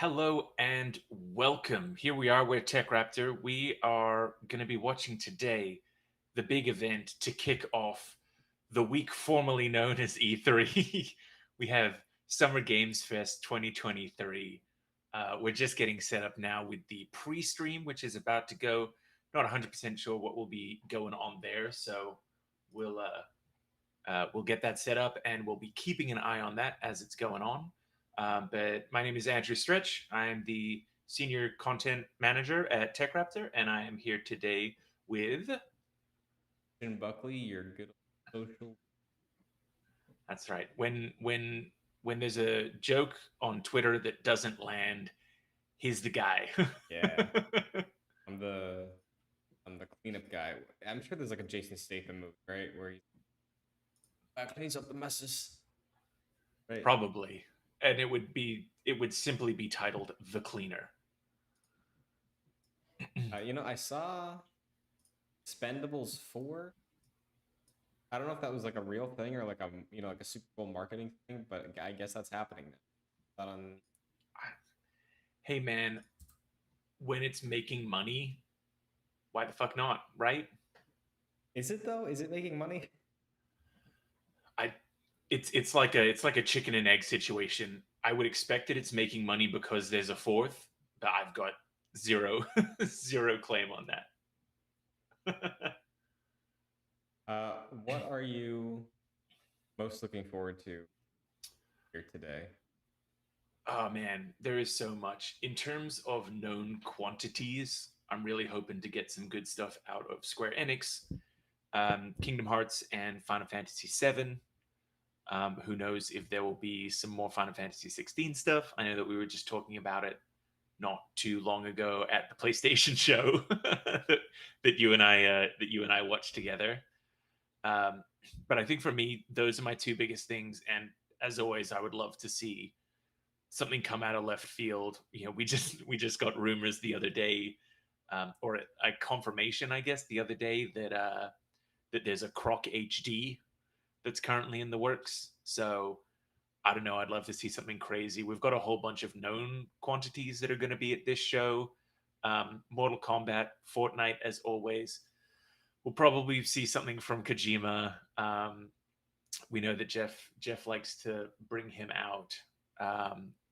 Hello and welcome. Here we are with TechRaptor. We are going to be watching today the big event to kick off the week formerly known as E3. We have Summer Games Fest 2023. We're just getting set up now with the pre-stream, which is about to go. Not 100% sure what will be going on there, so we'll we'll get that set up and we'll be keeping an eye on that as it's going on. But my name is Andrew Stretch. I am the senior content manager at TechRaptor, and I am here today with. Jim Buckley, your good old social. That's right. When there's a joke on Twitter that doesn't land, he's the guy. Yeah, I'm the I'm the cleanup guy. I'm sure there's like a Jason Statham movie, right, where he cleans up the messes, right? Probably, and it would simply be titled The Cleaner. I saw Expendables 4. I don't know if that was like a real thing or like like a Super Bowl marketing thing, but I guess that's happening now. That on Hey man, when it's making money, why the fuck not, right? Is it though? Is it making money? I it's like a chicken and egg situation. I would expect that it's making money because there's a fourth, but I've got zero zero claim on that. What are you most looking forward to here today? Oh man, there is so much in terms of known quantities. I'm really hoping to get some good stuff out of Square Enix, Kingdom Hearts, and Final Fantasy VII. Who knows if there will be some more Final Fantasy 16 stuff? I know that we were just talking about it not too long ago at the PlayStation show that you and I watched together. Um, but I think for me, those are my two biggest things. And as always, I would love to see something come out of left field. You know, we just got rumors the other day, or a confirmation, I guess, the other day that there's a Croc HD that's currently in the works. So I don't know. I'd love to see something crazy. We've got a whole bunch of known quantities that are going to be at this show. Mortal Kombat, Fortnite, as always. We'll probably see something from Kojima. We know that Jeff likes to bring him out.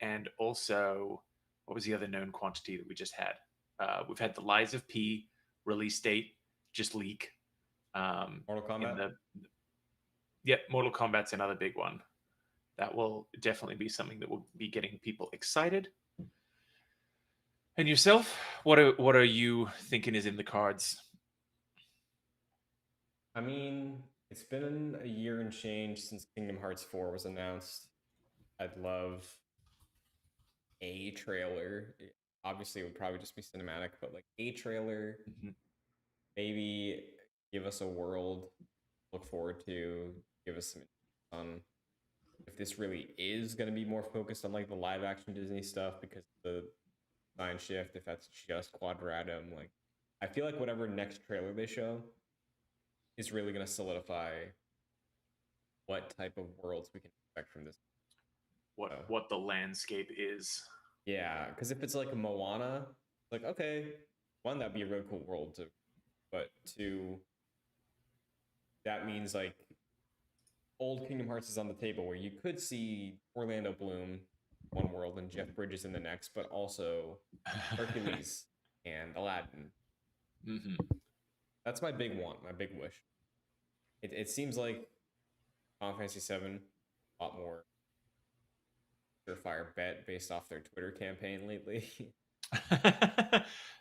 And also, what was the other known quantity that we just had? We've had the Lies of P release date just leak. Mortal In Kombat? the Yeah, Mortal Kombat's another big one. That will definitely be something that will be getting people excited. And yourself, what are you thinking is in the cards? I mean, it's been a year and change since Kingdom Hearts 4 was announced. I'd love a trailer. Obviously, it would probably just be cinematic, but like a trailer, Mhm. maybe give us a world to look forward to, give us some on if this really is going to be more focused on like the live action Disney stuff because the design shift, if that's just Quadratum. Like, I feel like whatever next trailer they show is really going to solidify what type of worlds we can expect from this show. What the landscape is? Yeah, because if it's like a Moana, like okay, one that'd be a really cool world to, but two, that means like old Kingdom Hearts is on the table where you could see Orlando Bloom one world and Jeff Bridges in the next, but also Hercules and Aladdin. Hmm. That's my big want, my big wish. It seems like Final Fantasy VII a lot more surefire bet based off their Twitter campaign lately.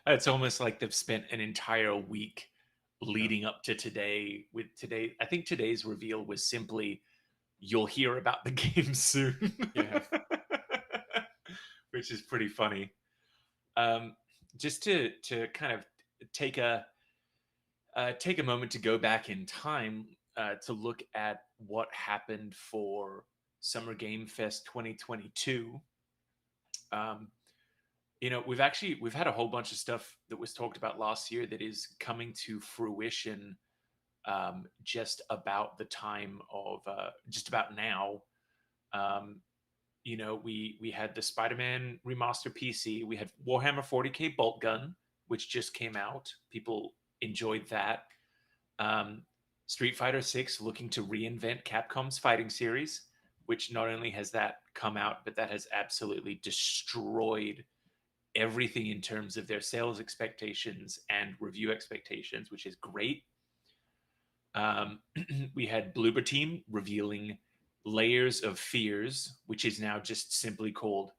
It's almost like they've spent an entire week Yeah. leading up to today. With today, I think today's reveal was simply you'll hear about the game soon, Yeah. which is pretty funny. Um, just to kind of take a take a moment to go back in time to look at what happened for Summer Game Fest 2022. Um, you know, we've had a whole bunch of stuff that was talked about last year that is coming to fruition just about the time of just about now. Um, we had the Spider-Man remaster PC. We had Warhammer 40K Bolt Gun, which just came out. People enjoyed that. Um, Street Fighter 6 looking to reinvent Capcom's fighting series, which not only has that come out, but that has absolutely destroyed everything in terms of their sales expectations and review expectations, which is great. Um, we had Bloober Team revealing Layers of Fears, which is now just simply called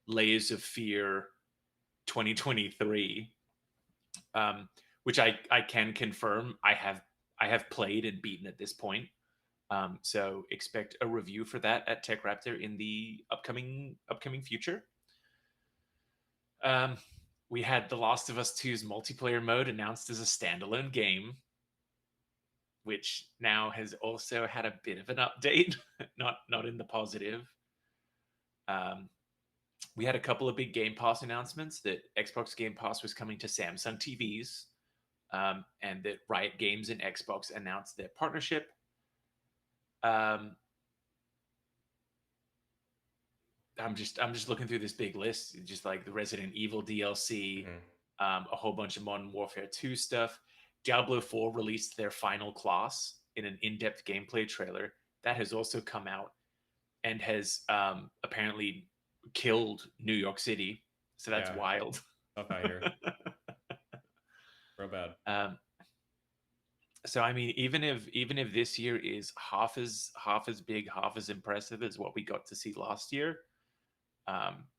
Layers of Fear 2023, which I can confirm I have played and beaten at this point. So expect a review for that at TechRaptor in the upcoming future. Um, we had The Last of Us 2's multiplayer mode announced as a standalone game, which now has also had a bit of an update, not in the positive. Um, we had a couple of big Game Pass announcements that Xbox Game Pass was coming to Samsung TVs, and that Riot Games and Xbox announced their partnership. Um, I'm just looking through this big list, just like the Resident Evil DLC, Mhm. a whole bunch of Modern Warfare 2 stuff. Diablo 4 released their final class in an in-depth gameplay trailer that has also come out and has apparently killed New York City. So that's Yeah, wild. tough out here. Real bad. um, so I mean, even if this year is half as big, half as impressive as what we got to see last year, um,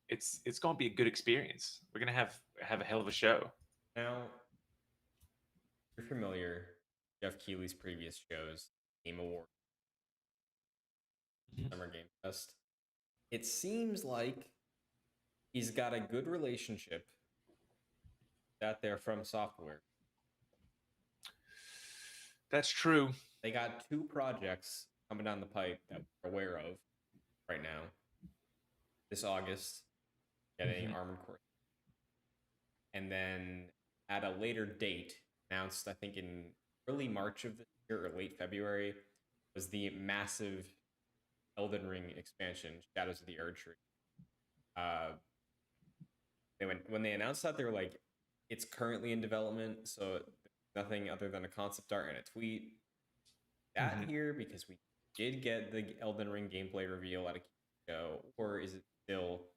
it's going to be a good experience. We're going to have a hell of a show. Now, you're familiar Jeff Keighley's previous shows, Game Award, Mhm. Summer Game Fest. It seems like he's got a good relationship that they're from software. That's true. They got two projects coming down the pipe that we're aware of right now. This August, getting Mhm. Armored Core. And then at a later date, announced, I think in early March of this year or late February, was the massive Elden Ring expansion, Shadows of the Erdtree. Uh, when they announced that, they were like, "It's currently in development, so nothing other than a concept art and a tweet." That Mhm. here because we did get the Elden Ring gameplay reveal at a show, or is it still,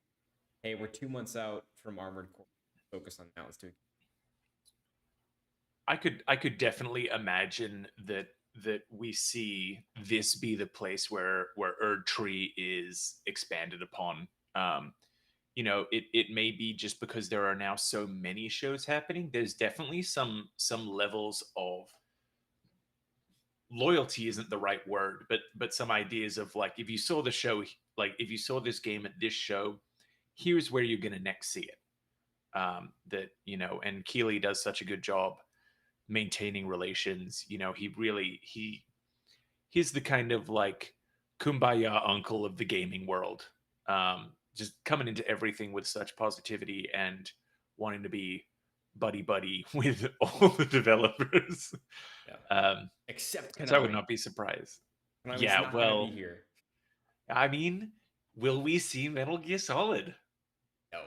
"Hey, we're 2 months out from Armored Core, focus on that. Let's do it." I could definitely imagine that we see this be the place where Erd Tree is expanded upon. Um, it may be just because there are now so many shows happening. There's definitely some levels of loyalty isn't the right word, but some ideas of like if you saw the show, like if you saw this game at this show, here's where you're gonna next see it. And Keeley does such a good job maintaining relations. He's the kind of like kumbaya uncle of the gaming world. Just coming into everything with such positivity and wanting to be buddy buddy with all the developers. Yeah. um, Except so I would Konami. not be surprised. Konami's Yeah, not going to be well, here. I mean, will we see Metal Gear Solid? No.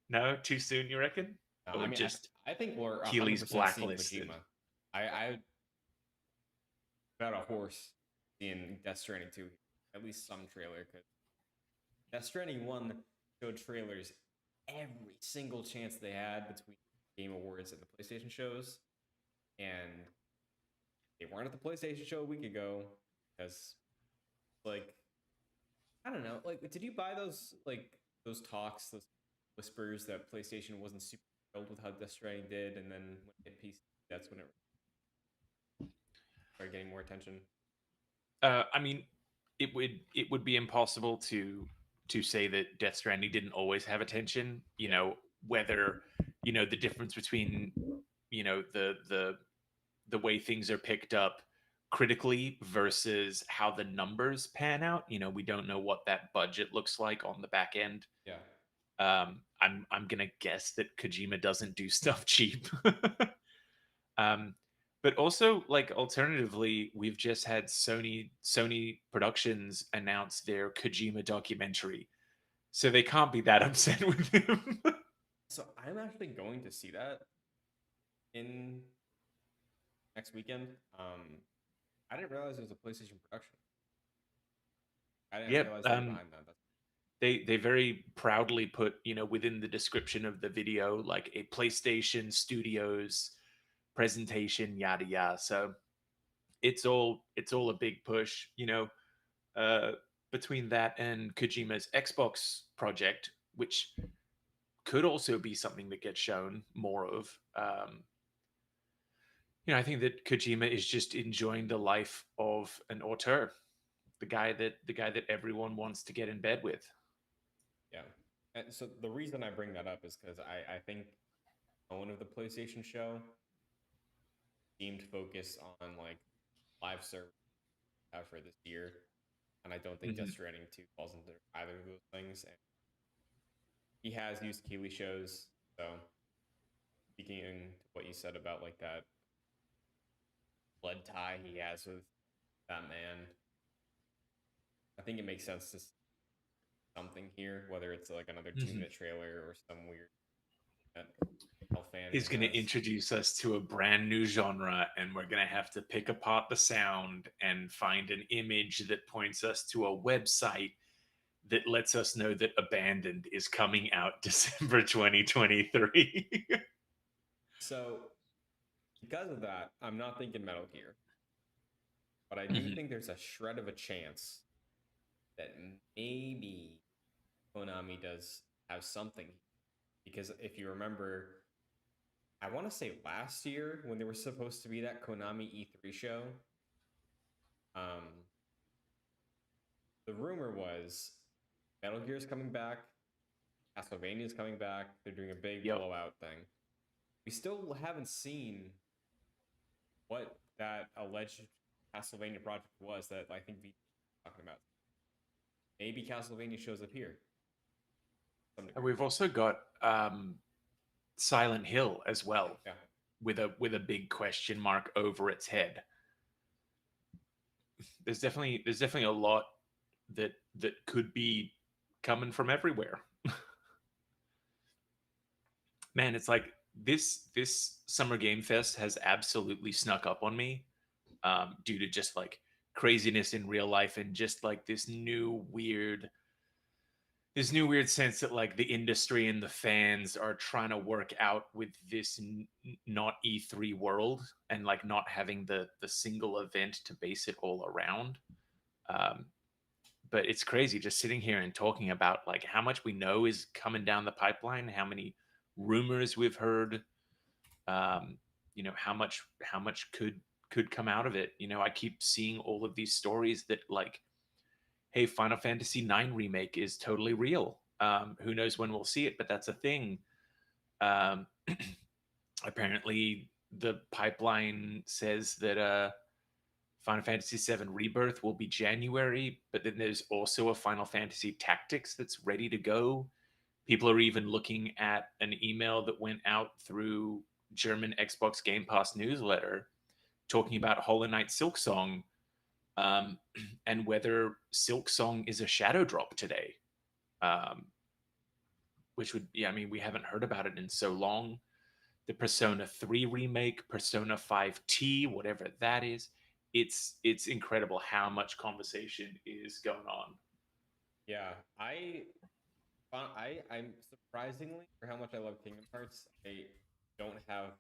No, too soon, you reckon? No, I Or mean, just I think we're Keely's 100% seeing blacklisted? Kojima. I bet a horse seeing Death Stranding 2, at least some trailer, because Death Stranding 1 showed trailers every single chance they had between Game Awards and the PlayStation shows, and they weren't at the PlayStation show a week ago because, like, I don't know, like, did you buy those talks, those whispers that PlayStation wasn't super thrilled with how Death Stranding did, and then when it hit PC, that's when it started getting more attention? I mean, it would be impossible to say that Death Stranding didn't always have attention. Yeah, Whether the difference between the way things are picked up critically versus how the numbers pan out. We don't know what that budget looks like on the back end. yeah. I'm gonna guess that Kojima doesn't do stuff cheap. um, But also, like, alternatively, we've just had Sony Productions announce their Kojima documentary, so they can't be that upset with him. So I'm actually going to see that in next weekend. I didn't realize it was a PlayStation production. I didn't Yep. realize they were behind that. That's They very proudly put, within the description of the video, like a PlayStation Studios presentation, yada yada. So it's all a big push, uh, between that and Kojima's Xbox project, which could also be something that gets shown more of. I think that Kojima is just enjoying the life of an auteur, the guy that everyone wants to get in bed with. yeah. And so the reason I bring that up is because I think tone of the PlayStation show seemed focused on like live service for this year, and I don't think Death Mhm. Stranding 2 falls into either of those things. And he has used Keeley shows, so speaking to what you said about like that blood tie he has with that man, I think it makes sense to something here, whether it's like another 2 minute trailer or some weird that Final He's Fantasy going to has. introduce us to a brand new genre, and we're going to have to pick apart the sound and find an image that points us to a website that lets us know that Abandoned is coming out December 2023. So because of that, I'm not thinking Metal Gear, but I do Mhm. think there's a shred of a chance that maybe Konami does have something. Because if you remember, I want to say last year when there was supposed to be that Konami E3 show, um, the rumor was Metal Gear is coming back, Castlevania is coming back. They're doing a big Yep. blowout thing. We still haven't seen what that alleged Castlevania project was that I think we talking about. Maybe Castlevania shows up here to some And degree. we've also got Silent Hill as well, Yeah. with a big question mark over its head. There's definitely a lot that could be coming from everywhere. Man, it's like this summer game fest has absolutely snuck up on me, due to just like craziness in real life, and just like this new weird sense that like the industry and the fans are trying to work out with this not E3 world, and like not having the single event to base it all around. Um, but it's crazy just sitting here and talking about like how much we know is coming down the pipeline, how many rumors we've heard, um, how much could come out of it. I keep seeing all of these stories that like, hey, Final Fantasy IX remake is totally real. Who knows when we'll see it, but that's a thing. Um, Apparently, the pipeline says that Final Fantasy VII Rebirth will be January, but then there's also a Final Fantasy Tactics that's ready to go. People are even looking at an email that went out through German Xbox Game Pass newsletter talking about Hollow Knight Silksong, um, and whether Silksong is a shadow drop today, um, which would, yeah, I mean, we haven't heard about it in so long. The Persona 3 remake, Persona 5T, whatever that is. It's incredible how much conversation is going on. Yeah. I'm surprisingly for how much I love Kingdom Hearts, I don't have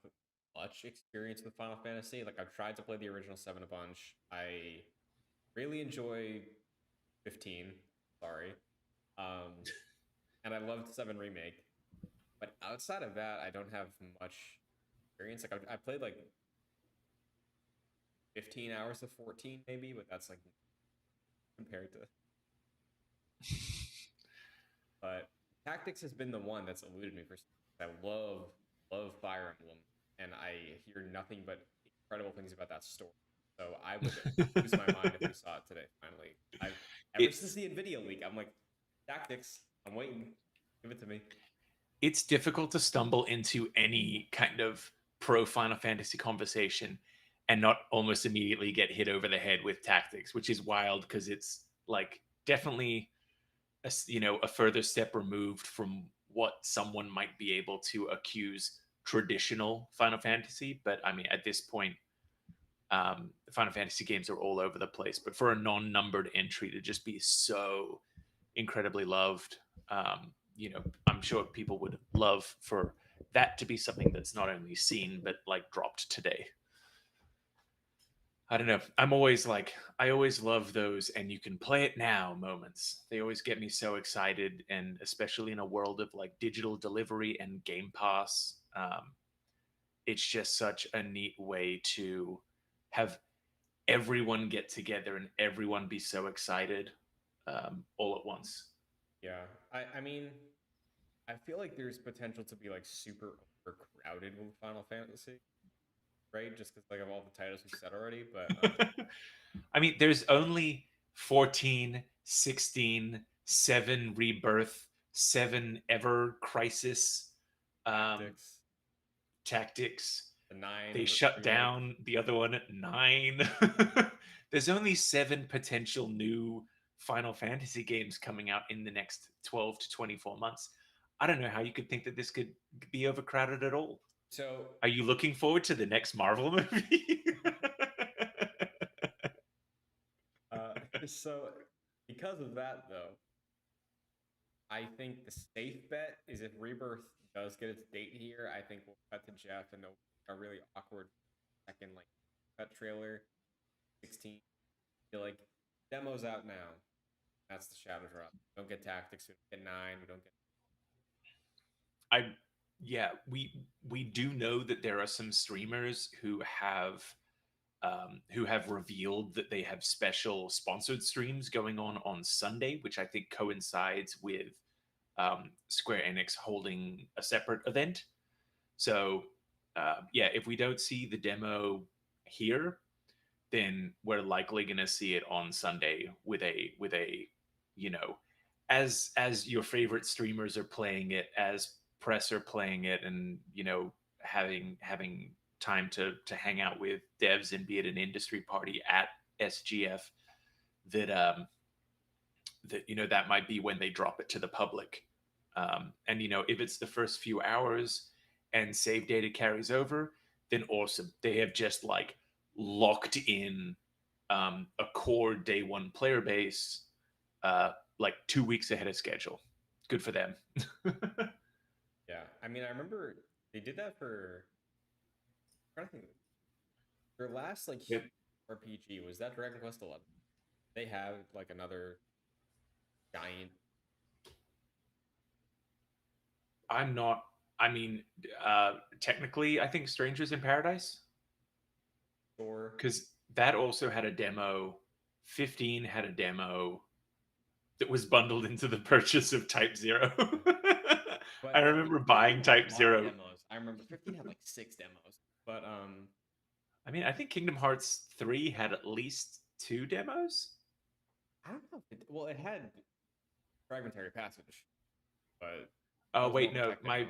much experience with Final Fantasy. Like I've tried to play the original 7 a bunch. I really enjoy 15. Sorry. Um, and I loved 7 remake. But outside of that, I don't have much experience. Like I played like 15 hours of 14 maybe, but that's like compared to. But Tactics has been the one that's eluded me for. I love Fire Emblem, and I hear nothing but incredible things about that story. So I would lose my mind if we saw it today. Finally, I've ever since it's the Nvidia leak, I'm like, Tactics. I'm waiting. Give it to me. it's difficult to stumble into any kind of pro Final Fantasy conversation and not almost immediately get hit over the head with tactics, which is wild because it's like definitely a further step removed from what someone might be able to accuse traditional Final Fantasy. But I mean, at this point, Final Fantasy games are all over the place. But for a non-numbered entry to just be so incredibly loved, I'm sure people would love for that to be something that's not only seen but like dropped today. I don't know. I always love those and you can play it now moments. They always get me so excited. And especially in a world of like digital delivery and Game Pass, it's just such a neat way to have everyone get together and everyone be so excited all at once. Yeah. I mean, I feel like there's potential to be like super overcrowded with Final Fantasy, right? Just because like of all the titles we said already. But I mean, there's only 14, 16, 7 Rebirth, 7 Ever Crisis, um, Tactics, Tactics. the nine They shut remake. down the other one at 9. There's only 7 potential new Final Fantasy games coming out in the next 12 to 24 months. I don't know how you could think that this could be overcrowded at all. So Are you looking forward to the next Marvel movie? uh so because of that though, I think the safe bet is if Rebirth does get its date here, I think we'll cut to Jeff and a really awkward second like cut trailer 16. Feel like demo's out now. That's the shadow drop. We don't get tactics. We don't get 9. We don't get. I Yeah, we do know that there are some streamers who have revealed that they have special sponsored streams going on Sunday, which I think coincides with Square Enix holding a separate event. So yeah, if we don't see the demo here, then we're likely going to see it on Sunday with a you know as your favorite streamers are playing it, as press are playing it, and having time to hang out with devs and be at an industry party at SGF, that that might be when they drop it to the public. And if it's the first few hours and save data carries over, then awesome. They have just like locked in a core day one player base, like 2 weeks ahead of schedule. Good for them. Yeah, I mean, I remember they did that for. I'm trying to think. Their last like Yep. RPG was that Dragon Quest 11. They have like another giant I'm not. I mean, technically, I think Strangers in Paradise, store, because that also had a demo. 15 had a demo that was bundled into the purchase of Type Zero. I but 15 remember had buying a Type lot of Zero. demos. I remember 15 had like 6 demos, but I mean, I think Kingdom Hearts 3 had at least 2 demos. I don't know. Well, it had Fragmentary Passage, but that Oh was more wait, of a no, tech demo.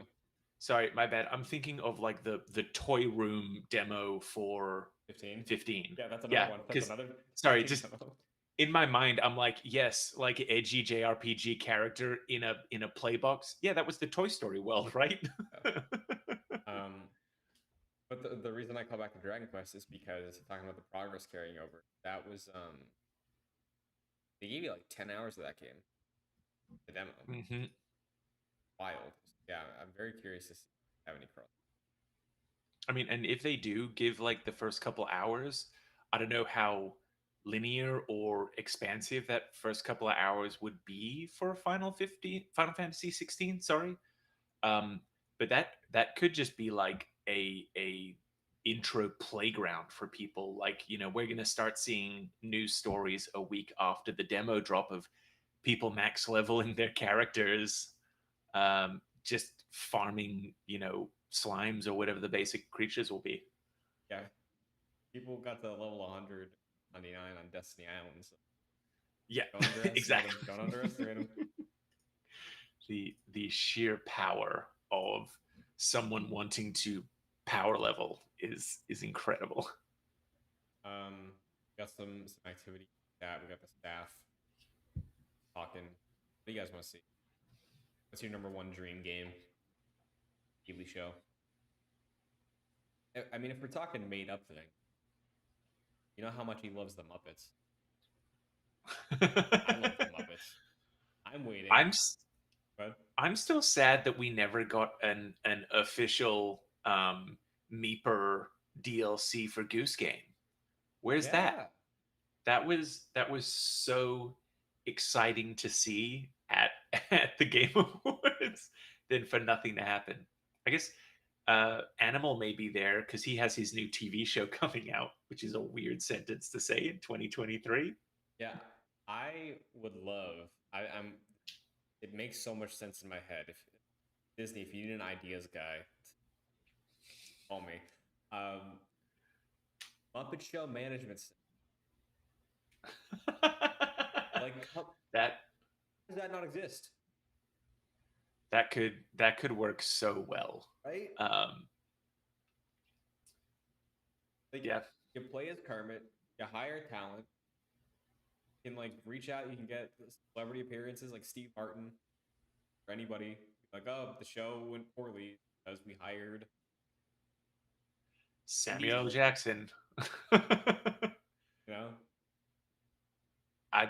sorry, my bad. I'm thinking of like the toy room demo for 15. 15. Yeah, that's another Yeah, one. That's because another sorry, big just demo. in my mind, I'm like, yes, like edgy JRPG character in a play box. Yeah, that was the Toy Story world, right? Yeah. But the reason I call back to Dragon Quest is because talking about the progress carrying over, that was they gave you like 10 hours of that game, the demo. hmm Wild. Yeah, I'm very curious to see if they have any cross. I mean, and if they do give like the first couple hours, I don't know how linear or expansive that first couple of hours would be for Final Fantasy 16. Sorry, um, but that could just be like a intro playground for people. Like we're gonna start seeing news stories a week after the demo drop of people max leveling their characters, just farming slimes or whatever the basic creatures will be. Yeah, people got to level 199 on Destiny Island, so Yeah, don't underestimate them. exactly. Don't underestimate them. The sheer power of someone wanting to power level is incredible. got some activity that we got the staff talking. What do you guys want to see? What's your number one dream game? TV show. I mean, if we're talking made up thing, you know how much he loves the Muppets. I love the Muppets. I'm waiting. I'm But I'm still sad that we never got an official Meeper DLC for Goose Game. Where's that? yeah, That was so exciting to see at at the Game Awards than for nothing to happen. I guess Animal may be there because he has his new TV show coming out, which is a weird sentence to say in 2023. yeah. I would love. I'm. It makes so much sense in my head. If Disney, if you need an ideas guy, call me. Um, Muppet Show management. Like, how that does that not exist? that could work so well. Right? Um, Like, yeah, you play as Kermit, you hire talent, you can like reach out, you can get celebrity appearances like Steve Martin or anybody. Like, oh, the show went poorly because we hired Samuel L. Diesel. Jackson. You know, I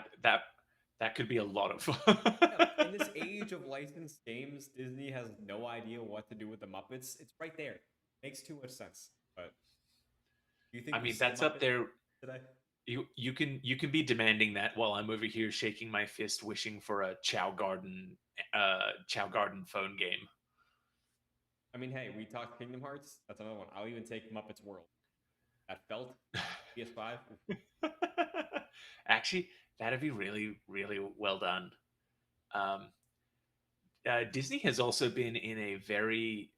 that could be a lot of yeah. fun. In this age of licensed games, Disney has no idea what to do with the Muppets. It's right there. Makes too much sense. But do you think I we mean, see that's up Muppets there. today? You can be demanding that while I'm over here shaking my fist, wishing for a Chow Garden phone game. I mean, hey, we talked Kingdom Hearts. That's another one. I'll even take Muppets World. That felt PS5. Actually, that'd be really, really well done. Um, Disney has also been in a very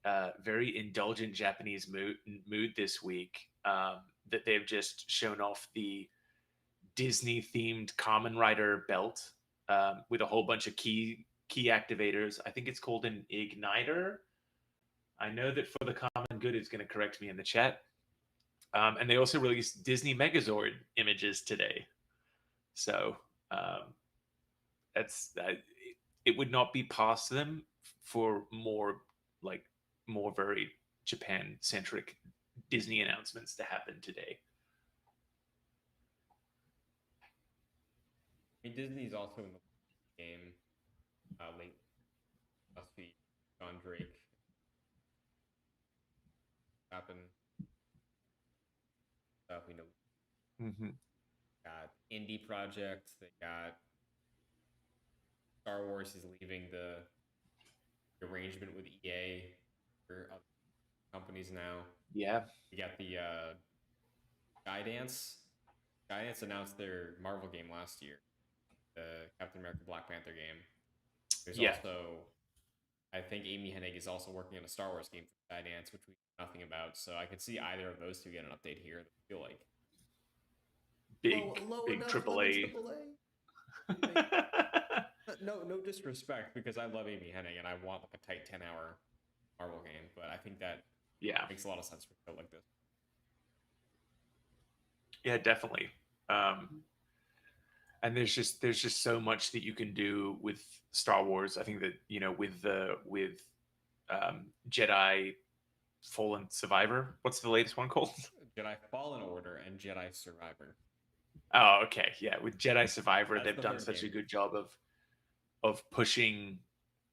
indulgent Japanese mood this week. That they've just shown off the Disney themed Common Rider belt with a whole bunch of key activators. I think it's called an igniter. I know that for the common good is going to correct me in the chat. And they also released Disney Megazord images today. So um, that's it would not be past them for like more very Japan centric Disney announcements to happen today. I mean, Disney's also in the game late last week. John Drake happened. Stuff we know. Mm-hmm. Got indie projects. They got Star Wars is leaving the arrangement with EA for other companies now. Yeah. We got the Skydance. Skydance announced their Marvel game last year, the Captain America Black Panther game. There's Yeah. also, I think Amy Hennig is also working on a Star Wars game for Skydance, which we know nothing about. So I could see either of those two get an update here. I feel like Big enough triple on the A. No disrespect, because I love Amy Hennig and I want like a tight 10-hour Marvel game, but I think that Yeah. makes a lot of sense for a show like this. Yeah, definitely. And there's just so much that you can do with Star Wars. I think that with Jedi Fallen Survivor. What's the latest one called? Jedi Fallen Order and Jedi Survivor. Oh, okay, yeah. With Jedi Survivor, That's they've the done third such game. a good job of pushing,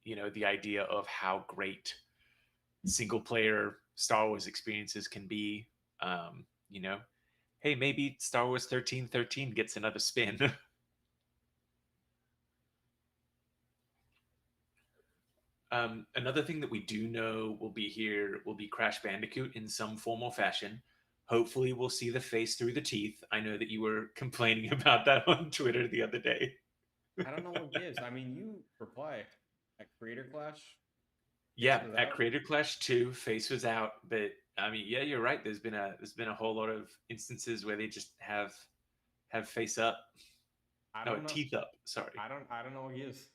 the idea of how great single player Star Wars experiences can be. Um, you know, hey, maybe Star Wars 1313 gets another spin. Another thing that we do know will be here will be Crash Bandicoot in some form or fashion. Hopefully, we'll see the face through the teeth. I know that you were complaining about that on Twitter the other day. I don't know what gives. I mean, you reply at Creator Clash. Yeah, Was at out. Creator Clash 2, face was out, but I mean, yeah, you're right. There's been a whole lot of instances where they just have face up. I Oh, don't know. teeth up. Sorry. I don't know what gives.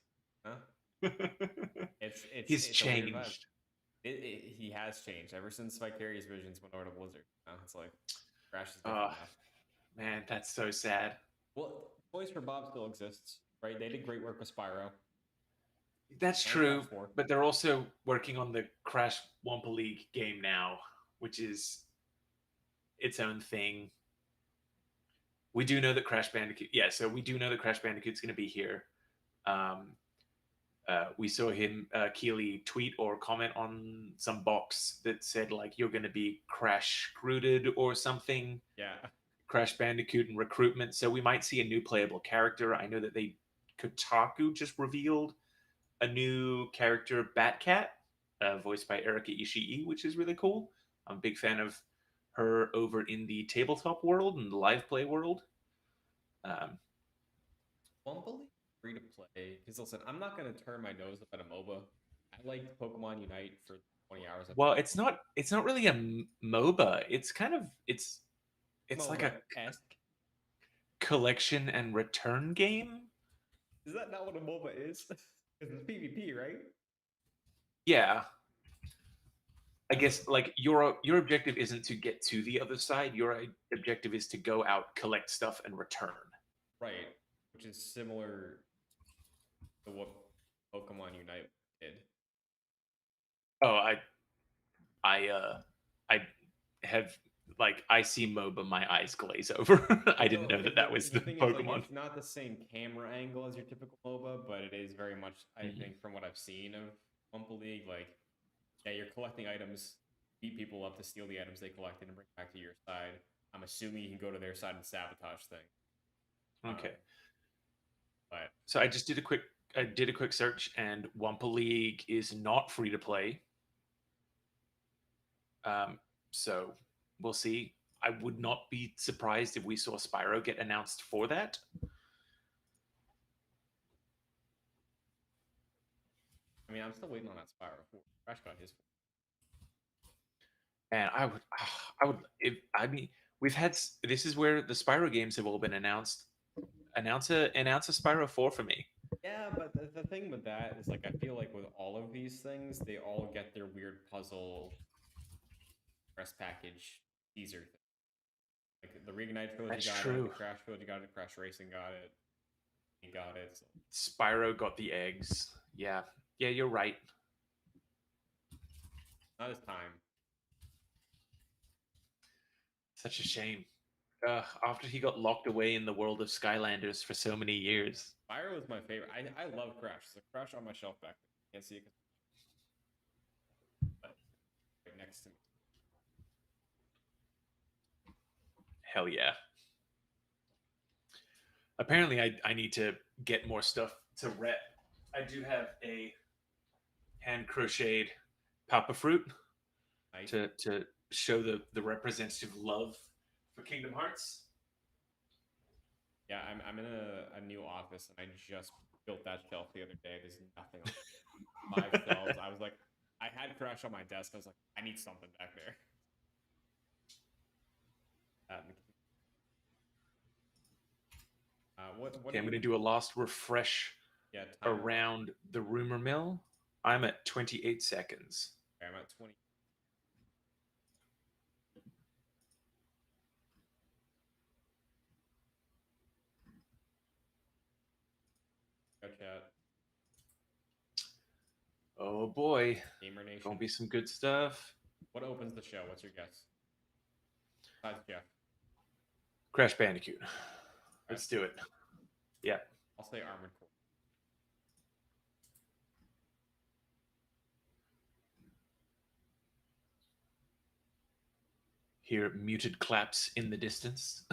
Huh? He's It's a weird vibe. changed. He has changed ever since Vicarious Visions went over to Blizzard. It's like Crash is different Uh, now. Man, that's so sad. Well, Toys for Bob still exists, right? They did great work with Spyro That's and Crash true, 4. but they're also working on the Crash Wampa League game now, which is its own thing. We do know that Crash Bandicoot, yeah, so we do know that Crash Bandicoot's going to be here. Um, we saw him, Keeley, tweet or comment on some box that said, like, you're going to be Crash Rooted or something. Yeah. Crash Bandicoot and recruitment. So we might see a new playable character. I know that Kotaku just revealed a new character, Batcat, voiced by Erika Ishii, which is really cool. I'm a big fan of her over in the tabletop world and the live play world. Um, Bumblebee free to play. Because listen, I'm not gonna turn my nose up at a MOBA. I liked Pokemon Unite for 20 hours. well, it's not really a MOBA. It's kind of it's like a MOBA-esque. collection and return game. Is that not what a MOBA is? Because it's PvP, right? Yeah, I guess like your objective isn't to get to the other side. Your objective is to go out, collect stuff, and return. Right. Which is similar to what Pokemon Unite did. Oh, I have like I see MOBA, my eyes glaze over. I didn't know that was The the thing is, like, Pokemon. it's not the same camera angle as your typical MOBA, but it is very much, I Mhm. think, from what I've seen of Wumpa League, like, yeah, you're collecting items, beat people up to steal the items they collected and bring back to your side. I'm assuming you can go to their side and sabotage things. Okay, But so I did a quick search, and Wampa League is not free to play. So we'll see. I would not be surprised if we saw Spyro get announced for that. I mean, I'm still waiting on that Spyro 4. Crash got his 4. And I would, if I mean, this is where the Spyro games have all been announced. Announce a Spyro 4 for me. Yeah, but the thing with that is, like, I feel like with all of these things, they all get their weird puzzle press package teaser thing. Like the Reignite trilogy That's got it, the true. Crash trilogy got it, Crash Racing got it, he got it. So. Spyro got the eggs. Yeah, yeah, you're right. Not his time. Such a shame. After he got locked away in the world of Skylanders for so many years. Spyro was my favorite. I love Crash. There's a Crash on my shelf back there. Can't see it but right next to me. Hell yeah. Apparently, I need to get more stuff to rep. I do have a hand crocheted Papa Fruit Nice. to show the representative love for Kingdom Hearts. Yeah, I'm in a new office and I just built that shelf the other day. There's nothing on 5 shelves. I was like, I had Crash on my desk. I was like, I need something back there. What Okay, I'm going to do a last refresh around the rumor mill. I'm at 28 seconds. Okay, I'm at 20. Go chat. Oh boy. Gamer Nation. Gonna be some good stuff. What opens the show? What's your guess? Besides Jeff. Crash Bandicoot. Let's do it. Yeah. I'll say Armored Core. Hear muted claps in the distance.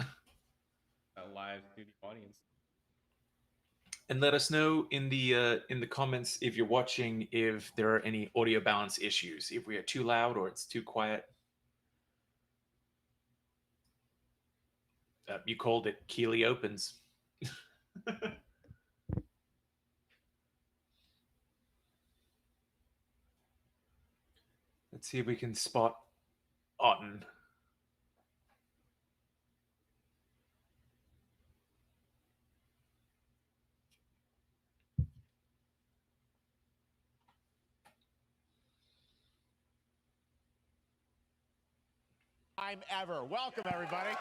Live to the audience. And let us know in the comments if you're watching if there are any audio balance issues, if we are too loud or it's too quiet. You called it. Keeley opens. Let's see if we can spot Otten. Time ever. Welcome, everybody.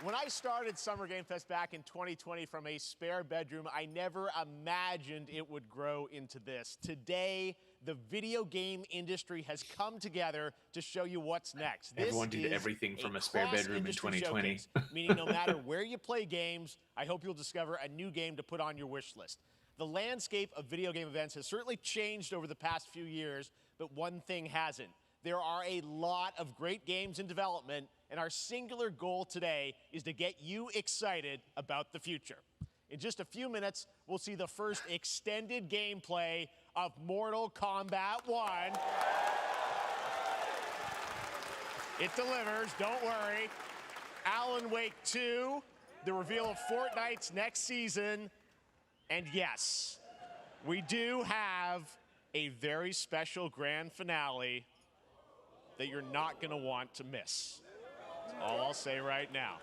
When I started Summer Game Fest back in 2020 from a spare bedroom, I never imagined it would grow into this. Today, the video game industry has come together to show you what's next. Everyone did everything from a spare bedroom in 2020. Showcase, meaning no matter where you play games, I hope you'll discover a new game to put on your wish list. The landscape of video game events has certainly changed over the past few years, but one thing hasn't. There are a lot of great games in development, and our singular goal today is to get you excited about the future. In just a few minutes, we'll see the first extended gameplay of Mortal Kombat 1. It delivers, don't worry. Alan Wake 2, the reveal of Fortnite's next season, and yes, we do have a very special grand finale that you're not going to want to miss. That's all I'll say right now.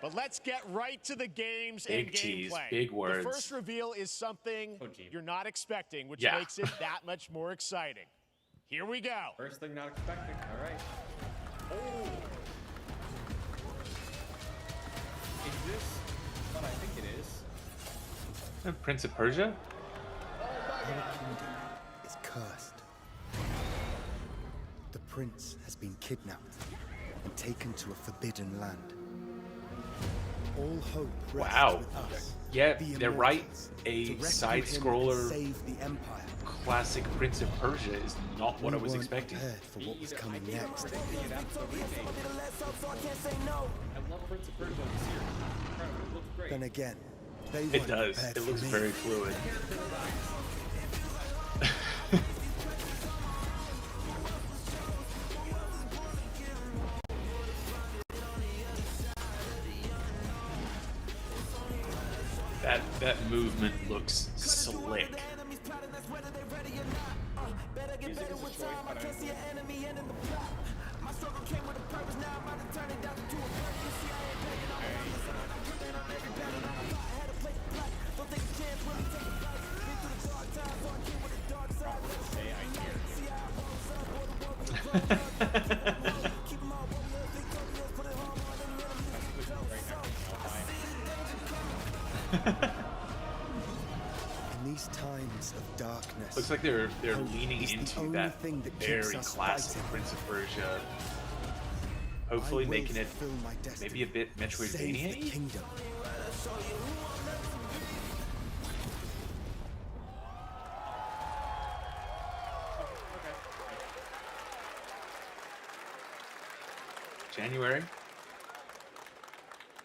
But let's get right to the games and gameplay. Big words. The first reveal is something you're not expecting, which makes it that much more exciting. Here we go. First thing not expected. All right. Oh. Is this what I think it is? Prince of Persia? Our kingdom is cursed. The prince has been kidnapped and taken to a forbidden land. All hope rests with us. Yeah, the they're right. immortals, A to rescue him side-scroller and save the empire. classic Prince of Persia is not what I was weren't expecting. prepared for what was coming next. I love Prince of Persia this year. It looks great. Then again, they It weren't does. prepared It for looks me. very fluid. That movement looks slick. Music is a choice, but In these times of darkness, Looks like they're hope leaning is the into only that thing that very keeps us classic fighting. Prince of Persia. Hopefully I will making it fulfill my destiny maybe a bit and save the Metroidvania-y? kingdom. January.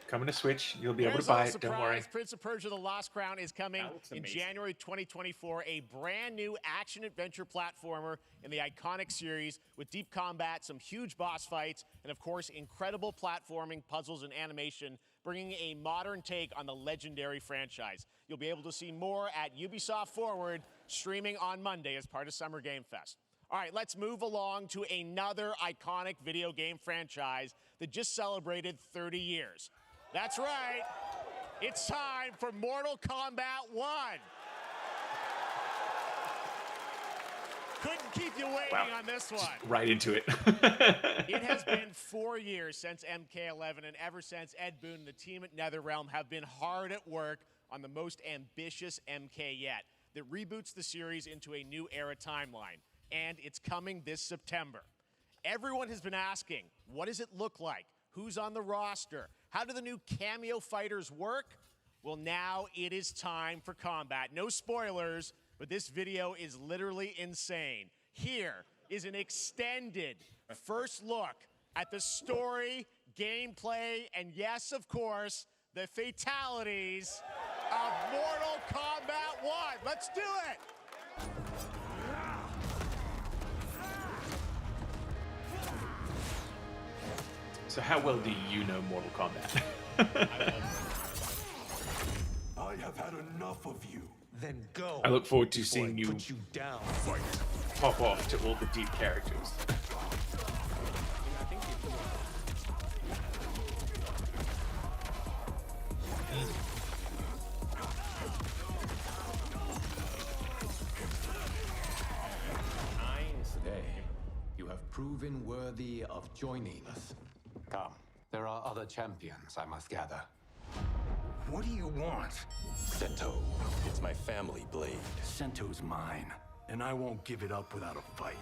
Coming to Switch. You'll be able There's to buy no it. Don't worry. surprise. Prince of Persia: The Lost Crown is coming That looks in amazing. January 2024. A brand new action-adventure platformer in the iconic series with deep combat, some huge boss fights, and of course, incredible platforming, puzzles, and animation, bringing a modern take on the legendary franchise. You'll be able to see more at Ubisoft Forward, streaming on Monday as part of Summer Game Fest. All right, let's move along to another iconic video game franchise that just celebrated 30 years. That's right. It's time for Mortal Kombat 1. Couldn't keep you waiting on this one. Right into it. It has been 4 years since MK11, and ever since, Ed Boon and the team at NetherRealm have been hard at work on the most ambitious MK yet that reboots the series into a new era timeline. And it's coming this September. Everyone has been asking, what does it look like? Who's on the roster? How do the new cameo fighters work? Well, now it is time for combat. No spoilers, but this video is literally insane. Here is an extended first look at the story, gameplay, and yes, of course, the fatalities of Mortal Kombat 1. Let's do it! So how well do you know Mortal Kombat? I have had enough of you. Then go. I look forward to before I seeing you put you down. Fight. pop off to all the deep characters. Today, you have proven worthy of joining us. Come, there are others. other champions, I must gather. What do you want? Sento. It's my family blade. Sento's mine, and I won't give it up without a fight.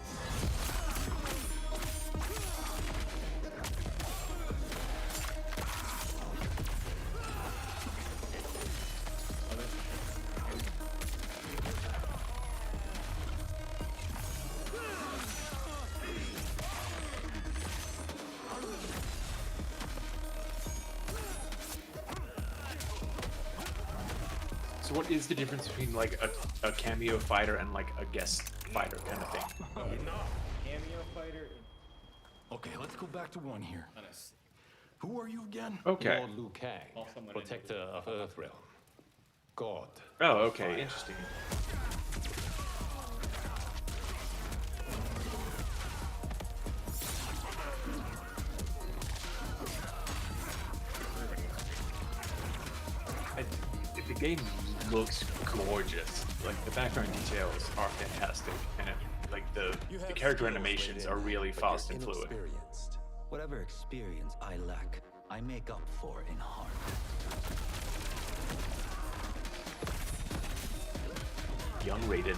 So what is the difference between like a cameo fighter and like a guest fighter kind of thing? Cameo fighter. Okay, let's go back to one here. Honest. Who are you again? Okay. Lord Liu Kang, Call someone protector of Earthrealm. God. Oh, okay. Interesting. The game looks gorgeous. Like the background details are fantastic, and like the character animations are really fast and fluid. Whatever experience I lack, I make up for in heart. Young rated.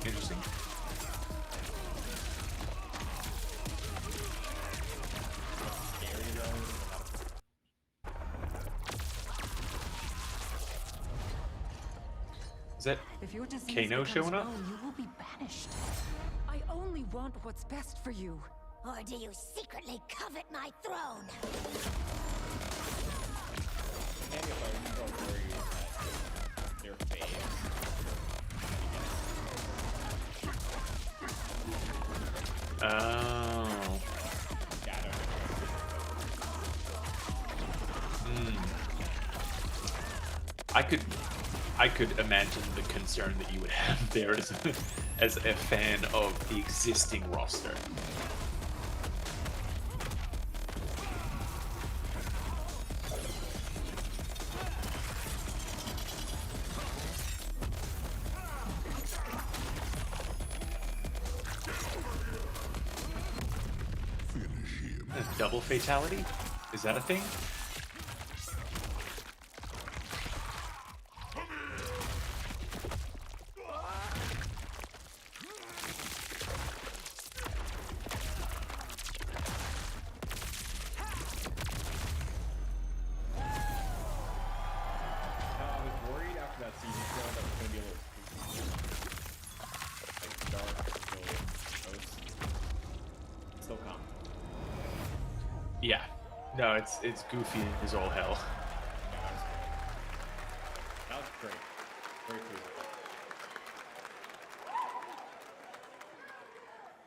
Interesting. Is that If your disease Kano becomes showing up? known, you will be banished. I only want what's best for you. Or do you secretly covet my throne? Cameo fighter control where you their face. Oh. Shadow. I could imagine the concern that you would have there as a fan of the existing roster. A double fatality? Is that a thing? I was worried after that season show that was gonna be a little like dark, a little gross. Still calm. Yeah. No, it's goofy as all hell. That was great. Very pleased.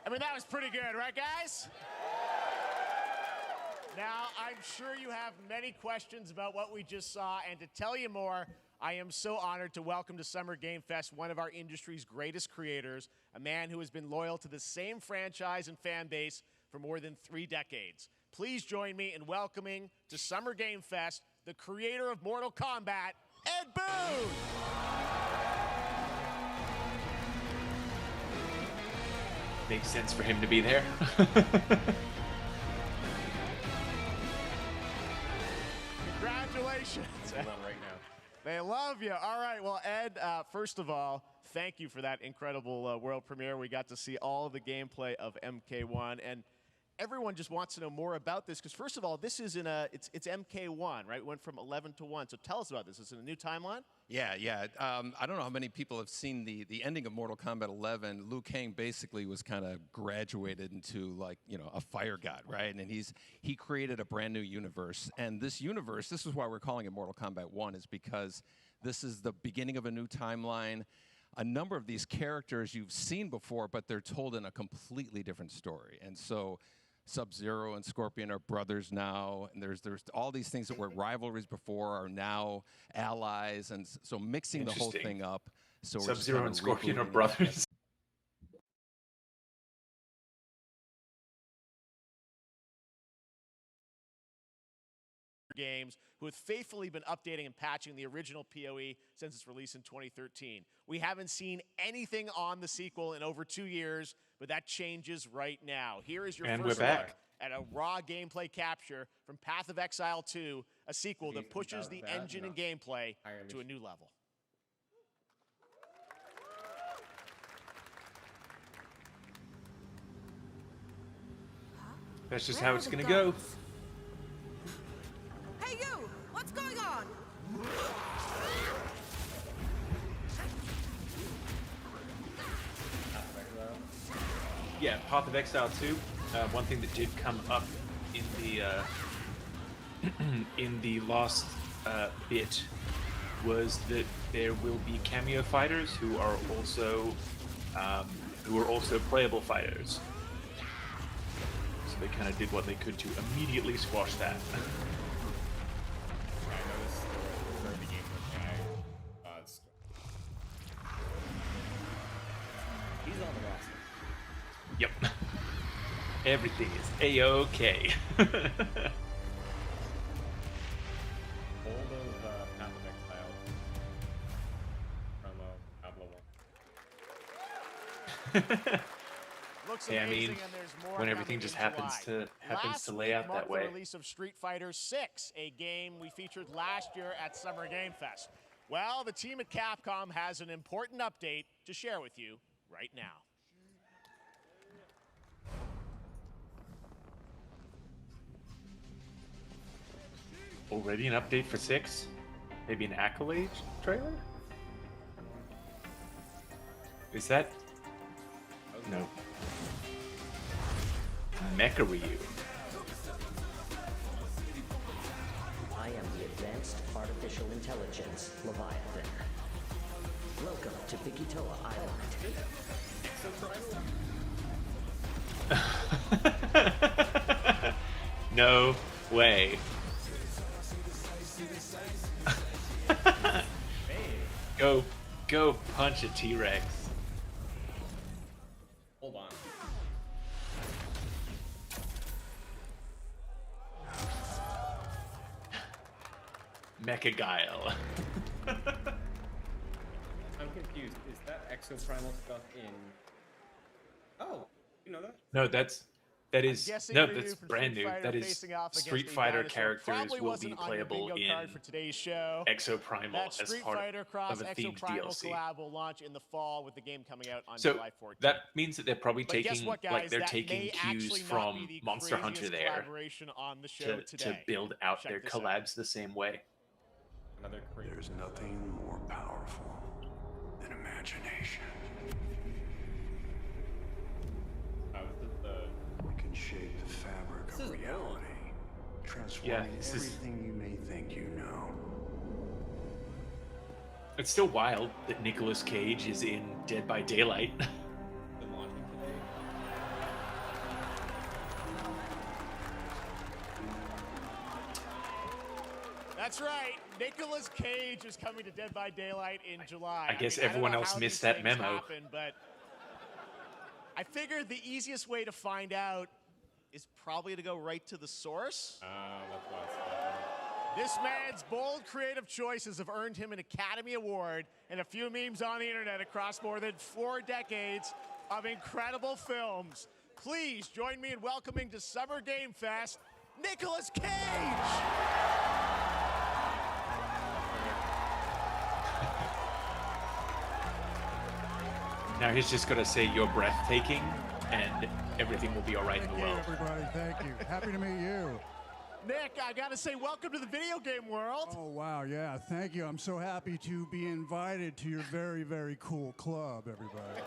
I mean, that was pretty good, right, guys? Now, I'm sure you have many questions about what we just saw, and to tell you more, I am so honored to welcome to Summer Game Fest one of our industry's greatest creators, a man who has been loyal to the same franchise and fan base for more than 3 decades. Please join me in welcoming to Summer Game Fest the creator of Mortal Kombat, Ed Boon! Makes sense for him to be there. Congratulations. Hold on right now. They love you. All right. Well, Ed, first of all, thank you for that incredible world premiere. We got to see all of the gameplay of MK1, and everyone just wants to know more about this because, first of all, this is it's MK1, right? It went from 11 to 1. So tell us about this. Is it a new timeline? Yeah. I don't know how many people have seen the ending of Mortal Kombat 11. Liu Kang basically was kind of graduated into a fire god, right? And he created a brand new universe. And this universe, this is why we're calling it Mortal Kombat 1, is because this is the beginning of a new timeline. A number of these characters you've seen before, but they're told in a completely different story. And so Sub-Zero and Scorpion are brothers now, and there's all these things that were rivalries before are now allies, and so mixing the whole thing up. So Sub-Zero and Scorpion are brothers. Games, who has faithfully been updating and patching the original PoE since its release in 2013. We haven't seen anything on the sequel in over 2 years, but that changes right now. Here is your And first we're back. look at a raw gameplay capture from Path of Exile 2, a sequel that pushes the engine and gameplay to a new level. That's just how it's gonna go. Hey you! What's going on? Yeah, Path of Exile 2. One thing that did come up in the in the last bit was that there will be cameo fighters who are also playable fighters. So they kind of did what they could to immediately squash that. I noticed the game with he's on the roster. Yep. Everything is A-OK. All of Path of Exile promo Pablo 1. Looks Yeah, I amazing, mean, and there's more when coming everything just in happens July. to lay week out marked that way. The release of Street Fighter 6, a game we featured last year at Summer Game Fest. Well, the team at Capcom has an important update to share with you right now. Already an update for 6? Maybe an Accolade trailer? Is that... No. Mecha Ryu. I am the Advanced Artificial Intelligence Leviathan. Welcome to Bikitoa Island. No way. Go punch a T-Rex. Hold on. Mecha Guile. I'm confused. Is that exoprimal stuff in? Oh, you know that? No, that is guessing no, Ryu that's from brand Street new. Fighter That is facing off against Street the Fighter dinosaur characters probably will wasn't be on your playable bingo card in for today's show. Exoprimal That as Street part Fighter Cross of a themed Exoprimal DLC. collab will launch in the fall with the game coming out on So July 14th. that means that they're probably But guess taking what, guys? like they're That taking may cues actually not from be the Monster Hunter craziest there collaboration on the show to today. build out Check their this out. collabs the same way. Another crazy. There's nothing more powerful than imagination. This is the. It can shape the fabric This of is reality, transforming this is- everything you may think you know. It's still wild that Nicolas Cage is in Dead by Daylight. Been launching today. That's right. Nicolas Cage is coming to Dead by Daylight in July. I guess mean, everyone don't know else how missed these that things memo. happen, but I figured the easiest way to find out is probably to go right to the source. That's why it's happening. This man's bold creative choices have earned him an Academy Award and a few memes on the internet across more than 4 decades of incredible films. Please join me in welcoming to Summer Game Fest, Nicolas Cage! Now he's just got to say you're breathtaking, and everything will be all right in the Thank you, world. everybody. Thank you. Happy to meet you. Nick, I gotta say, welcome to the video game world. Oh, wow. Yeah, thank you. I'm so happy to be invited to your very, very cool club, everybody.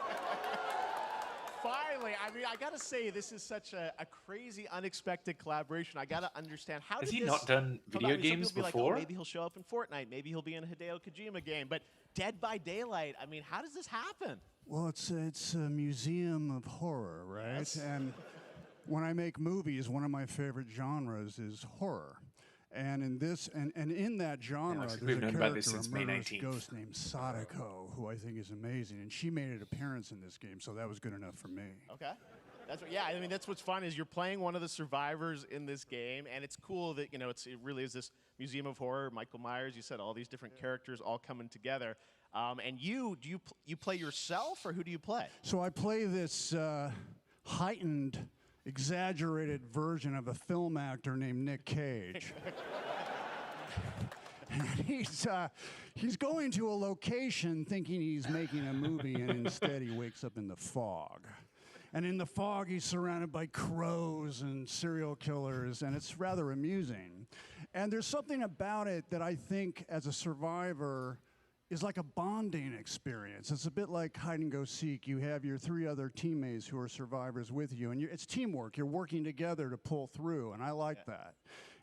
Finally, I mean, I gotta say, this is such a crazy, unexpected collaboration. I gotta understand, how Has did he this not done come video out? I mean, some games people be like, before? oh, maybe he'll show up in Fortnite. Maybe he'll be in a Hideo Kojima game. But Dead by Daylight, I mean, how does this happen? Well, it's a museum of horror, right? Yes. And when I make movies, one of my favorite genres is horror. And in this, and in that genre, looks like there's we've a known about this character, since a May murderous 19th. ghost named Sadako, who I think is amazing. And she made an appearance in this game, so that was good enough for me. Okay. That's what, yeah, I mean, that's what's fun is you're playing one of the survivors in this game, and it's cool that, you know, it really is this museum of horror. Michael Myers, you said all these different characters all coming together. And you play yourself, or who do you play? So I play this heightened, exaggerated version of a film actor named Nick Cage. And he's going to a location thinking he's making a movie, and instead he wakes up in the fog. And in the fog, he's surrounded by crows and serial killers, and it's rather amusing. And there's something about it that I think, as a survivor, is like a bonding experience. It's a bit like hide and go seek. You have your 3 other teammates who are survivors with you, and it's teamwork. You're working together to pull through, and I like that.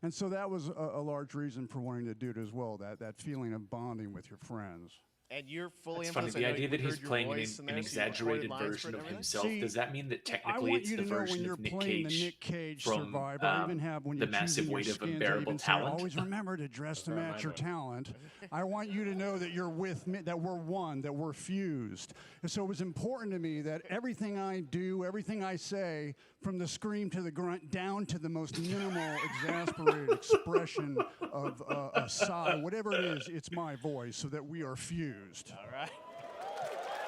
And so that was a large reason for wanting to do it as well, that feeling of bonding with your friends. And you're fully It's funny, the idea that he's playing an exaggerated version of himself, does that mean that technically it's the version of Nick Cage from The Massive Weight of Unbearable Talent? Always remember to dress to match your talent. I want you to know that you're with me, that we're one, that we're fused. And so it was important to me that everything I do, everything I say, from the scream to the grunt, down to the most minimal, exasperated expression of a sigh, whatever it is, it's my voice, so that we are fused. All right.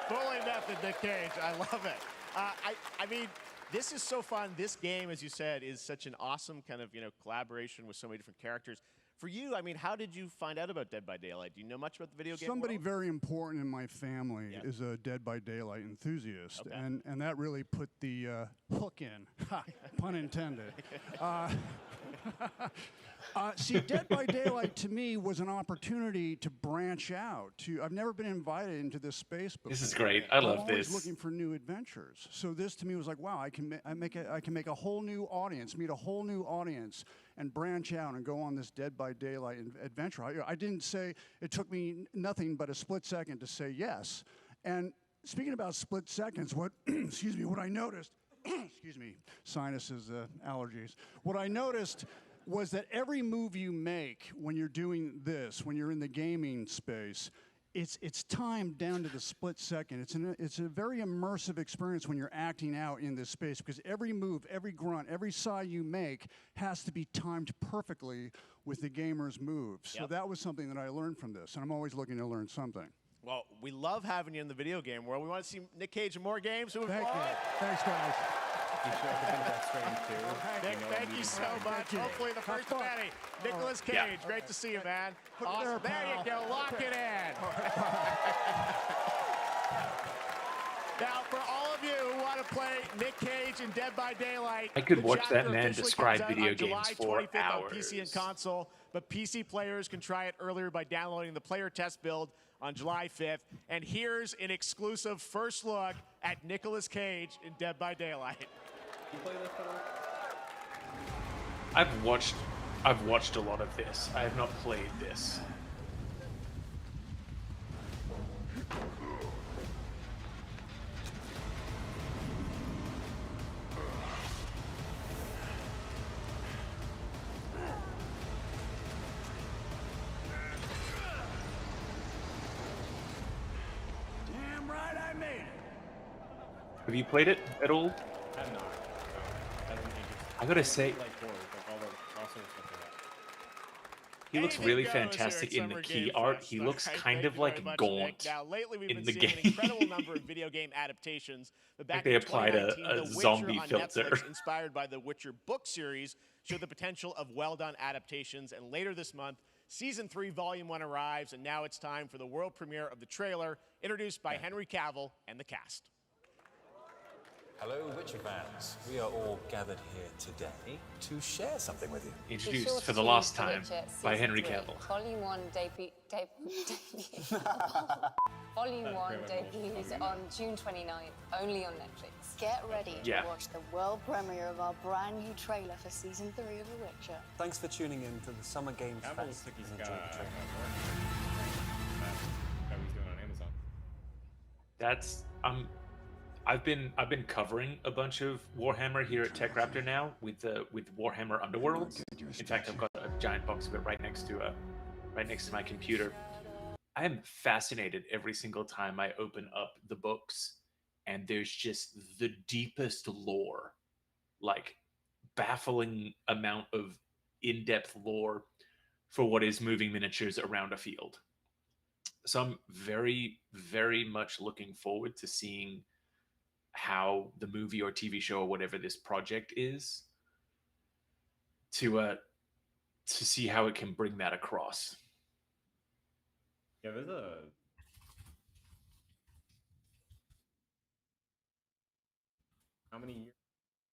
Fully method, Nick Cage. I love it. I mean, this is so fun. This game, as you said, is such an awesome kind of, you know, collaboration with so many different characters. For you, I mean, how did you find out about Dead by Daylight? Do you know much about the video game Somebody world? very important in my family is a Dead by Daylight enthusiast, and that really put the hook in, pun intended. See, Dead by Daylight to me was an opportunity to branch out. I've never been invited into this space before. This is great. I love I'm always this. looking for new adventures. So this to me was like, wow, I can make a whole new audience, meet a whole new audience, and branch out and go on this Dead by Daylight adventure. I didn't say, it took me nothing but a split second to say yes. And speaking about split seconds, excuse me, what I noticed, excuse me, sinuses, allergies. What I noticed was that every move you make when you're doing this, when you're in the gaming space, it's timed down to the split second. It's a very immersive experience when you're acting out in this space, because every move, every grunt, every sigh you make has to be timed perfectly with the gamer's moves. So that was something that I learned from this, and I'm always looking to learn something. Well, we love having you in the video game world. We want to see Nick Cage in more games. Thank you. Thanks, guys. Nick, thank you so much. Hopefully the first of many. Nicolas Cage, great to see you, man. Awesome. There you go. Lock it in. Now, for all of you who want to play Nick Cage in Dead by Daylight, I could watch that man describe video games for hours. On PC and console, but PC players can try it earlier by downloading the player test build on July 5th. And here's an exclusive first look at Nicolas Cage in Dead by Daylight. You play this one? I've watched a lot of this. I have not played this. Damn right I made it. Have you played it at all? I'm not. I gotta say, like all the crossover stuff like that. he looks really fantastic in the key art. He looks kind of like Gaunt in the game. An incredible number of video game adaptations. But back Like they in applied a 2019, The Witcher zombie on filter. Netflix, inspired by the Witcher book series, showed the potential of well-done adaptations. And later this month, Season 3, Volume 1 arrives, and now it's time for the world premiere of the trailer, introduced by Henry Cavill and the cast. Hello, Witcher fans. We are all gathered here today to share something with you. Introduced for the last time by Henry Cavill. Volume 1 Volume 1 debuts on June 29th, only on Netflix. Get ready to watch the world premiere of our brand new trailer for Season 3 of The Witcher. Thanks for tuning in to the Summer Games Fest. and enjoy the trailer. That he's doing on Amazon. That's I've been covering a bunch of Warhammer here at TechRaptor now with Warhammer Underworlds. In fact, I've got a giant box of it right next to my computer. I am fascinated every single time I open up the books and there's just the deepest lore, like baffling amount of in-depth lore for what is moving miniatures around a field. So I'm very, very much looking forward to seeing how the movie or TV show or whatever this project is to see how it can bring that across. Yeah, there's a how many years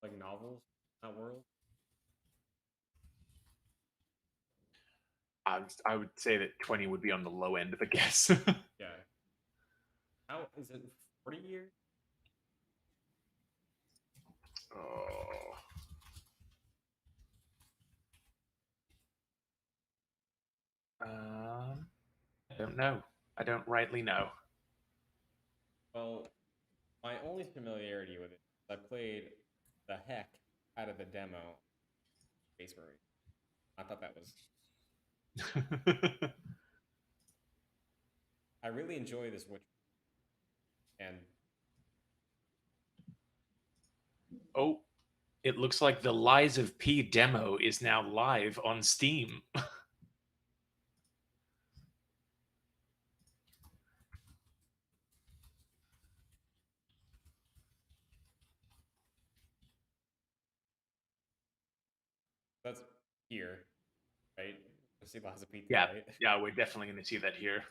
like novels in that world? I would say that 20 would be on the low end of a guess. Yeah. How is it 40 years? Oh. I don't know. I don't rightly know. Well, my only familiarity with it is I played the heck out of the demo Space Marine. I thought that was I really enjoy this Witcher. And oh, it looks like the Lies of P demo is now live on Steam. that's here, right? We'll see lots of Pete Yeah, tonight. yeah, we're definitely going to see that here.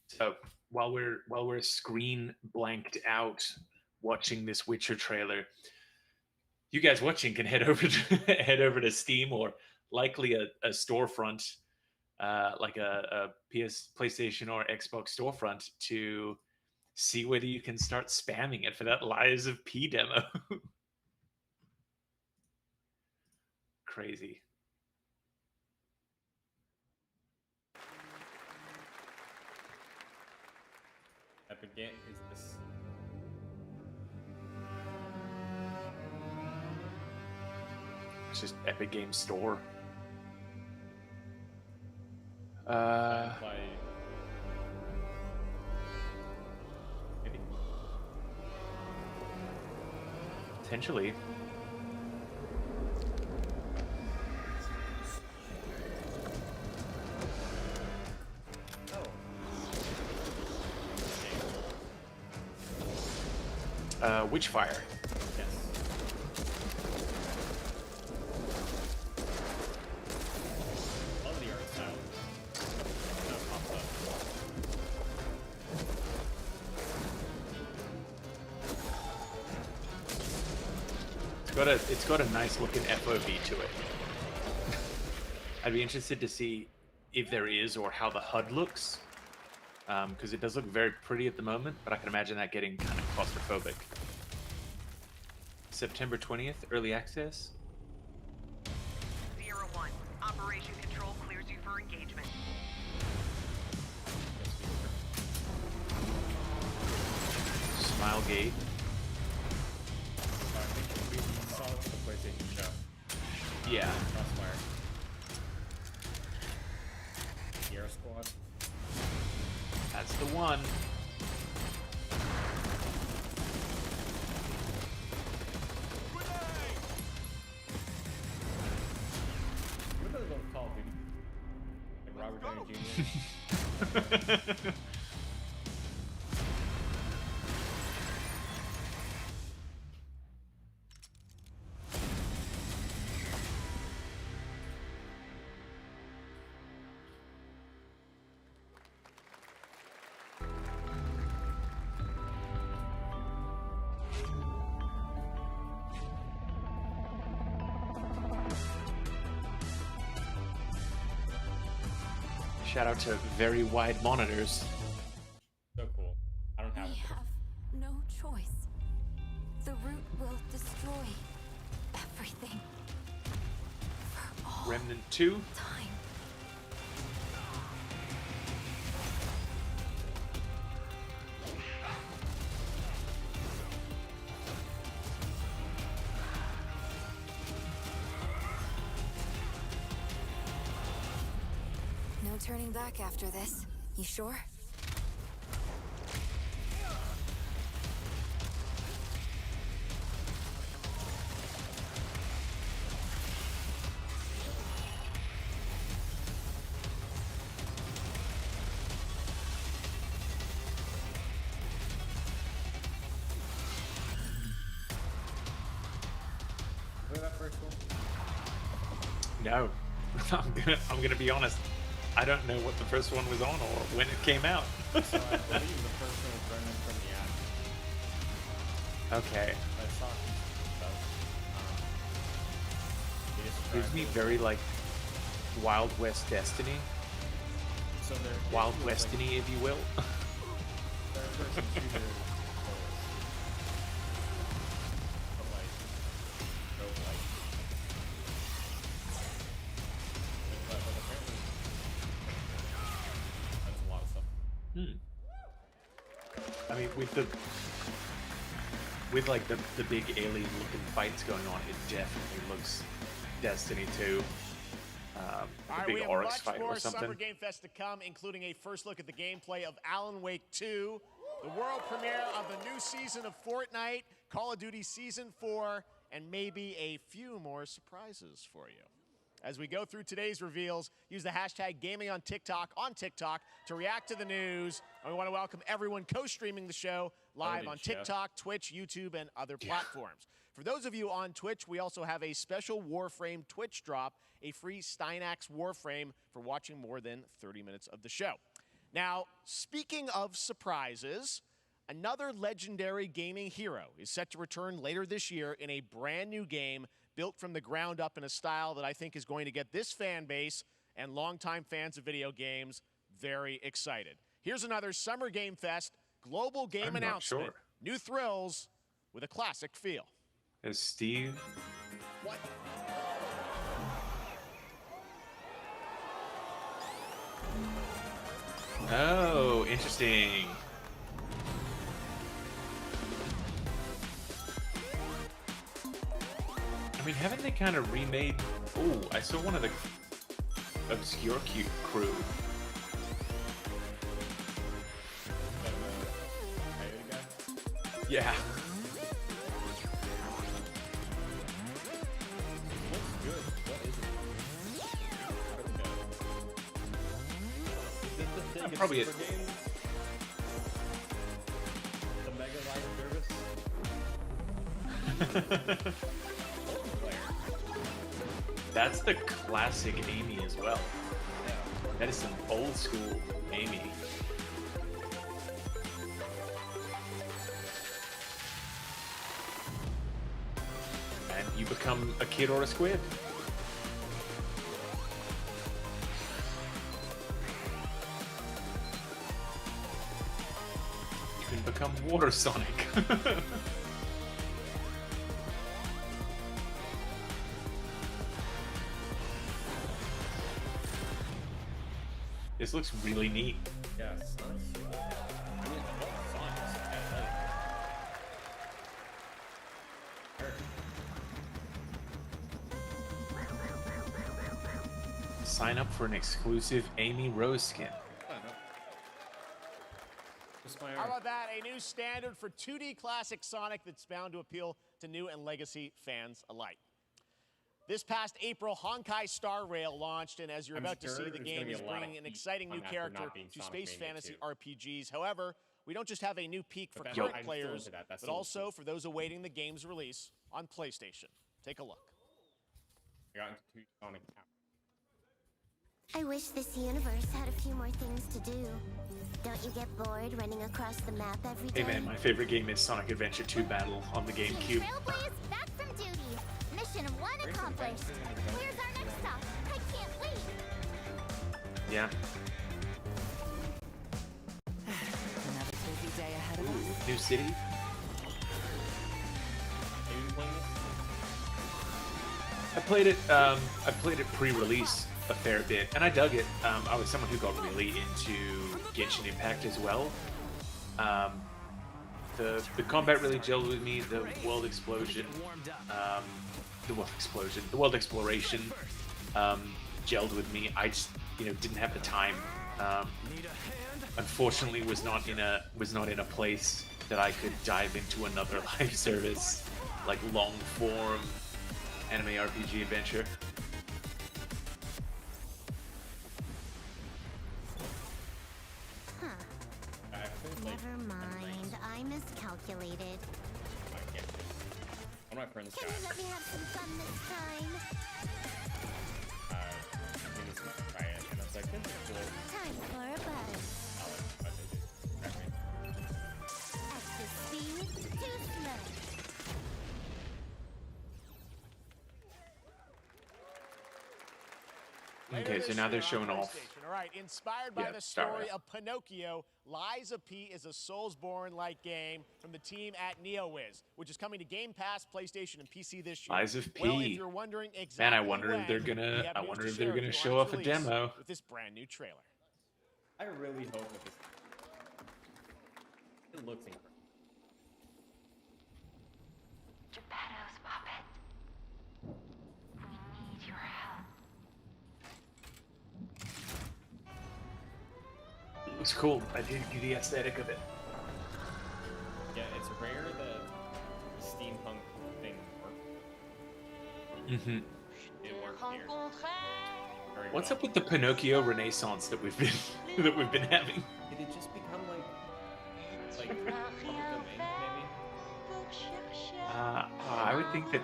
So while we're screen blanked out watching this Witcher trailer, you guys watching can head over to Steam or likely a storefront, like a PlayStation or Xbox storefront, to see whether you can start spamming it for that Lies of P demo. Crazy. Epic Game is this. It's just Epic Games Store. Maybe. Potentially. Witchfire. Yes. Love the art style. Now it pops up. It's got a nice looking FOV to it. I'd be interested to see if there is, or how the HUD looks, because it does look very pretty at the moment, but I can imagine that getting kind of claustrophobic. September 20th, early access. 01, Operation Control clears you for engagement. Smilegate. I think we saw it with the PlayStation show. Yeah. Crossfire. Sierra Squad. That's the one. What are those old Call of Duty? Like Robert Downey Jr.? Shout out to very wide monitors. So cool. I don't have We it. have no choice. The root will destroy everything. For all Remnant 2. time. No No turning back after this. You sure? That first one? No, I'm gonna be honest. I don't know what the first one was on or when it came out. So I believe the first one was running from the attic. Okay. I saw stuff. Gives me very like Wild West Destiny. So Wild Westiny, if you will. Third-person shooter. But like, roguelike. But apparently, that's a lot of stuff. I mean, with like the big alien looking fights going on, it definitely looks Destiny 2. All The right, big we have Oryx much fight more or something. Summer Game Fest to come, including a first look at the gameplay of Alan Wake 2, the world premiere of the new season of Fortnite, Call of Duty Season 4, and maybe a few more surprises for you. As we go through today's reveals, use the hashtag gaming on TikTok to react to the news. And we want to welcome everyone co-streaming the show live on TikTok, Twitch, YouTube, and other platforms. For those of you on Twitch, we also have a special Warframe Twitch drop, a free Steinax Warframe for watching more than 30 minutes of the show. Now, speaking of surprises, another legendary gaming hero is set to return later this year in a brand new game built from the ground up in a style that I think is going to get this fan base and longtime fans of video games very excited. Here's another Summer Game Fest global game announcement. New thrills with a classic feel. Is Steve? What? Oh, interesting. I mean, haven't they kind of remade? Oh, I saw one of the obscure crew. Yeah. Probably it. The Mega Live service. That's the classic Amy as well. That is some old school Amy. And you become a kid or a squid. You can become Water Sonic. This looks really neat. Yes. I mean, Sign up for an exclusive Amy Rose skin. How about that? A new standard for 2D classic Sonic that's bound to appeal to new and legacy fans alike. This past April, Honkai Star Rail launched, and as you're about to see, the game is bringing an exciting new character to space fantasy RPGs. However, we don't just have a new peak for current players, but also for those awaiting the game's release on PlayStation. Take a look. I got into two Sonic. I wish this universe had a few more things to do. Don't you get bored running across the map every day? Hey man, my favorite game is Sonic Adventure 2 Battle on the GameCube. Trailblaze, back from duty. Mission 1 accomplished. Where's our next stop? I can't wait. Yeah. Another busy day ahead of us. New city. I played it pre-release a fair bit, and I dug it. I was someone who got really into Genshin Impact as well. The combat really gelled with me. The world explosion, the world exploration gelled with me. didn't have the time. Unfortunately, was not in a place that I could dive into another live service, like long form anime RPG adventure. Never mind, I miscalculated. One of my friends Can you let me have some fun this time? try it, and I was like, this is cool. Time for a buzz. Extra speed, too slow. Okay, so now they're showing off. All right, inspired by the story of Pinocchio, Lies of P is a Soulsborne-like game from the team at NeoWiz, which is coming to Game Pass, PlayStation, and PC this year. Lies of P. Well, if you're wondering exactly Man, I wonder if they're when, gonna. we have I news wonder to if they're share gonna with you show on off a its release demo. with this brand new trailer. I really hope that this. It looks incredible. Geppetto's puppet. We need your help. It looks cool. I did get the aesthetic of it. Yeah, it's rare that the steampunk thing works. Mm-hmm. It worked here. Very What's well. up with the Pinocchio Renaissance that we've been having? Did it just become like public domain, maybe? I would think that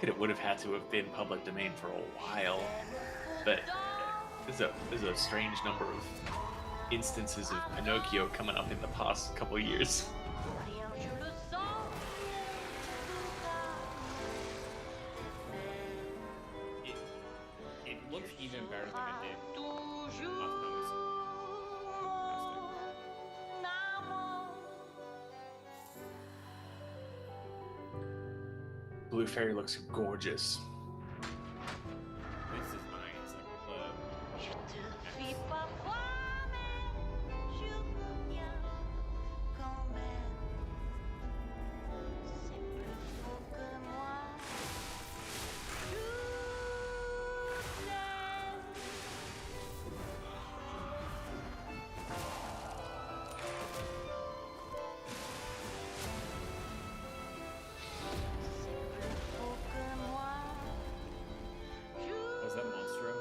it would have had to have been public domain for a while, but there's a strange number of instances of Pinocchio coming up in the past couple years. It looks even better than it did last time Blue Fairy looks gorgeous. This design is like was that Monstro?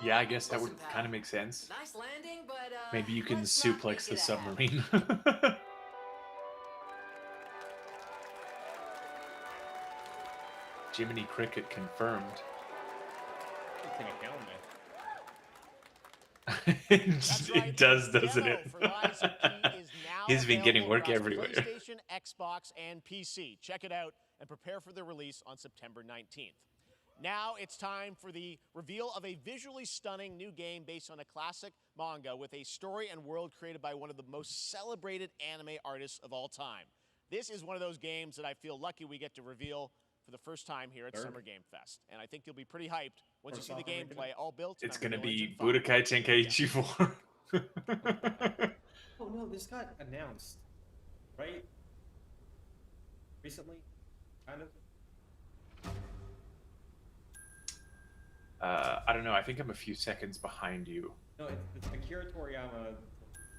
Yeah, I guess that would kind of make sense. Nice landing, but Maybe you can let's not suplex make the it a habit. submarine. Jiminy Cricket confirmed. Take a helmet. It does, doesn't it? For Lies of P is now He's been getting available work across everywhere. PlayStation, Xbox, and PC. Check it out and prepare for the release on September 19th. Now it's time for the reveal of a visually stunning new game based on a classic manga with a story and world created by one of the most celebrated anime artists of all time. This is one of those games that I feel lucky we get to reveal for the first time here at Summer Game Fest. And I think you'll be pretty hyped once you see the gameplay all built. It's on gonna Unreal be Engine 5. Budokai Tenkaichi 4. Oh no, this got announced, right? Recently, kind of. I don't know. I think I'm a few seconds behind you. No, it's Akira Toriyama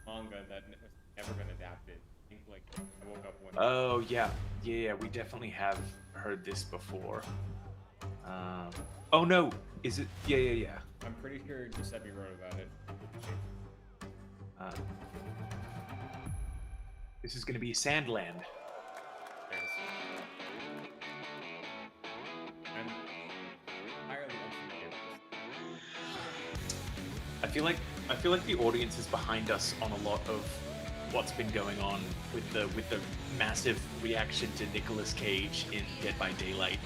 manga that has never been adapted. I think like I woke up one. Oh yeah, we definitely have heard this before. Oh no, is it? Yeah. I'm pretty sure Giuseppe wrote about it. This is gonna be Sandland. I'm entirely unfamiliar with I feel like the audience is behind us on a lot of what's been going on with the massive reaction to Nicolas Cage in Dead by Daylight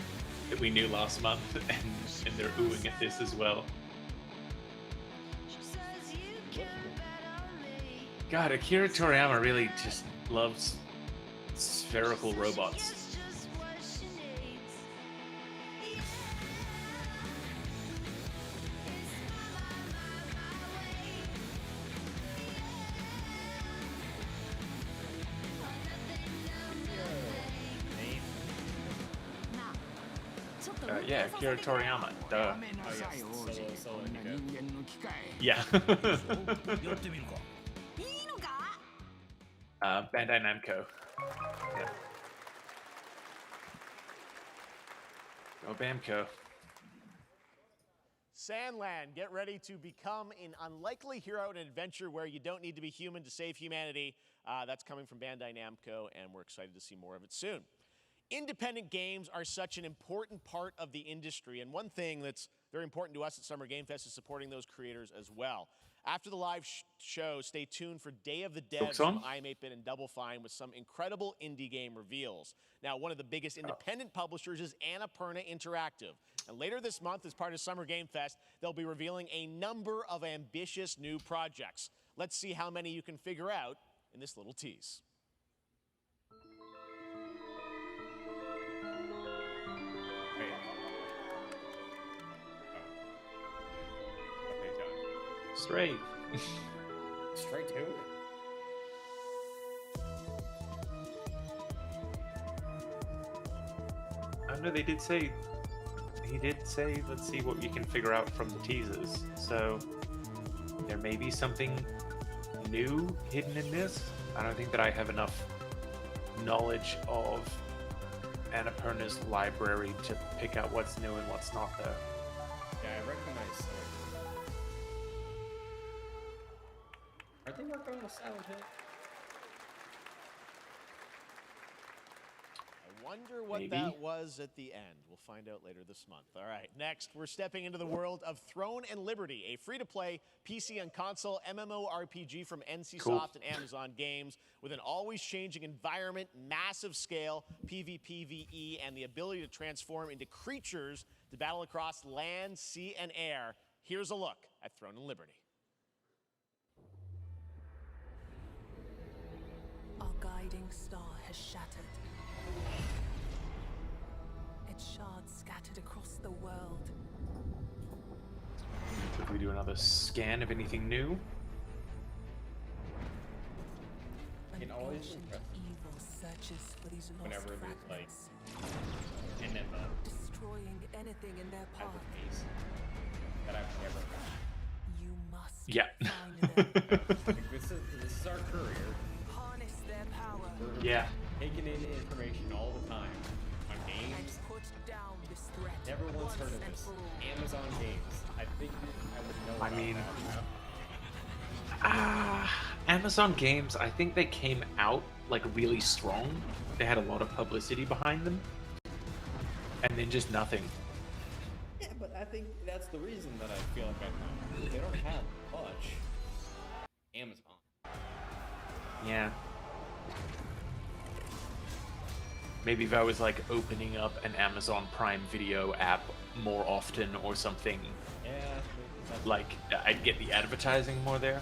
that we knew last month, and they're oohing at this as well. God, Akira Toriyama really just loves spherical robots. Yeah, Akira Toriyama. Duh. Oh, yes. Solo Indigo. Yeah. Bandai Namco. Yeah. Go Bamco. Sandland, get ready to become an unlikely hero in an adventure where you don't need to be human to save humanity. That's coming from Bandai Namco, and we're excited to see more of it soon. Independent games are such an important part of the industry, and one thing that's very important to us at Summer Game Fest is supporting those creators as well. After the live show, stay tuned for Day of the Devs from I'm 8-Bit and Double Fine with some incredible indie game reveals. Now, one of the biggest independent publishers is Annapurna Interactive. And later this month, as part of Summer Game Fest, they'll be revealing a number of ambitious new projects. Let's see how many you can figure out in this little tease. Straight. Straight to? I know they did say. He did say, let's see what we can figure out from the teasers. So there may be something new hidden in this. I don't think that I have enough knowledge of Annapurna's library to pick out what's new and what's not there. Yeah, I recognize some. Are they working on a Silent Hill? I wonder what Maybe. that was at the end. We'll find out later this month. All right, next, we're stepping into the world of Throne and Liberty, a free-to-play PC and console MMORPG from NCSoft and Amazon Games with an always-changing environment, massive scale, PvPvE, and the ability to transform into creatures to battle across land, sea, and air. Here's a look at Throne and Liberty. Our guiding star has shattered. Its shards scattered across the world. If we do another scan of anything new. It always Evil searches for these lost whenever there's like fragments, an destroying anything in their type path. of piece that I've never found. You must Yeah. find them. Like, this is our career. Harness their power. We're Yeah. taking in information all the time on And games. put down this threat. Never once heard of and this. for all. Amazon Games. I think I would know. I about mean- that. Amazon Games, I think they came out like really strong. They had a lot of publicity behind them. And then just nothing. Yeah, but I think that's the reason that I feel like I know. They don't have much. Amazon. Yeah. Maybe if I was like opening up an Amazon Prime Video app more often or something, Yeah. That's like I'd get the advertising more there.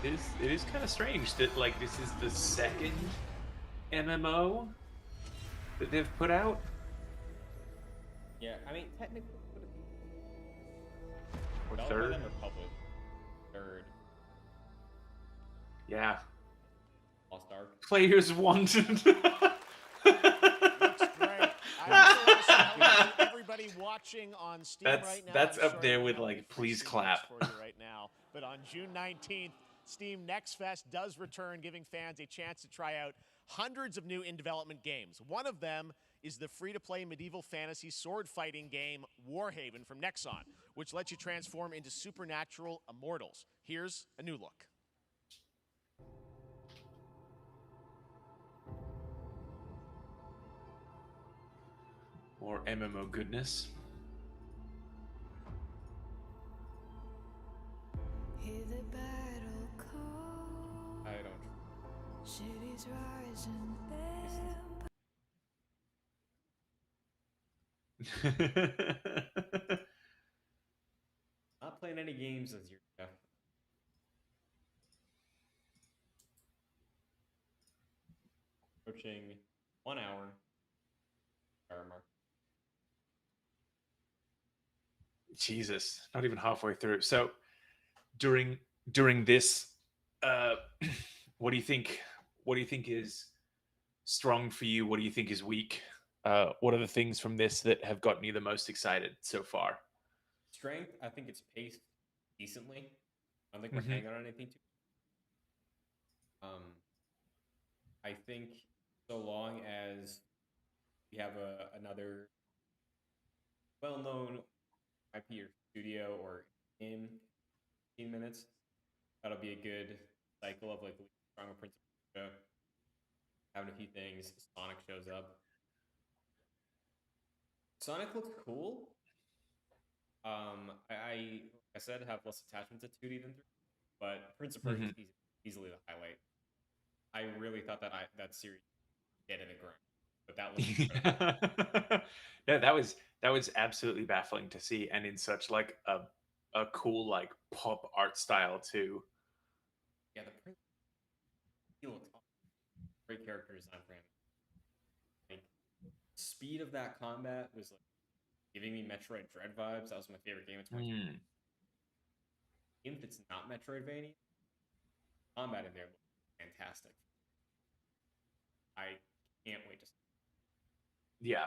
It is kind of strange that like this is the second MMO that they've put out. Yeah, I mean, technically, would it be Or Developed by third. them or public? Third. Yeah. Lost Ark. Players wanted. Looks great. I'm so sorry, everybody watching on Steam right now. That's I'm up sure there I with don't have like any please free clap. signals for you right now. But on June 19th, Steam Next Fest does return, giving fans a chance to try out hundreds of new in-development games. One of them is the free-to-play medieval fantasy sword-fighting game Warhaven from Nexon, which lets you transform into supernatural immortals. Here's a new look. More MMO goodness. Hear the battle call. I don't. Cities rising. Not playing any games this year, Jeff. approaching 1 hour. Hour mark. Jesus, not even halfway through. So during this, uh, what do you think? What do you think is strong for you? What do you think is weak? What are the things from this that have gotten you the most excited so far? Strength, I think it's paced decently. I don't think we're Mhm. hanging on anything too. I think so long as we have another well-known IP or studio or game 15 minutes, that'll be a good cycle of like strong principle show. Having a few things. Sonic shows up. Sonic looks cool. I said have less attachment to 2D than 3D, but Prince of Persia is easily the highlight. I really thought that series dead in the ground, but that looks incredible. Yeah, that was absolutely baffling to see, and in such like a cool like pop art style too. Yeah, the Prince. He looks awesome. Great character design for him. Like speed of that combat was like giving me Metroid Dread vibes. That was my favorite game in 2020. Even if it's not Metroidvania, combat in there looks fantastic. I can't wait to see. Yeah.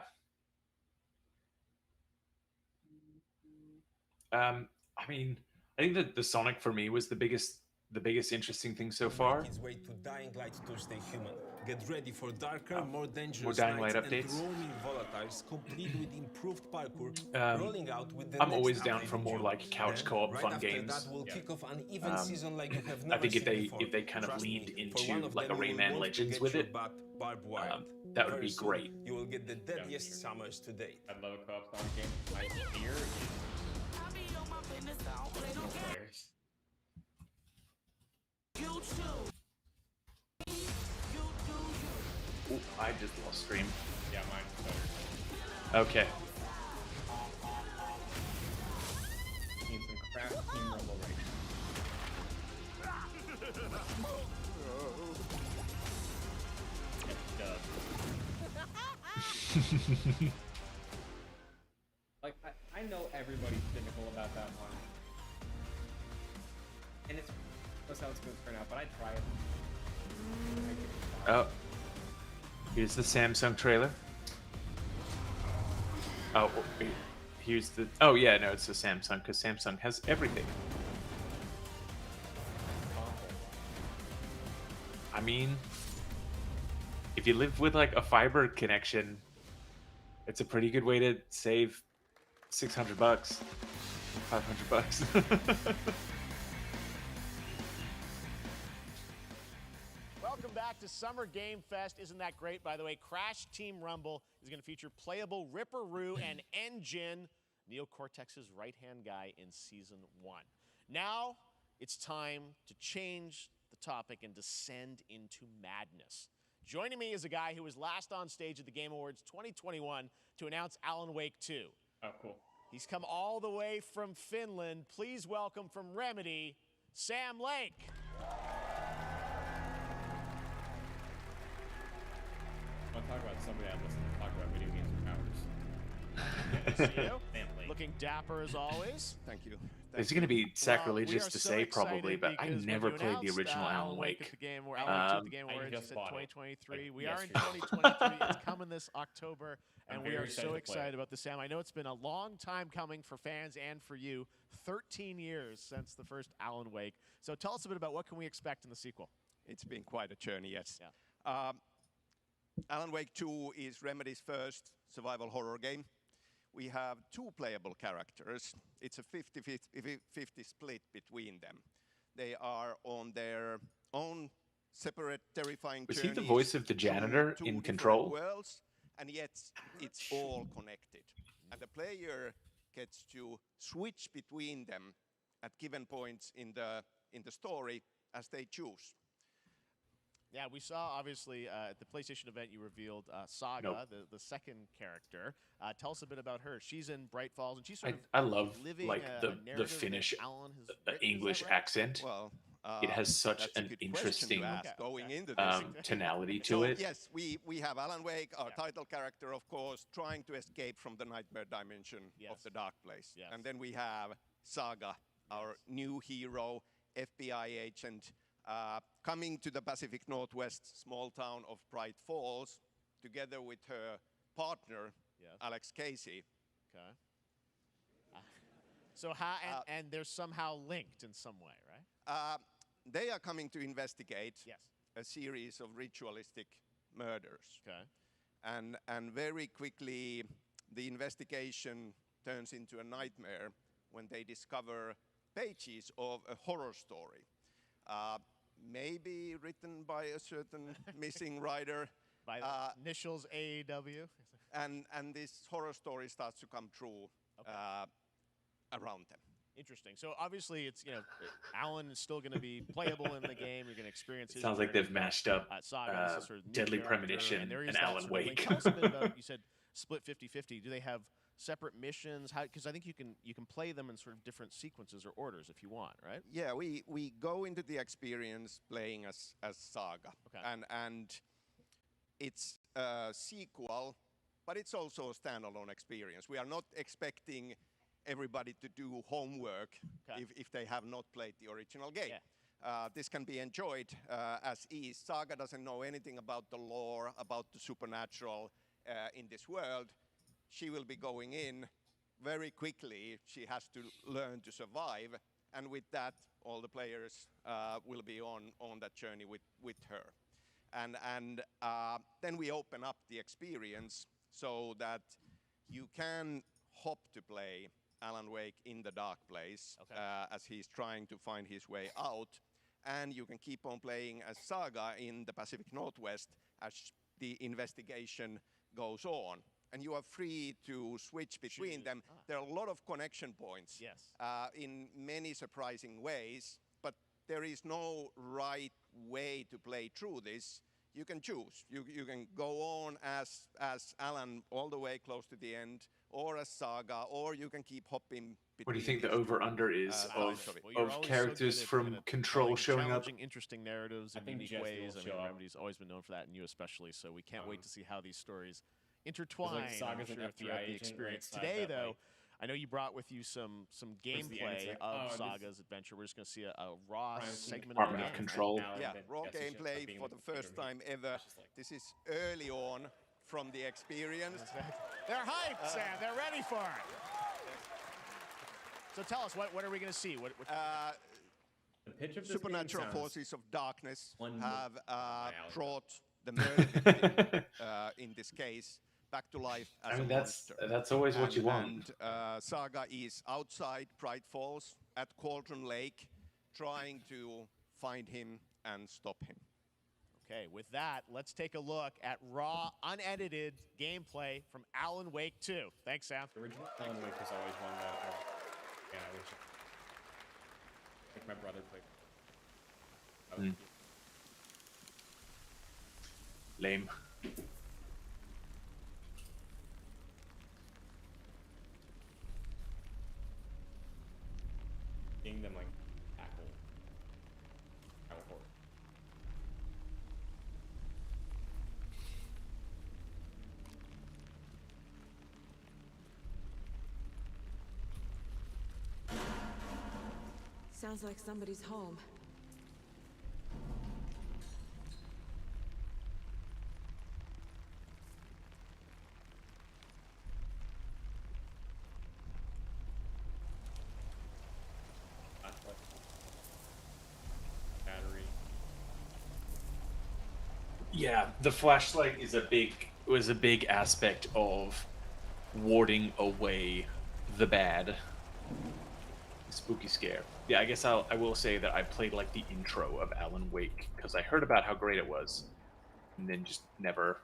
I mean, I think that the Sonic for me was the biggest interesting thing so far. Make its way to Dying Light to stay human. Get ready for darker, more dangerous more Dying Light nights updates. and roaming volatiles, complete with improved parkour, rolling out with the I'm next always down update for in more June. like couch Then, co-op right fun after games. that, we'll kick off an even season like you have I never think seen before. if they kind of Trust leaned me, for one into of like a them, you will Rayman want to Legends get with your it, barbed wire. that would Very be soon, great. You will get the deadliest summers to date. I'd love a co-op Sonic game. My fear is no players. Ooh, I just lost stream. Yeah, mine's better. Okay. Need some craft team rumble right now. Like, I know everybody's cynical about that one. And that's how it's going to turn out, but I'd try it. Oh. Here's the Samsung trailer. Oh, here's the... Oh, yeah, no, it's the Samsung, because Samsung has everything. I mean, if you live with, like, a fiber connection, it's a pretty good way to save $600, $500. Welcome back to Summer Game Fest. Isn't that great, by the way? Crash Team Rumble is going to feature playable Ripperoo and Engine, Neo Cortex's right-hand guy in Season 1. Now, it's time to change the topic and descend into madness. Joining me is a guy who was last on stage at the Game Awards 2021 to announce Alan Wake 2. Oh, cool. He's come all the way from Finland. Please welcome from Remedy, Sam Lake. I want to talk about somebody I've listened to talk about video games for hours. Good to see you. Looking dapper as always. Thank you. It's going to be sacrilegious to say probably, but I never played the original Alan Wake. At the Game Awards, it's 2023. We are in 2023. It's coming this October, and we are so excited about this, Sam. I know it's been a long time coming for fans and for you. 13 years since the first Alan Wake. So tell us a bit about what can we expect in the sequel. It's been quite a journey, yes. Yeah. Alan Wake 2 is Remedy's first survival horror game. We have two playable characters. It's a 50-50 split between them. They are on their own separate, terrifying Was journeys. he the voice of the janitor to in different Control? Worlds, and yet it's all connected. And the player gets to switch between them at given points in the story as they choose. Yeah, we saw, obviously, at the PlayStation event, you revealed Saga, the second character. Tell us a bit about her. She's in Bright Falls, and she's sort of I love living like a the narrative Finnish that Alan has written. English Is that right? accent. Well, it has such That's a an good question to interesting ask going into this. tonality to So it. yes, we have Alan Wake, our title character, of course, trying to escape from the nightmare dimension of the dark place. And then we have Saga, our new hero, FBI agent, coming to the Pacific Northwest small town of Bright Falls, together with her partner, Alex Casey. Okay. So how and they're somehow linked in some way, right? They are coming to investigate a series of ritualistic murders. Okay. And very quickly, the investigation turns into a nightmare when they discover pages of a horror story. Maybe written by a certain missing writer. By the initials AEW. And this horror story starts to come true around them. Interesting. So obviously, it's Alan is still going to be playable in the game. You're going to experience his. Sounds like they've mashed up Saga, this is sort of new Deadly character, Premonition there is and that Alan sort of link. Wake. Tell us a bit about, you said split 50-50. Do they have separate missions? Because I think you can play them in sort of different sequences or orders if you want, right? Yeah, we go into the experience playing as Saga, and it's a sequel, but it's also a standalone experience. We are not expecting everybody to do homework if they have not played the original game. This can be enjoyed as is. Saga doesn't know anything about the lore, about the supernatural in this world. She will be going in very quickly. She has to learn to survive, and with that, all the players will be on that journey with her. And then we open up the experience so that you can hop to play Alan Wake in the dark place as he's trying to find his way out. And you can keep on playing as Saga in the Pacific Northwest as the investigation goes on. And you are free to switch between them. There are a lot of connection points in many surprising ways, but there is no right way to play through this. You can choose. You can go on as Alan all the way close to the end, or as Saga, or you can keep hopping between. What do you think the over-under is of characters from Control telling showing up? challenging, interesting narratives in unique ways. I mean, Remedy's always been known for that, and you especially. So we can't wait to see how these stories intertwine Saga's I'm an sure, FBI throughout the agent, experience. right? Today, That, though, like, I know you brought with you some gameplay of Saga's adventure. We're just going to see a raw segment of the game. Control. Yeah, raw gameplay for the first time ever. This is early on from the experience. They're hyped, Sam. They're ready for it. So tell us, what are we going to see? What the pitch of this supernatural game forces of darkness One have hour. brought the murder victim, in this case, back to life as a monster. That's always what you want. And Saga is outside Bright Falls at Cauldron Lake, trying to find him and stop him. Okay, with that, let's take a look at raw, unedited gameplay from Alan Wake 2. Thanks, Sam. The original Alan Wake was always one that I wish my brother played. Lame. Seeing them like tackle horror. Sounds like somebody's home. Battery. Yeah, the flashlight was a big aspect of warding away the bad. Spooky scare. Yeah, I guess I will say that I played like the intro of Alan Wake because I heard about how great it was, and then just never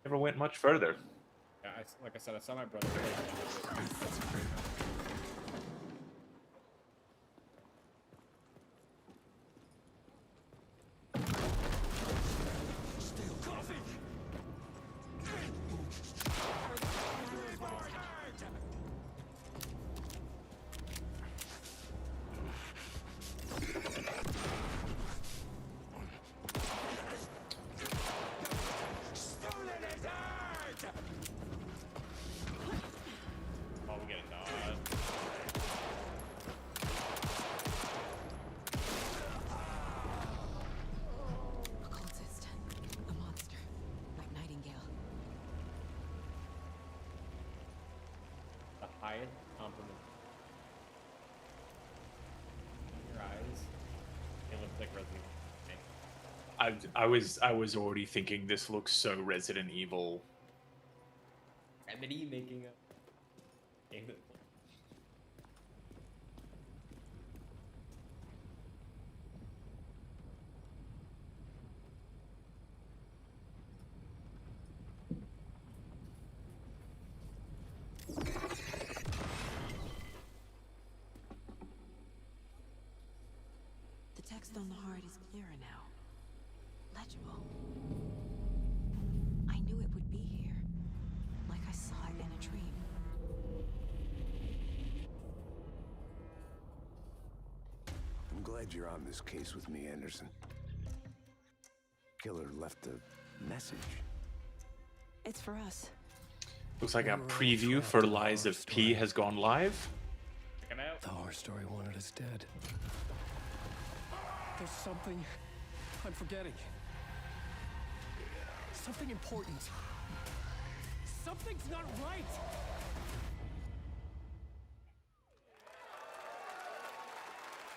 went much further. Yeah, like I said, I saw my brother play. I was already thinking this looks so Resident Evil. Remedy making a game that. The text on the heart is clearer now. Legible. I knew it would be here, like I saw it in a dream. I'm glad you're on this case with me, Anderson. Killer left a message. It's for us. Looks like a preview for Lies of P has gone live. Check it out. The horror story wanted us dead. There's something I'm forgetting. Something important. Something's not right.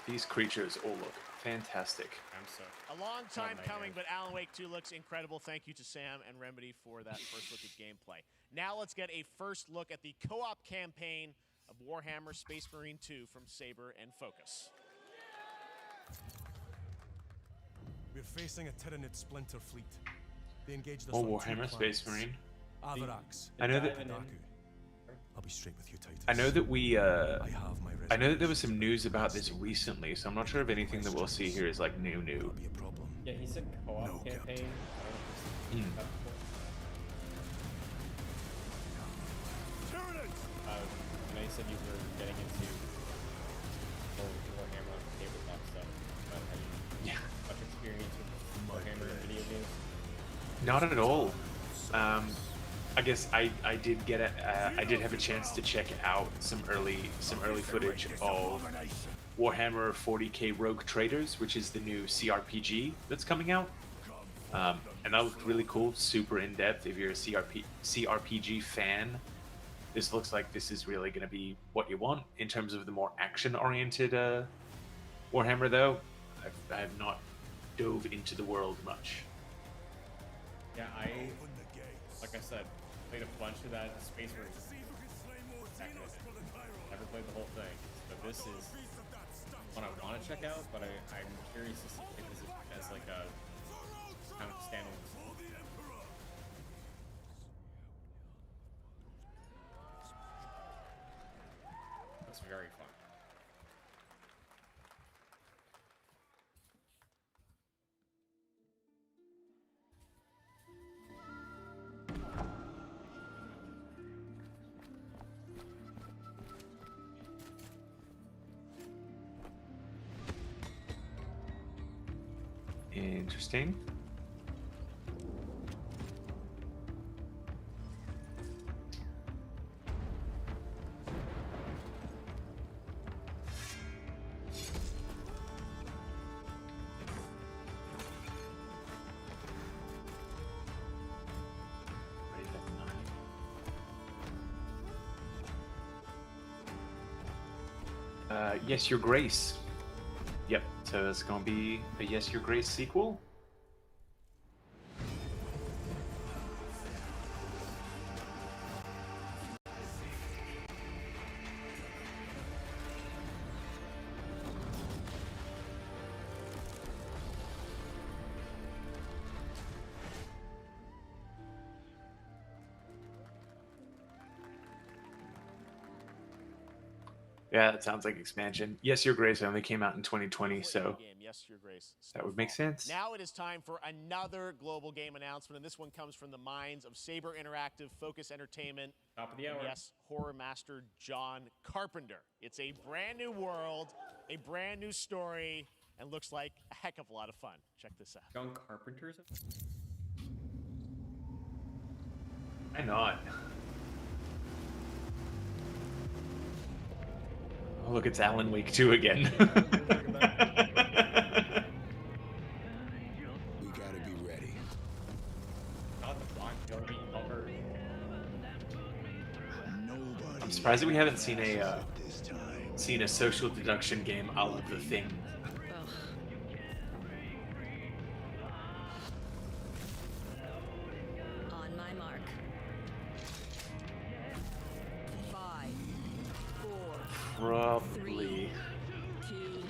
These creatures all look fantastic. I'm so. A long time my coming, man. but Alan Wake 2 looks incredible. Thank you to Sam and Remedy for that first look at gameplay. Now let's get a first look at the co-op campaign of Warhammer Space Marine 2 from Saber and Focus. We're facing a Tyranid splinter fleet. They engaged us Oh, on 2 Warhammer Space planets. Marine. Avarax. I know that. Daku. I'll be straight with you, Titus. I know that we. I have my I know that there was some news about this recently, so I'm not sure if anything that we'll see here is like new. Be a problem. Yeah, he said co-op campaign. I don't know if Hmm. I know you said you were getting into Warhammer tabletop stuff. Have you much experience with Warhammer in video games? Not at all. I guess I did get I did have a chance to check out some early footage of Warhammer 40k Rogue Traders, which is the new CRPG that's coming out, and that looked really cool, super in depth. If you're a CRPG fan, this looks like this is really going to be what you want in terms of the more action oriented Warhammer. Though I have not dove into the world much. Yeah, like I said, played a bunch of that Space Marine. Never played the whole thing, but this is one I want to check out. But I'm curious to see if this is as like a kind of standalone. Looks very fun. Interesting. Yes, Your Grace. Yep, so it's gonna be a Yes, Your Grace sequel. Yeah, that sounds like expansion. Yes, Your Grace only came out in 2020, so Yes, Your Grace. that would make sense. Now it is time for another global game announcement, and this one comes from the minds of Saber Interactive, Focus Entertainment, Top of the hour. and yes, horror master John Carpenter. It's a brand new world, a brand new story, and looks like a heck of a lot of fun. Check this out. John Carpenter's. Why not? Oh, look, it's Alan Wake 2 again. We gotta be ready. Not the block, don't be covered. I'm surprised that we haven't seen a social deduction game a la The Thing. Probably. 2, 1.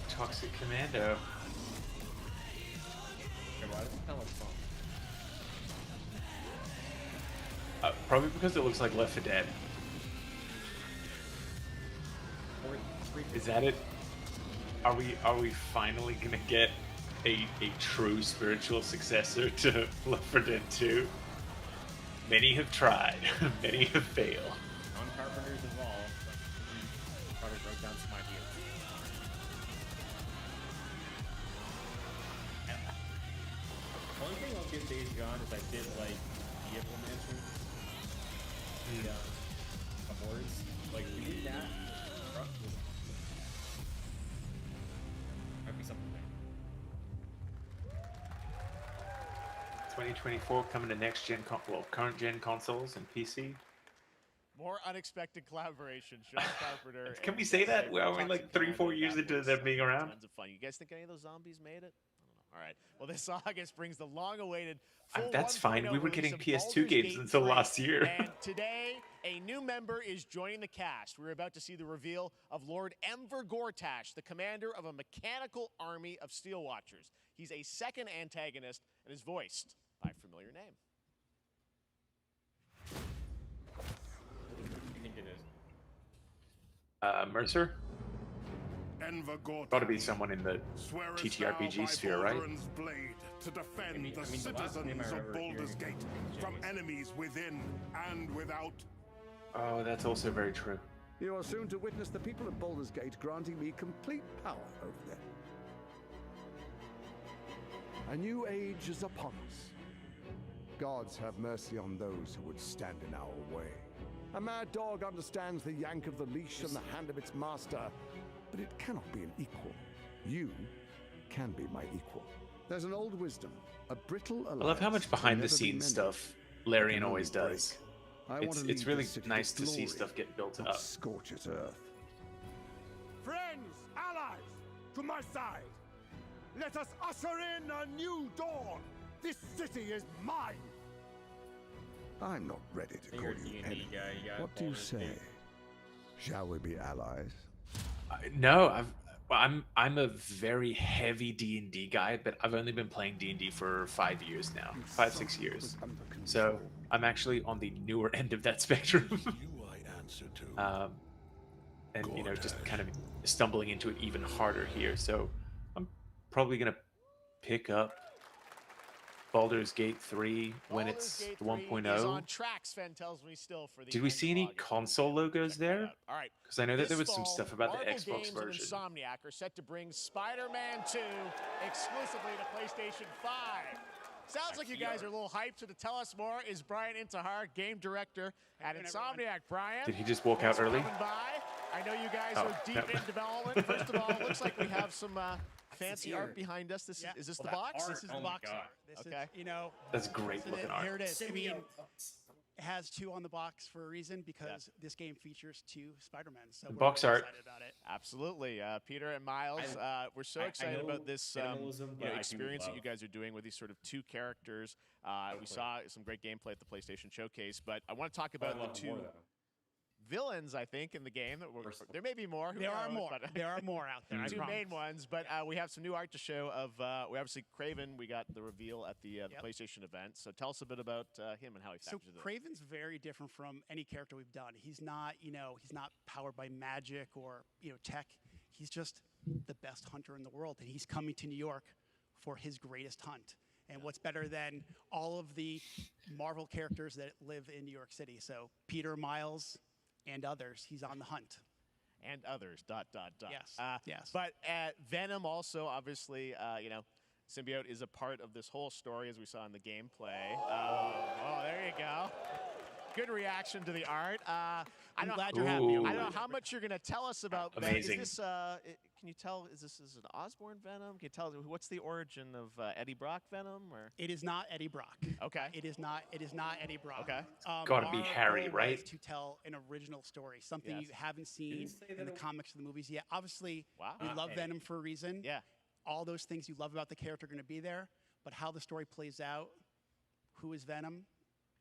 Toxic Commando. Probably because it looks like Left 4 Dead. Is that it? Are we finally gonna get a true spiritual successor to Left 4 Dead 2? Many have tried, many have failed. On Carpenter's Evolve, probably broke down some ideas. One thing I'll give Days Gone is I did like the implementation. The boards. Like, we did that. Might be something there. 2024 coming to next gen, current gen consoles and PC. More unexpected collaboration. Sean Carpenter. Can we say that? Well, I mean, like 3-4 years into them being around. Tons of fun. You guys think any of those zombies made it? I don't know. All right. Well, this August brings the long-awaited full That's fine. We were release getting of PS2 Baldur's games Gate until 3. last year. And today, a new member is joining the cast. We're about to see the reveal of Lord Enver Gortash, the commander of a mechanical army of Steel Watchers. He's a second antagonist and is voiced by a familiar name. I think it is. Mercer? Got to be someone in the TTRPG sphere, right? Blade to defend I mean, the the last name I citizens of remember Baldur's hearing Gate was from James. enemies within and without. Oh, that's also very true. You are soon to witness the people of Baldur's Gate granting me complete power over them. A new age is upon us. Gods have mercy on those who would stand in our way. A mad dog understands the yank of the leash and the hand of its master, but it cannot be an equal. You can be my equal. There's an old wisdom, a brittle alliance. I love how much behind the scenes mended. stuff Larian Can always only does. break. I want to It's lead really this city nice to see glory, stuff get built not up. scorch its earth. Friends, allies, to my side. Let us usher in a new dawn. This city is mine. I'm not ready to call You're a you D&D enemy. guy, you got What do you Baldur's say? Gate. Shall we be allies? No, I'm a very heavy D&D guy, but I've only been playing D&D for 5 years now, 5-6 years. So I'm actually on the newer end of that spectrum. And you know, just kind of stumbling into it even harder here. So I'm probably gonna pick up Baldur's Gate 3 when it's Baldur's Gate the 3 is 1.0. on track, Sven tells me still for the Did we end see of any August. console logos there? All right. Because I know that there This was some fall, stuff about the Marvel Xbox Games and version. Insomniac are set to bring Spider-Man 2 exclusively to PlayStation 5. Sounds like you guys are a little hyped, so to tell us more is Brian Intihar, game director at Insomniac. Brian, Did he just walk thanks out for early? coming by. I know you guys Oh, are deep no. in development. First of all, it looks like we have some fancy here. art behind us. This Yeah. is this Well, the that box? art- This is oh the my box God. art. This Okay. is, you know, That's great so looking art. Here it is. I mean, Symbiote. it has 2 on the box for a reason because this game features 2 Spider-Men. So we're Box really art. excited about it. Absolutely. Peter and Miles, we're so I excited know about this minimalism, but I do experience that you love- guys are doing with these sort of 2 characters. We saw some great gameplay at the PlayStation Showcase, but I want to talk about the 2 villains, I think, in the game. There may be more. Who There are knows, more. but- There are more out there. I 2 promise. main ones, but we have some new art to show of, we obviously, Craven, we got the reveal at the PlayStation event. So tell us a bit about him and how he So factors in. Craven's very different from any character we've done. He's not, he's not powered by magic or, tech. He's just the best hunter in the world, and he's coming to New York for his greatest hunt. And what's better than all of the Marvel characters that live in New York City? So Peter, Miles, and others, he's on the hunt. And others, ... Yes, yes. But Venom also, obviously, Symbiote is a part of this whole story, as we saw in the gameplay. Oh, there you go. Good reaction to the art. I'm glad you're happy. I don't know how much you're going to tell us about Venom. Amazing. Is this, can you tell, is this an Osborn Venom? Can you tell, what's the origin of Eddie Brock Venom? Or? It is not Eddie Brock. Okay. It is not Eddie Brock. Okay. Gotta be Harry, goal right? was to tell an original story, something Yes. you haven't seen in the comics or the movies yet. Obviously, we love Venom for a reason. Yeah. All those things you love about the character are going to be there, but how the story plays out, who is Venom,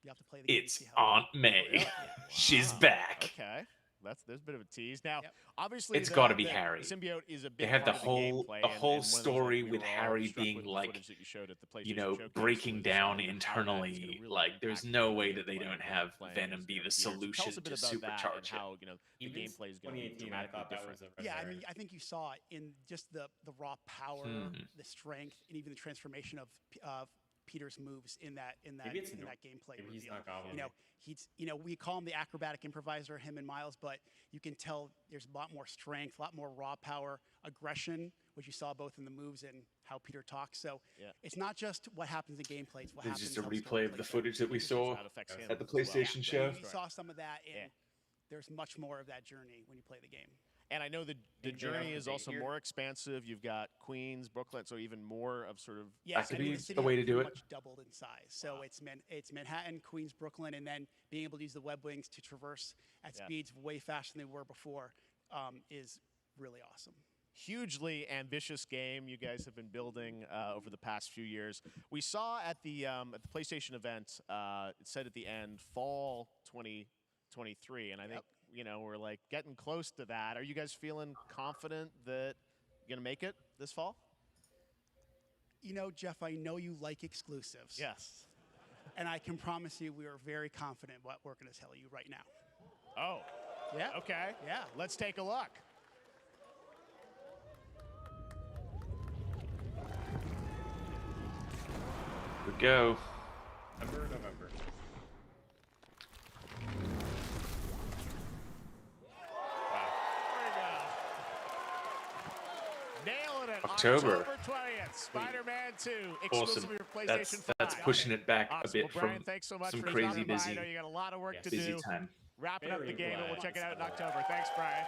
you have to play the game. It's Aunt May. Really? She's back. Okay. There's a bit of a tease. Now, obviously, It's got to be Harry. The symbiote is a big They had part the of whole gameplay, the and whole one of those, story we with were all Harry struck being with the like, footage that you showed at the you PlayStation know, Showcase breaking was, down how that's internally. gonna really Like, there's impact no the way gameplay that they and don't how have it's playing Venom over be the years. Tell us solution a bit to about that supercharge and it. how, the gameplay is going to be 2018, I dramatically thought that different. was a red Yeah, I herring. mean, I think you saw it in just the raw power, the strength, and even the transformation of Peter's moves in that gameplay Maybe he's reveal. not Goblin. We call him the acrobatic improviser, him and Miles, but you can tell there's a lot more strength, a lot more raw power, aggression, which you saw both in the moves and how Peter talks. So it's not just what happens in gameplay; it's what It's happens. just a how the story replay of the plays out. footage that we saw That affects him at the as well. PlayStation show. We saw some of that, and there's much more of that journey when you play the game. And I know the Anything journey else is to also date here? more expansive. You've got Queens, Brooklyn, so even more of sort of. Yes, could I mean, be the city a way has to do pretty it. much doubled in size. So it's Manhattan, Queens, Brooklyn, and then being able to use the web wings to traverse at speeds way faster than they were before is really awesome. Hugely ambitious game you guys have been building over the past few years. We saw at the PlayStation event, it said at the end, fall 2023, and I think we're like getting close to that. Are you guys feeling confident that you're gonna make it this fall? Jeff, I know you like exclusives. Yes. And I can promise you we are very confident what we're going to tell you right now. Oh. Yeah. Okay. Yeah. Let's take a look. Here we go. November. Nailing it. October. October 20th. Spider-Man 2. Awesome. Exclusive for PlayStation 5. That's pushing it back Awesome. a bit Well, Brian, from thanks so much some for crazy dropping by. busy. I know you got a lot of work to busy do. time. Wrapping up the Very game, and we'll glad check it out in to spend October. Thanks, Brian.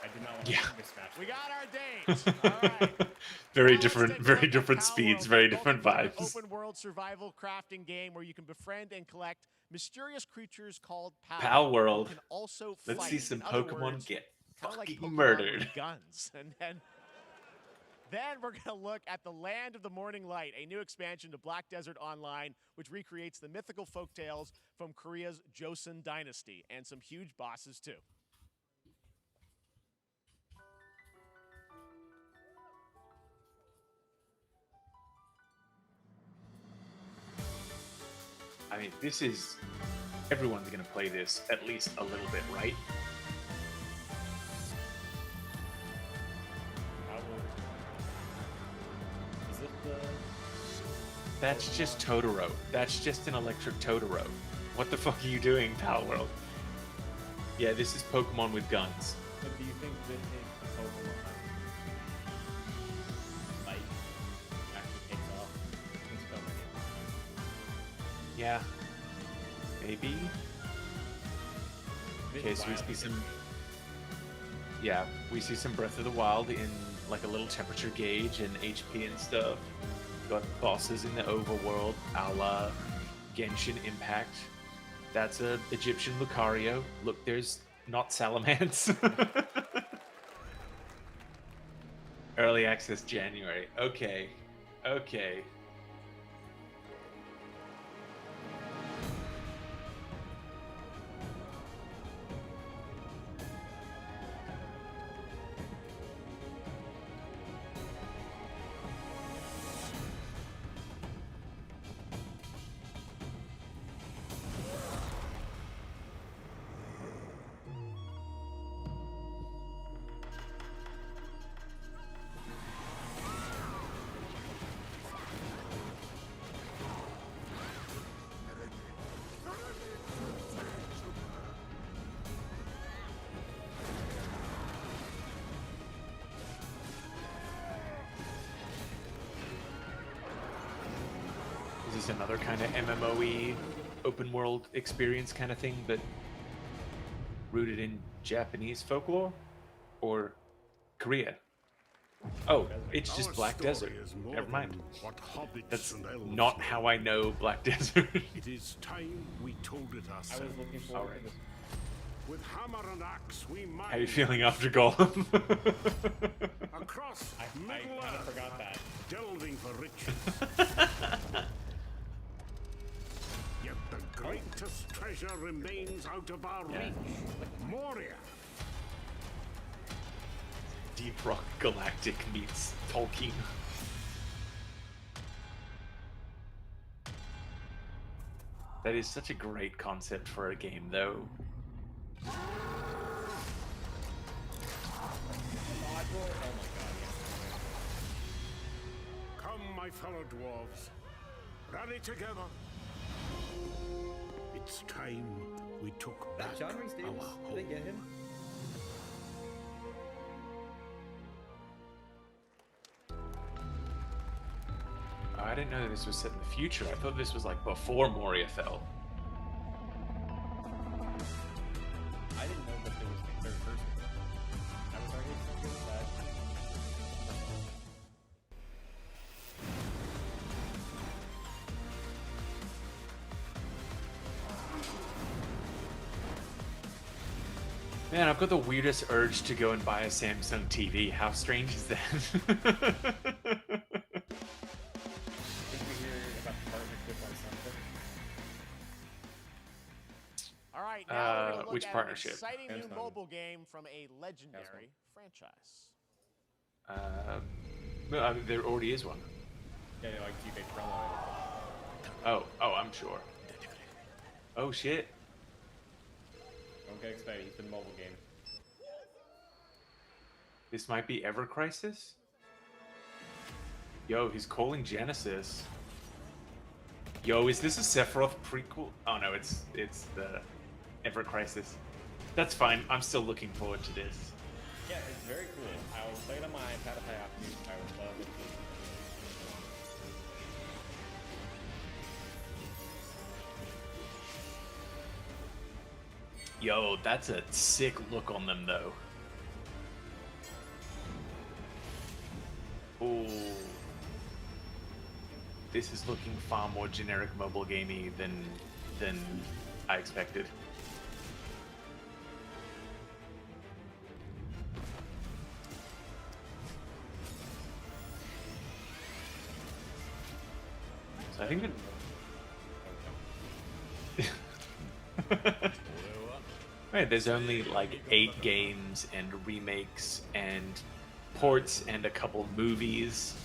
I did not want Yeah. to mismatch. We got our dates. All right. Very Now let's different, take a very look at different Pal speeds, World, very the different multiplayer vibes. Open world survival crafting game where you can befriend and collect mysterious creatures called Pal. Pal World. You can also Let's fight. see some In other Pokemon words, get kinda like fucking Pokemon murdered. with guns. And then we're going to look at the Land of the Morning Light, a new expansion to Black Desert Online, which recreates the mythical folktales from Korea's Joseon dynasty, and some huge bosses too. I mean, this is everyone's gonna play this at least a little bit, right? Is it the? That's just Totoro. That's just an electric Totoro. What the fuck are you doing, Pal World? Yeah, this is Pokemon with guns. But do you think that the Pokemon fight actually takes off in so many? Yeah. Maybe? Okay, so we see some... Yeah, we see some Breath of the Wild in like a little temperature gauge and HP and stuff. Got bosses in the overworld, a la Genshin Impact. That's a Egyptian Lucario. Look, there's not Salamence. Early access January. Okay. Okay. Is this another kind of MMOE open world experience kind of thing, but rooted in Japanese folklore or Korea? Oh, it's just Black Desert. Never mind. That's not how I know Black Desert. It is time we told it ourselves. I was looking forward to this. With hammer and axe, we mine. How are you feeling after Golem? Across I Middle kind of Earth, forgot that. delving for riches. Yet the greatest treasure remains out of our reach. Moria. Deep Rock Galactic meets Tolkien. That is such a great concept for a game, though. Come, my fellow dwarves. Rally together. It's time we took back John Rhys Davis, our did home. they get him? Oh, I didn't know that this was set in the future. I thought this was like before Moria fell. I didn't know that there was the third person. I was already thinking that. Man, I've got the weirdest urge to go and buy a Samsung TV. How strange is that? I think we hear about the partnership on something. All right, now we're going to look which at partnership? an exciting new Samsung. mobile game from a legendary franchise. No, I mean, there already is one. Yeah, like eBay promo. Oh, I'm sure. Oh shit. Don't get excited. It's a mobile game. This might be Ever Crisis? Yo, he's calling Genesis. Yo, is this a Sephiroth prequel? Oh no, it's the Ever Crisis. That's fine. I'm still looking forward to this. Yeah, it's very cool. I will play it on my iPad if I have to. I would love it. Yo, that's a sick look on them though. Ooh. This is looking far more generic mobile gamey than I expected. So I think that right, there's only like 8 games and remakes and ports and a couple movies.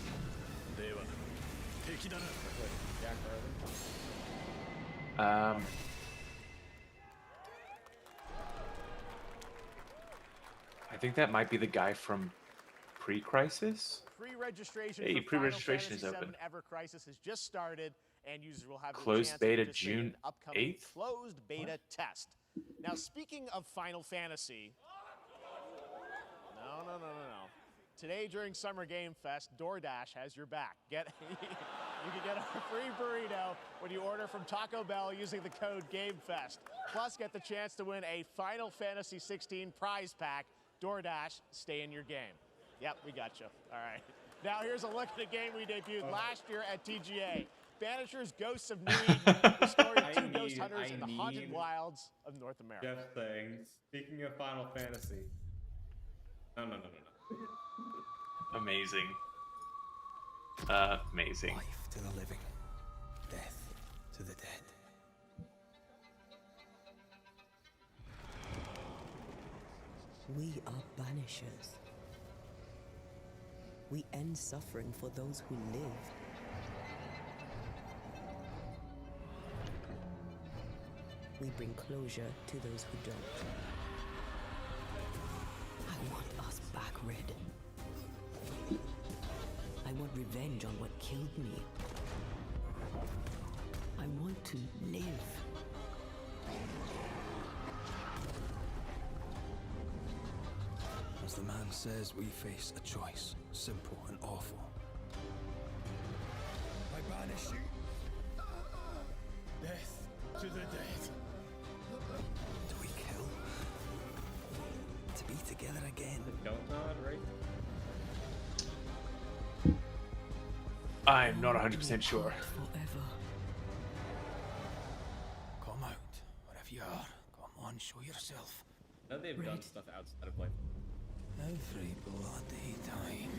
I think that might be the guy from Pre-Crisis. Pre-registration Hey, for pre-registration is Final open. Fantasy VII Ever Crisis has just started, and users will have Closed the chance beta to participate in June an upcoming 8th? closed beta test. Now, speaking of Final Fantasy, no. Today during Summer Game Fest, DoorDash has your back. You can get a free burrito when you order from Taco Bell using the code GameFest. Plus, get the chance to win a Final Fantasy 16 prize pack. DoorDash, stay in your game. Yep, we got you. All right. Now here's a look at the game we debuted last year at TGA. Banishers Ghosts of New Eden, the story of two ghost hunters in the haunted wilds of North America. Jeff saying, speaking of Final Fantasy. No. Amazing. Amazing. Life to the living, death to the dead. We are banishers. We end suffering for those who live. We bring closure to those who don't. I want us back, Red. I want revenge on what killed me. I want to live. As the man says, we face a choice, simple and awful. I banish you. Death to the dead. Do we kill to be together again. Don't nod, right? I'm not 100% sure. Forever. Come out, wherever you are. Come on, show yourself. Now they've done stuff outside of like. Every bloody time.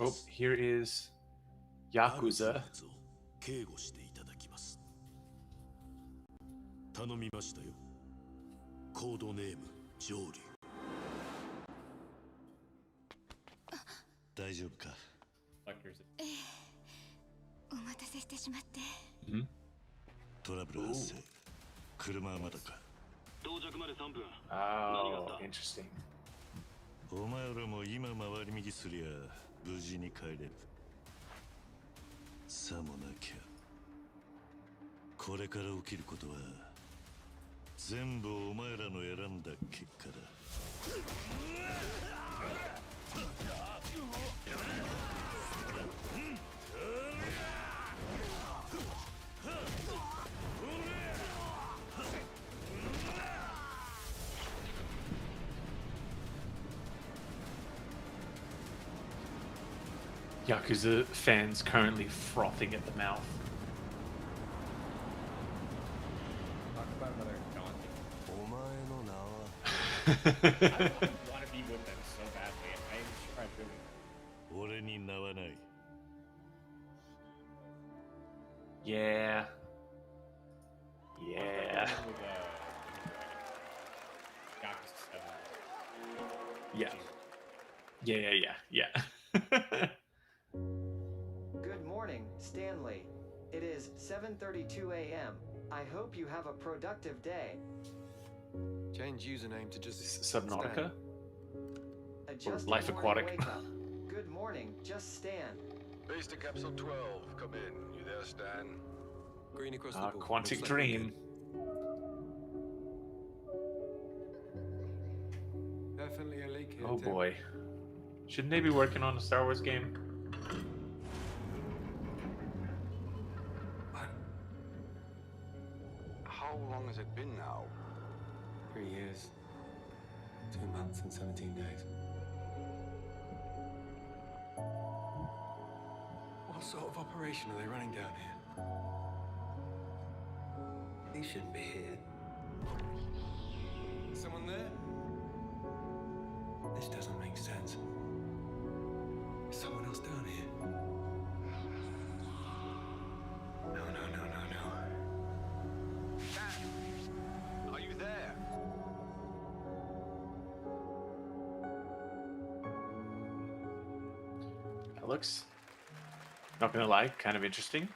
Oh, here is Yakuza. 警護していただきます。頼みましたよ。コードネーム上流。大丈夫か。お待たせしてしまって。トラブル発生。車はまだか。到着まで3分。Oh, interesting. お前らも今回り右すりゃ無事に帰れる。さもなきゃこれから起きることは全部お前らの選んだ結果だ。Yakuza fans currently frothing at the mouth. Talk about another daunting. I want to be with them so badly. I'm sure I really. Yeah. Yeah. Yeah. Yeah. Good morning, Stanley. It is 7:32 a.m. I hope you have a productive day. Change username to just Subnautica? Adjust Or Life your morning Aquatic? wake up. Good morning, just Stan. Base to capsule 12. Come in. You there, Stan? Green across the board. Quantic Looks like we're Dream. good. Definitely a leak here. Oh Tim. boy. Shouldn't they be working on a Star Wars game? How long has it been now? 3 years, 2 months, and 17 days. What sort of operation are they running down here? He shouldn't be here. Someone there? This doesn't make sense. Is someone else down here? No. Dad! Are you there? That looks, not gonna lie, kind of interesting.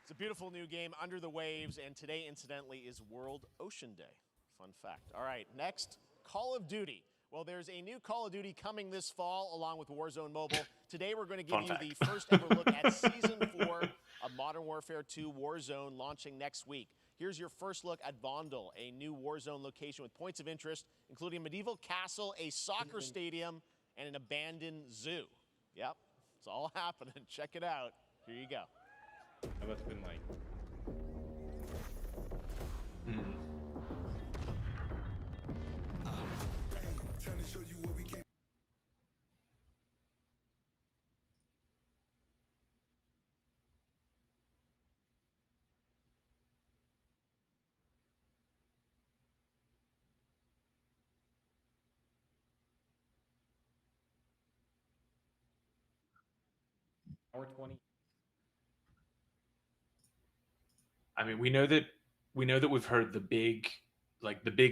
It's a beautiful new game, Under the Waves, and today, incidentally, is World Ocean Day. Fun fact. All right, next, Call of Duty. Well, there's a new Call of Duty coming this fall, along with Warzone Mobile. Today, we're going to give you the first ever look at Season 4 of Modern Warfare 2 Warzone, launching next week. Here's your first look at Vondel, a new Warzone location with points of interest, including a medieval castle, a soccer stadium, and an abandoned zoo. Yep, it's all happening. Check it out. Here you go. How about been like? Trying to show you what we can. Hour 20. I mean, we know that we've heard the big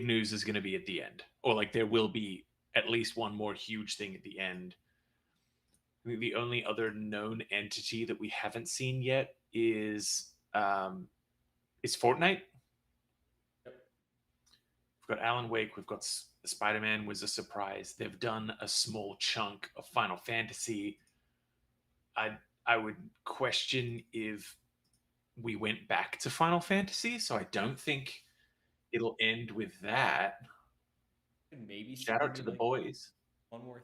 news is going to be at the end, or like there will be at least one more huge thing at the end. I think the only other known entity that we haven't seen yet is Fortnite. Yep. We've got Alan Wake. We've got Spider-Man was a surprise. They've done a small chunk of Final Fantasy. I would question if we went back to Final Fantasy, so I don't think it'll end with that. Maybe Shout out to the boys. One more.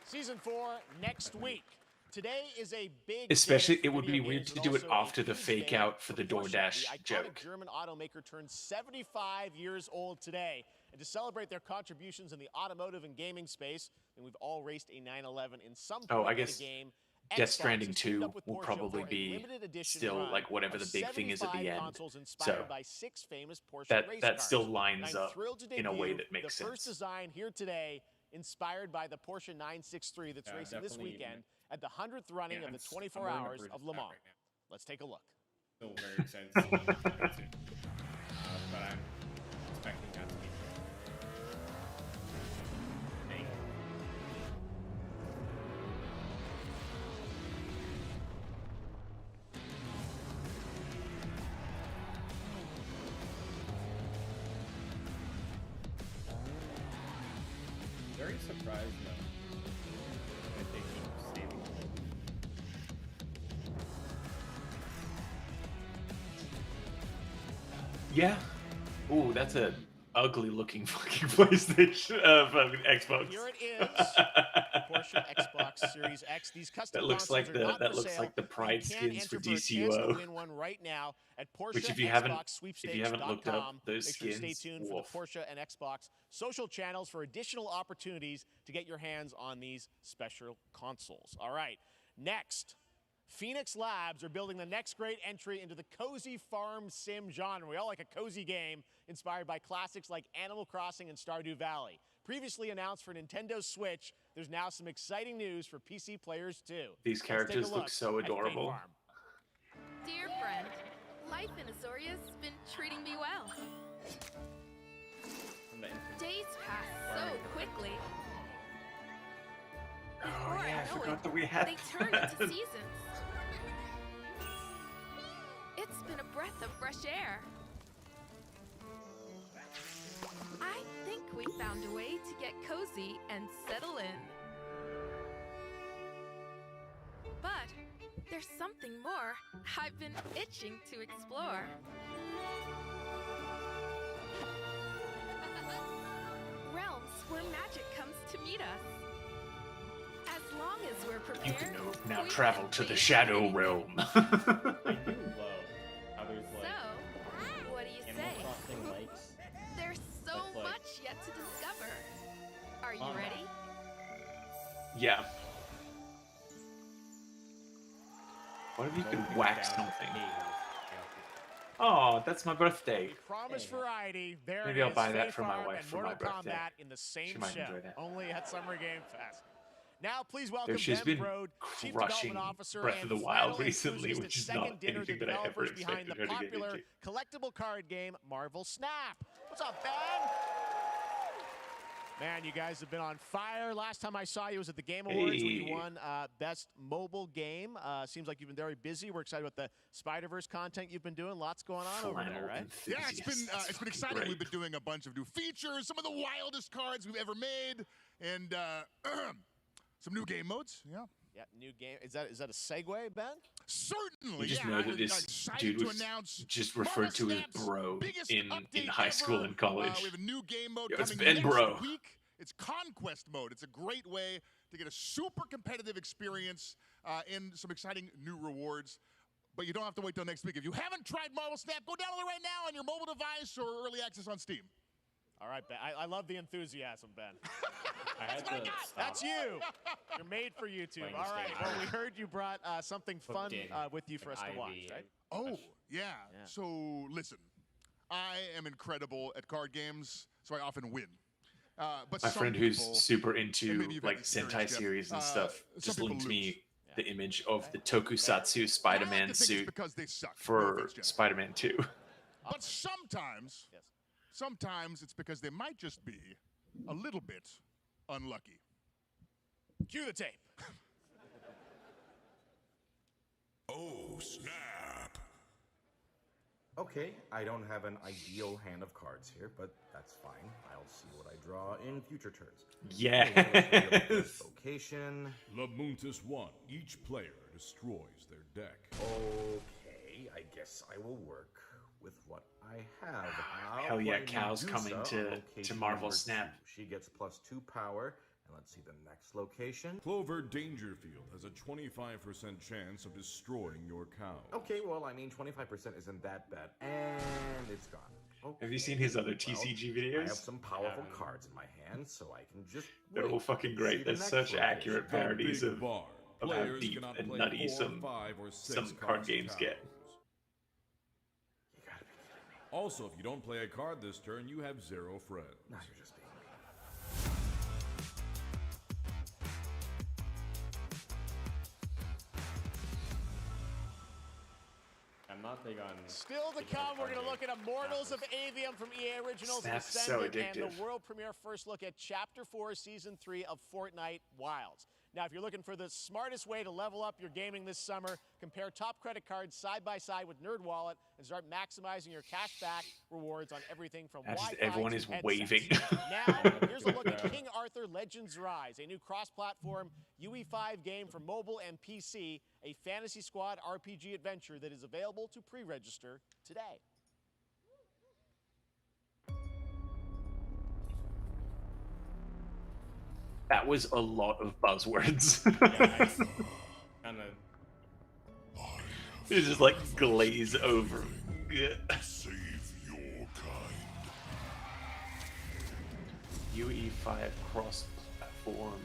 Season 4 next week. Today is a big Especially, day for it would be video weird games, to but do it also a after the huge fake day out for the Porsche. DoorDash The iconic joke. German automaker turned 75 years old today. And to celebrate their contributions in the automotive and gaming space, and we've all raced a 911 in some point I in guess the game. Death Xbox Stranding has teamed 2 up with will Porsche probably for a be limited edition still run like whatever of the big thing is at the 75 end. consoles inspired So by 6 famous Porsche race that cars. still lines I'm up thrilled to in a way debut that makes the first sense. design here today, inspired by the Porsche 963 that's racing this definitely, weekend at the 100th running of the 24 I'm Hours wearing a of Le Mans. right now. Let's take a look. Still very excited to see what it's going to. But I'm expecting that to be big. Very surprised though that they keep saving it. Yeah. Ooh, that's a ugly looking fucking PlayStation, fucking Xbox. Here it is. Porsche Xbox Series X. These custom That looks consoles like are the not for sale. like the Pride You can skins for enter for a chance to DCUO. win one right now at Which if you haven't PorscheXboxSweepstakes.com. looked up those Make sure to stay skins, tuned for the Porsche and Xbox social channels for additional opportunities to get your hands on these special consoles. All right, next. Phoenix Labs are building the next great entry into the cozy farm sim genre. We all like a cozy game inspired by classics like Animal Crossing and Stardew Valley. Previously announced for Nintendo Switch, there's now some exciting news for PC players too. These characters look so adorable. Dear friend, life in Azoria's been treating me well. Days pass so quickly. Before Oh yeah, I know forgot it, that we had they turn into that. seasons. It's been a breath of fresh air. I think we found a way to get cozy and settle in. But there's something more I've been itching to explore. Realms where magic comes to meet us. As long as we're prepared, You can now we travel can to the face Shadow anything. Realm. I do love how there's like So, what do you Animal say? Crossing likes. There's so That's like- much yet to discover. Are you Kombat. ready? Yeah. What if you could whack something? Oh, that's my birthday. We promise variety. There Maybe it I'll is. buy that State for my Farm wife and for my Mortal birthday. Kombat in the She same might show, enjoy that. only at Summer Game Fest. Now, please welcome Though she's Ben been Brode, Chief crushing Development Officer Breath and of the Wild final recently, enthusiast which at is Second not Dinner anything to that I ever developers behind the expected her to get popular into. collectible card game Marvel Snap. What's up, Ben? Man, you guys have been on fire. Last time I saw you was at the Game Awards where you Hey. won Best Mobile Game. Seems like you've been very busy. We're excited about the Spider-Verse content you've been doing. Lots going on over there, right? Yeah, it's been exciting. great. We've been doing a bunch of new features, some of the wildest cards we've ever made, and some new game modes. Yeah. Yeah, new game. Is that a segue, Ben? Certainly. You just yeah, know that I'm this excited dude to was announce just referred to as Snap's bro biggest in update high school ever. and college. We have a new game mode Yo, it's coming Ben next Bro. week. It's Conquest mode. It's a great way to get a super competitive experience and some exciting new rewards. But you don't have to wait till next week. If you haven't tried Marvel Snap, go download it right now on your mobile device or early access on Steam. All right, Ben. I love the enthusiasm, Ben. I had to stop. That's you. You're made for YouTube. Playing All this right. game. Well, we heard you brought something fun in, with you for us to watch, right? Oh, yeah. So, listen. I am incredible at card games, so I often win. But My some friend who's people- super and into maybe you've had like this experience, Sentai Jeff, series and stuff some just people linked lose. me the image of the Tokusatsu Spider-Man to think it's suit because they suck. No for offense, Jeff. Spider-Man 2. But sometimes it's because they might just be a little bit unlucky. Cue the tape. Oh, snap. Okay, I don't have an ideal hand of cards here, but that's fine. I'll see what I draw in future turns. Yes. Location. Lamuntis 1. Each player destroys their deck. Okay, I guess I will work with what I have. I'll Hell yeah, play Cal's Medusa coming on to location Marvel number Snap. 2. She gets +2 power. And let's see the next location. Clover Dangerfield has a 25% chance of destroying your cow. Okay, well, I mean, 25% isn't that bad. And it's gone. Okay. Have you seen his other TCG videos? I have some powerful cards in my hand, so I can just They're all wait. fucking See great. the They're next such location. accurate The parodies Big of Bar. how Players deep cannot and play nutty 4, some 5, or 6 card cost games get. towers. Also, if you don't play a card this turn, you have 0 friends. No, you're just being I'm not big on. Still to come, we're going to look at Immortals of Avium from EA Originals and Snap's so Ascendant, and addictive. the world premiere first look at Chapter 4, Season 3 of Fortnite Wilds. Now, if you're looking for the smartest way to level up your gaming this summer, compare top credit cards side by side with NerdWallet and start maximizing your cash back rewards on everything from Wi-Fi Everyone to is headsets. waving. Now, here's a look at King Arthur Legends Rise, a new cross-platform UE5 game for mobile and PC, a Fantasy Squad RPG adventure that is available to pre-register today. That was a lot of buzzwords. Kind of. It's just like glaze over. Save your kind. UE5 cross-platform.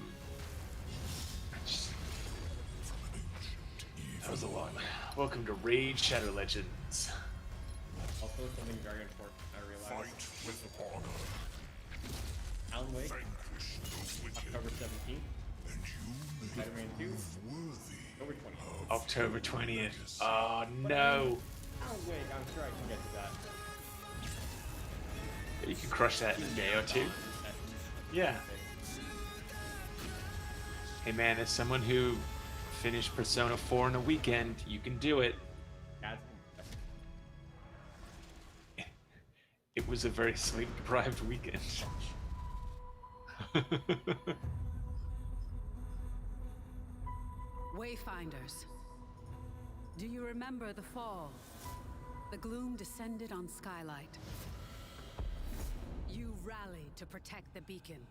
That was a lot. Welcome to Raid Shadow Legends. Also, something Dragon Force I realized. Fight with honor. Alan Wake, Vanquish the wicked. October 17th. And you may Spider-Man 2, worthy. October 20th. October 20th. Oh no. Alan Wake, I'm sure I can get to that. You can crush that in a day or two. Yeah. Hey man, as someone who finished Persona 4 in a weekend, you can do it. It was a very sleep-deprived weekend. Wayfinders, do you remember the fall? The gloom descended on Skylight. You rallied to protect the beacon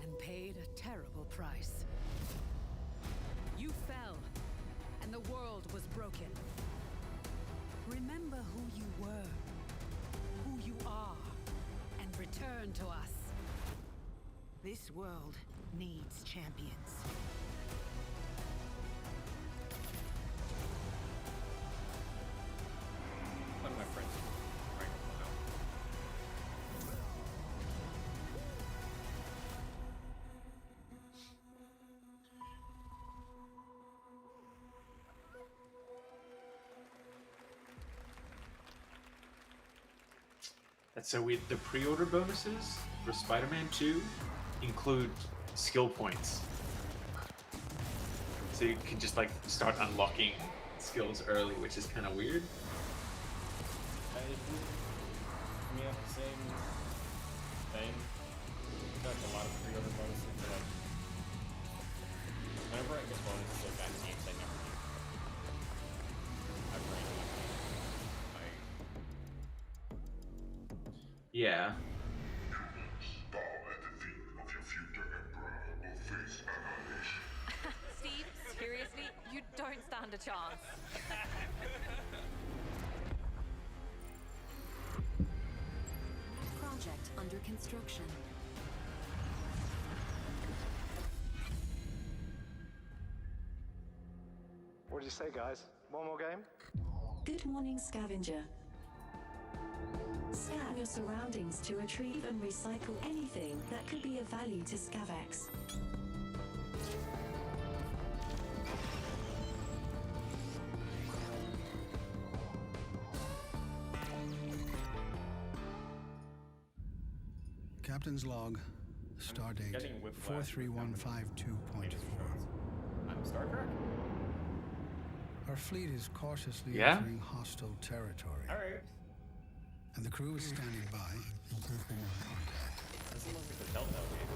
and paid a terrible price. You fell, and the world was broken. Remember who you were, who you are, and return to us. This world needs champions. One of my friends. Right now. That's so weird. The pre-order bonuses for Spider-Man 2 include skill points. So you can just like start unlocking skills early, which is kind of weird. I mean, have the same thing. Like a lot of pre-order bonuses, but like whenever I get bonuses like that, games I never do. I've ran like Yeah. Bow at the feet of your future emperor or face annihilation. Steve, seriously, you don't stand a chance. Project under construction. What did you say, guys? One more game? Good morning, scavenger. Scan your surroundings to retrieve and recycle anything that could be of value to Scavax. Captain's log. Stardate Getting whiplash 43152.4. I'm Star Trek. Our fleet is cautiously Yeah? entering hostile territory. All right. And the crew is standing by. Doesn't look like the Delta game.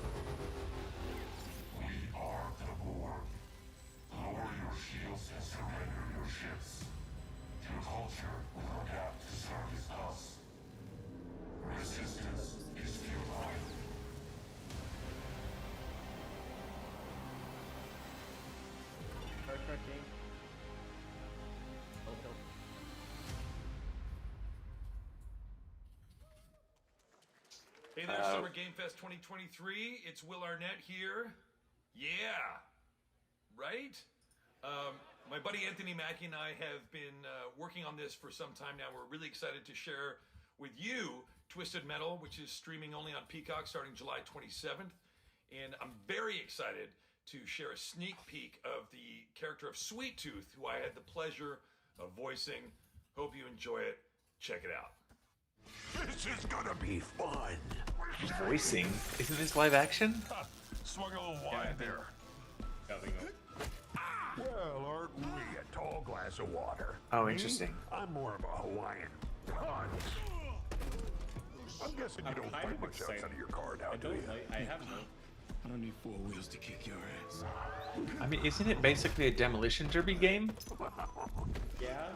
We are the war. Lower your shields and surrender your ships. Your culture will adapt to service us. Resistance is futile. Hey there, Summer Game Fest 2023. It's Will Arnett here. Yeah, right? My buddy Anthony Mackie and I have been working on this for some time now. We're really excited to share with you Twisted Metal, which is streaming only on Peacock starting July 27th. And I'm very excited to share a sneak peek of the character of Sweet Tooth, who I had the pleasure of voicing. Hope you enjoy it. Check it out. This is gonna be fun. Voicing? Isn't this live action? Swung a little wide there. Well, aren't we a tall glass of water? Oh, interesting. I'm more of a Hawaiian punch. I'm guessing you don't fight much outside of your car now, do you? I have no. I don't need 4 wheels to kick your ass. I mean, isn't it basically a demolition derby game? Yeah.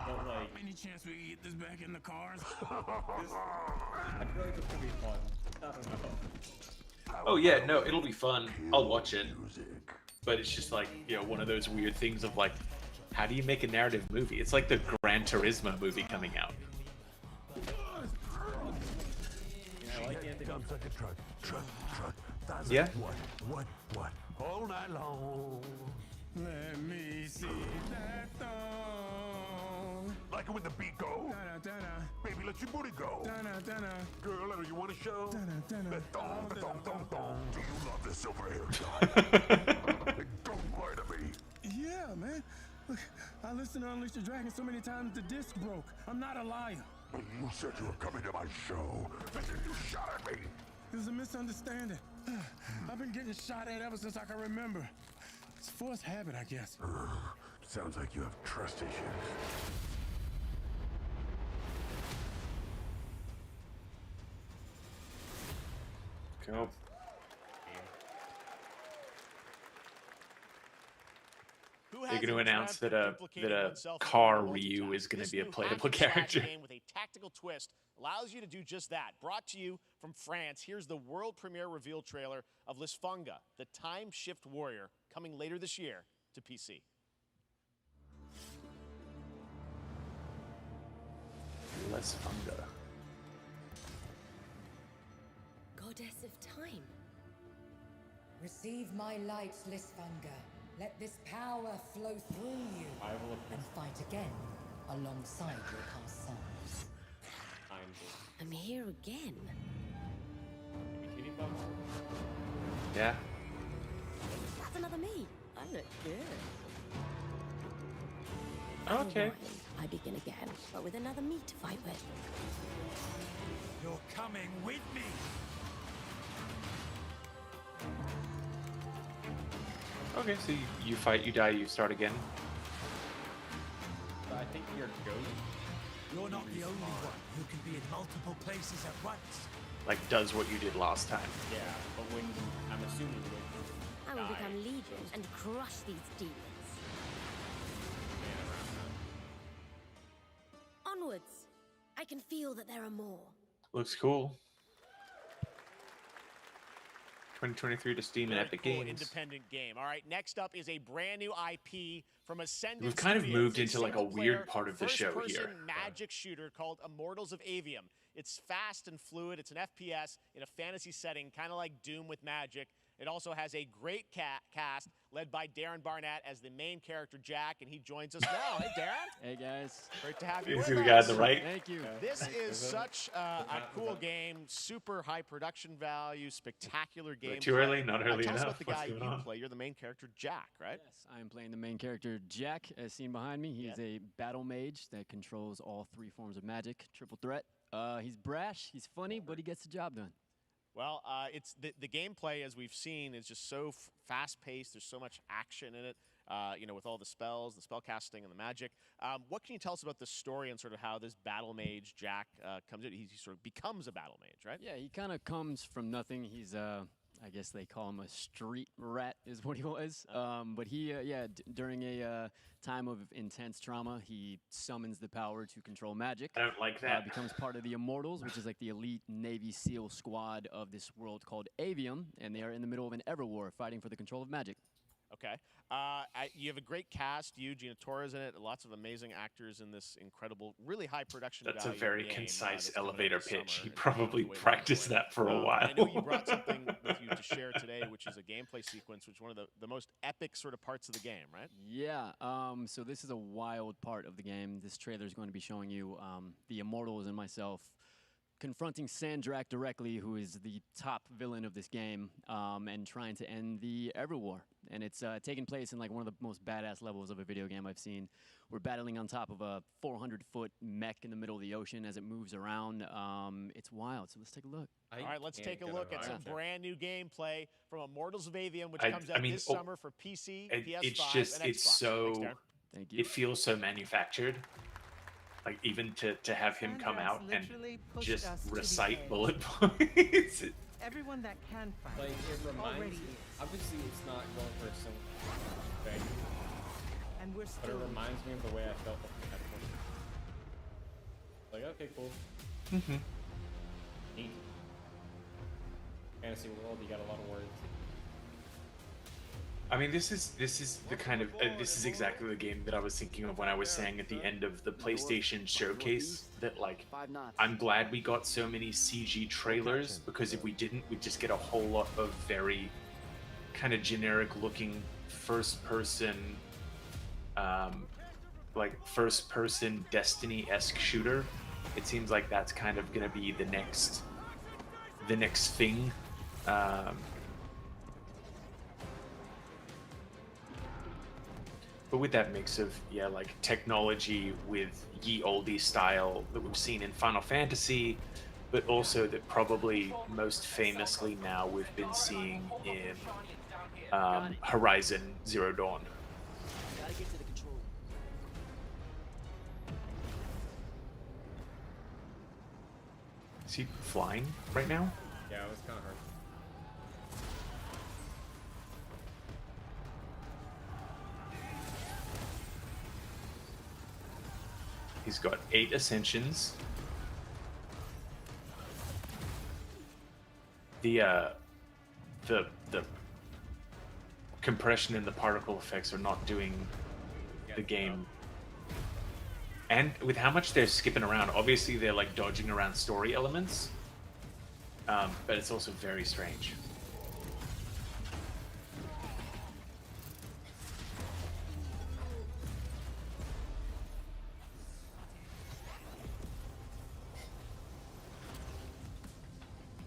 But like, Any chance we can get this back in the cars? I feel like this could be fun. I don't know. Oh yeah, no, it'll be fun. I'll watch it. But it's just like, you know, one of those weird things of like, how do you make a narrative movie? It's like the Gran Turismo movie coming out. Yeah, I like Anthony. Comes like a truck. That's Yeah. What? All night long. Let me see that thong. Like it when the beat go. Baby, let your booty go. Girl, you want to show? The thong. Do you love the silver hair? Don't lie to me. Yeah, man. Look, I listened to Unleash the Dragon so many times the disc broke. I'm not a liar. But you said you were coming to my show, and then you shot at me. It was a misunderstanding. I've been getting shot at ever since I can remember. It's forced habit, I guess. Sounds like you have trust issues. Cool. They're going to announce that a car Ryu is going to be a playable character. Game with a tactical twist allows you to do just that. Brought to you from France, here's the world premiere reveal trailer of Lisfunga, the Time Shift Warrior, coming later this year to PC. Lisfunga. Goddess of Time. Receive my light, Lisfunga. Let this power flow through you and fight again alongside your past selves. I'm here again. Yeah. That's another me. I look good. Okay. I begin again, but with another me to fight with. You're coming with me. Okay, so you fight, you die, you start again. I think you're going. You're not the only one who can be in multiple places at once. Like, does what you did last time. Yeah, but when I'm assuming when I will become legion and crush these demons. Onwards. I can feel that there are more. Looks cool. 2023 to Steam and Epic Cool Games. independent game. All right, next up is a brand new IP from Ascendant We've kind of Studios. moved It's into like a single-player, weird part of the show first-person here. magic shooter called Immortals of Avium. It's fast and fluid. It's an FPS in a fantasy setting, kind of like Doom with magic. It also has a great cast led by Darren Barnett as the main character, Jack, and he joins us now. Hey, Darren. Hey, guys. Great to have you You with see the us. guy on the right? Thank you. This is such a cool game, super high production value, spectacular game. Too early? Not early Tell us enough? about the What's guy going you on? play. You're the main character, Jack, right? Yes, I am playing the main character, Jack, as seen behind me. He's a battle mage that controls all 3 forms of magic, triple threat. He's brash, he's funny, but he gets the job done. Well, it's the gameplay, as we've seen, is just so fast-paced. There's so much action in it, you know, with all the spells, the spell casting, and the magic. What can you tell us about the story and sort of how this battle mage, Jack, comes in? He sort of becomes a battle mage, right? Yeah, he kind of comes from nothing. He's, I I guess they call him a street rat, is what he was. But he, during a time of intense trauma, he summons the power to control magic. I don't like that. Becomes part of the Immortals, which is like the elite Navy SEAL squad of this world called Avium, and they are in the middle of an Everwar fighting for the control of magic. Okay. You have a great cast. You, Gina Torres in it. Lots of amazing actors in this incredible, really high production That's a value very game, concise that's coming out elevator this pitch. summer, He and probably can't wait to practiced enjoy it. that for a while. I know you brought something with you to share today, which is a gameplay sequence, which is one of the most epic sort of parts of the game, right? Yeah, so this is a wild part of the game. This trailer is going to be showing you the Immortals and myself confronting Sandrak directly, who is the top villain of this game, and trying to end the Everwar. And it's taking place in like one of the most badass levels of a video game I've seen. We're battling on top of a 400-foot mech in the middle of the ocean as it moves around. It's wild, so let's take a look. All right, let's take a look at some brand new gameplay from Immortals of Avium, which comes out this summer for PC, PS5, it's just, and Xbox. it's so, Thanks, Darren. Thank you. it feels so manufactured. Like even to have him come out and just recite bullet points. Everyone that can fight. Like it reminds already me. is. Obviously, it's not one person thing, And we're but still. it reminds me of the way I felt at first. Like, okay, cool. Mm-hmm. Neat. Fantasy world, you got a lot of words. I mean, this is the kind of this is exactly the game that I was thinking of when I was saying at the end of the PlayStation showcase that like I'm glad we got so many CG trailers, because if we didn't, we'd just get a whole lot of very kind of generic looking first person Destiny-esque shooter. It seems like that's kind of gonna be the next thing. But with that mix of, like technology with ye olde style that we've seen in Final Fantasy, but also that probably most famously now we've been seeing in Horizon Zero Dawn. Gotta get to the control room. Is he flying right now? Yeah, it was kind of hard. He's got 8 ascensions. The compression and the particle effects are not doing the game. And with how much they're skipping around, obviously they're like dodging around story elements, but it's also very strange.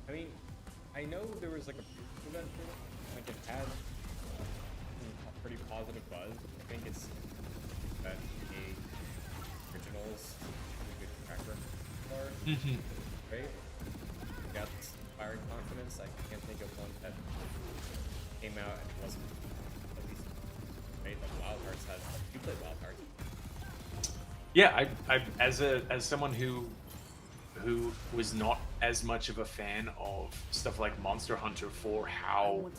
I mean, I know there was like a proof event for it. Like it had a pretty positive buzz. I think it's that the originals with good track record are right. Got this inspiring confidence. I can't think of one that came out and wasn't at least right. Like Wild Hearts had. You played Wild Hearts. Yeah, I as someone who was not as much of a fan of stuff like Monster Hunter for how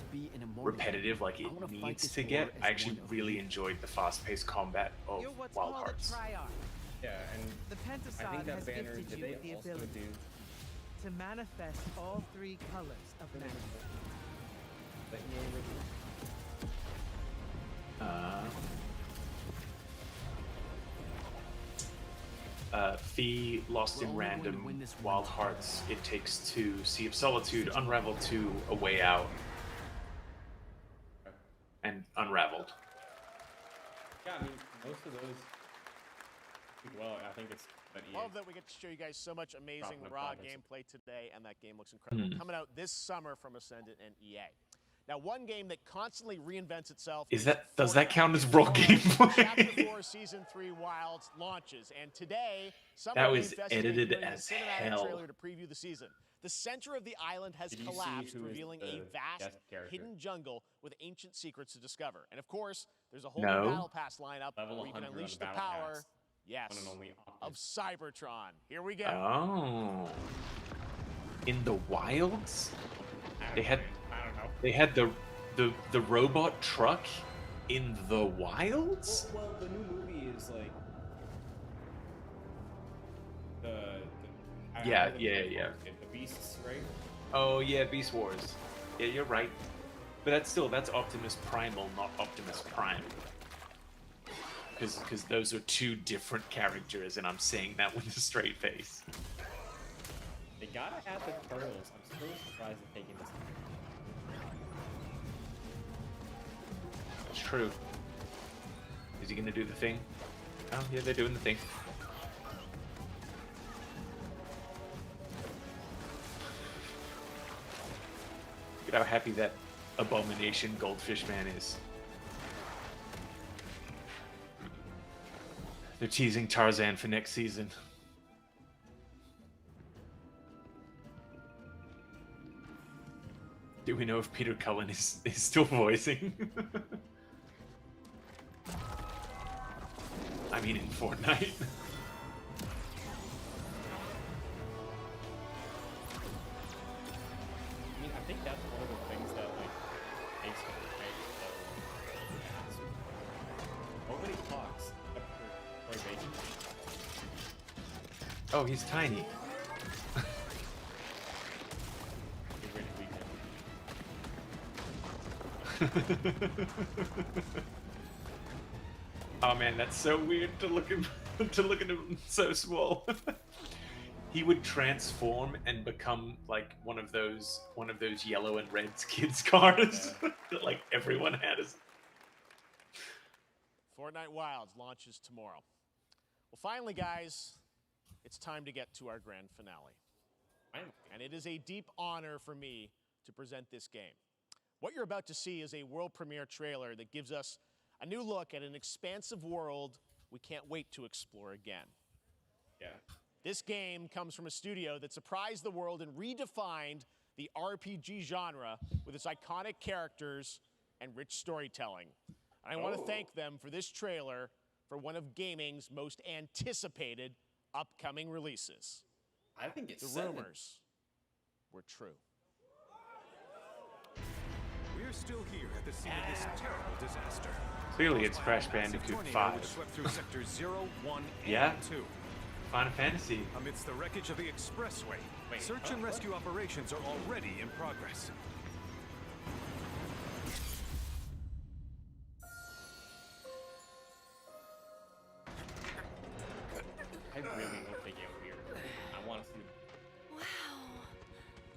repetitive like it needs to get, I actually really enjoyed the fast-paced combat of Wild Hearts. Yeah, and The I think Pentasod that has banner, gifted did you they with the also ability do to manifest all 3 colors of magic. the EA review? Fee, Lost in Random, Wild Hearts, It Takes Two, Sea of Solitude, Unravel 2, A Way Out, and Unraveled. Yeah, I mean, most of those. Well, I think it's that EA. Love that we get to show you guys so much amazing Dropping the raw progress. gameplay today, and that game looks incredible. Hmm. Coming out this summer from Ascendant and EA. Now, one game that constantly reinvents itself. Does that count as raw gameplay? Chapter 4, Season 3 Wilds launches, and today, That was Game Fest is edited doing a as cinematic hell. trailer to preview the season. The center of the island has Did you see collapsed, who is revealing a the vast, guest character? hidden jungle with ancient secrets to discover. And of course, there's a whole No. new Battle Pass lineup Level where you can 100 on unleash the the Battle power, Pass. yes, One and only of Cybertron. Here we go. Oh. In the wilds? They had I don't know. They had the robot truck in the wilds. Well, the new movie is like Yeah. The Beasts, right? Oh yeah, Beast Wars. Yeah, you're right. But that's Optimus Primal, not Optimus Prime. Because those are two different characters, and I'm saying that with a straight face. They gotta have the turtles. I'm still surprised at taking this. That's true. Is he gonna do the thing? Oh yeah, they're doing the thing. Look at how happy that Abomination Goldfish Man is. They're teasing Tarzan for next season. Do we know if Peter Cullen is still voicing? I mean, in Fortnite. I mean, I think that's one of the things that like makes it great. Nobody talks except for Troy Baker. Oh, he's tiny. Oh man, that's so weird to look at him so small. He would transform and become like one of those yellow and red kids cars that like everyone has. Fortnite Wilds launches tomorrow. Well, finally, guys, it's time to get to our grand finale. And it is a deep honor for me to present this game. What you're about to see is a world premiere trailer that gives us a new look at an expansive world we can't wait to explore again. Yeah. This game comes from a studio that surprised the world and redefined the RPG genre with its iconic characters and rich storytelling. And I want to thank them for this trailer for one of gaming's most anticipated upcoming releases. I think it's the rumors were true. We're still here at the scene of this terrible disaster. Clearly, it's Crash Bandicoot 5. Swept through sectors 0, 1, Yeah. and 2. Final Fantasy. Amidst the wreckage of the expressway, search and rescue operations are already in progress. I really hope they get weird. I want to see. Wow.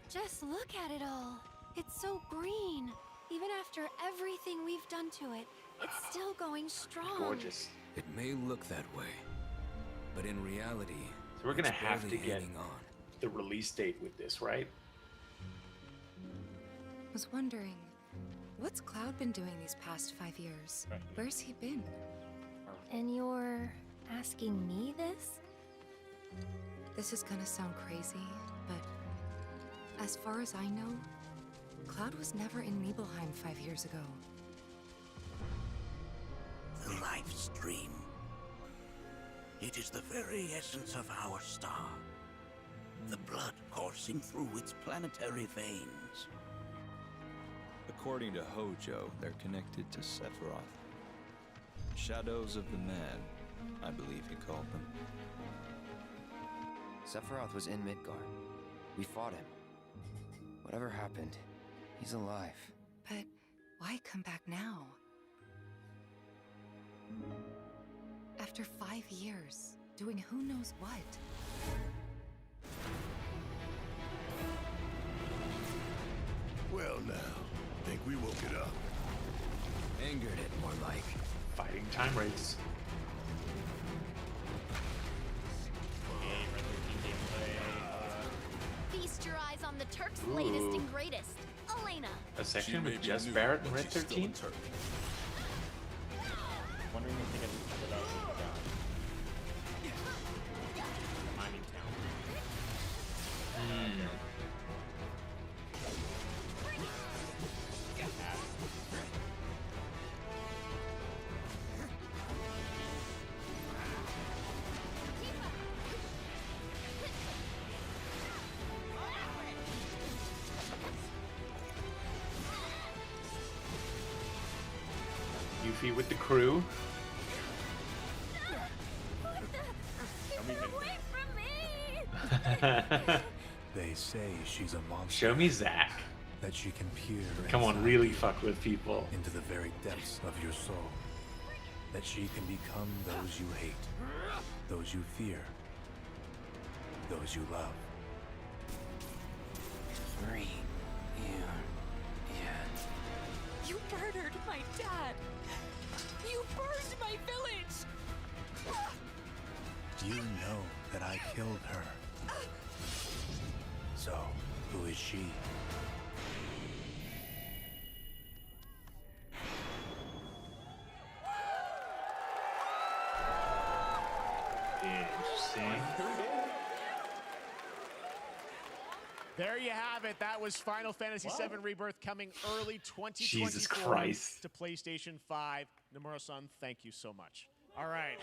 Just look at it all. It's so green. Even after everything we've done to it, it's still going strong. Gorgeous. It may look that way, but in reality, So we're gonna it's have to barely get hanging on. the release date with this, right? I was wondering, what's Cloud been doing these past 5 years? Where's he been? And you're asking me this? This is gonna sound crazy, but as far as I know, Cloud was never in Nibelheim 5 years ago. The life stream. It is the very essence of our star. The blood coursing through its planetary veins. According to Hojo, they're connected to Sephiroth. Shadows of the Man, I believe he called them. Sephiroth was in Midgard. We fought him. Whatever happened, he's alive. But why come back now? After 5 years, doing who knows what? Well now, think we woke it up. Angered it, more like. Fighting time race. Feast your eyes on the Turk's latest and greatest, Elena. A section with just Barrett and Red 13? Wondering if they get split out with mining town. selfie with the crew. They say she's a monster. Show me Zach. That she can peer Come on, inside really you, fuck with people. into the very depths of your soul. That she can become those you hate, those you fear, those you love. Free you yet. You murdered my dad! You burned my village! You know that I killed her. So, who is she? Interesting. There you have it. That was Final Fantasy VII Rebirth coming early 2024 Jesus Christ. to PlayStation 5. Nomura-san, thank you so much. All right.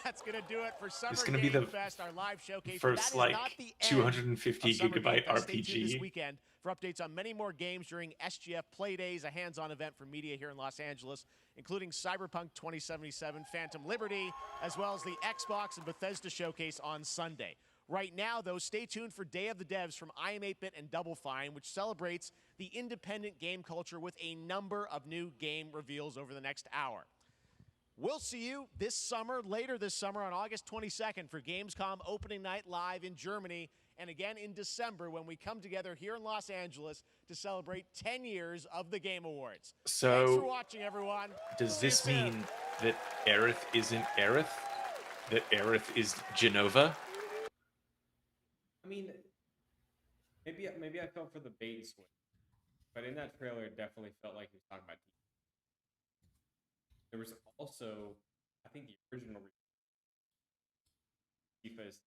That's going to do it for Summer It's gonna Game be the Fest, our live showcase. first, But that is like, not the end 250 of Summer Game gigabyte Fest. Stay tuned this RPG. weekend for updates on many more games during SGF Play Days, a hands-on event for media here in Los Angeles, including Cyberpunk 2077, Phantom Liberty, as well as the Xbox and Bethesda showcase on Sunday. Right now, though, stay tuned for Day of the Devs from IM8-Bit and Double Fine, which celebrates the independent game culture with a number of new game reveals over the next hour. We'll see you this summer, later this summer on August 22nd for Gamescom Opening Night Live in Germany, and again in December when we come together here in Los Angeles to celebrate 10 years of the Game Awards. So, thanks for watching, everyone. Does See you this soon. mean that Aerith isn't Aerith? That Aerith is Genova? I mean, maybe I felt for the bait and switch, but in that trailer, it definitely felt like he was talking about. There was also, I think, the original FIFA is.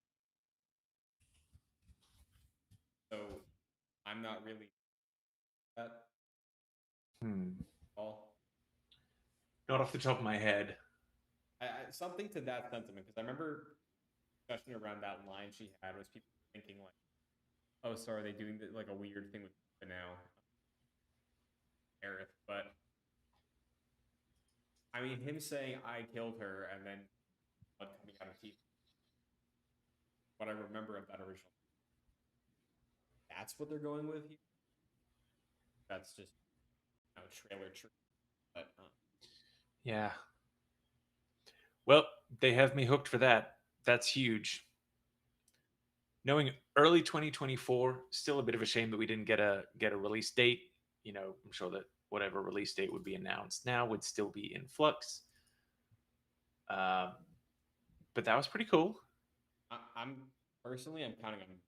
So, I'm not really that. All. Not off the top of my head. Something to that sentiment, because I remember discussion around that line she had was people thinking like, "Oh, so are they doing like a weird thing with FIFA now?" Aerith, but I mean, him saying "I killed her" and then blood coming out of teeth. What I remember of that original. That's what they're going with here. That's just trailer tree, but Yeah. Well, they have me hooked for that. That's huge. Knowing early 2024, still a bit of a shame that we didn't get a release date. You know, I'm sure that whatever release date would be announced now would still be in flux. But that was pretty cool. I'm counting on.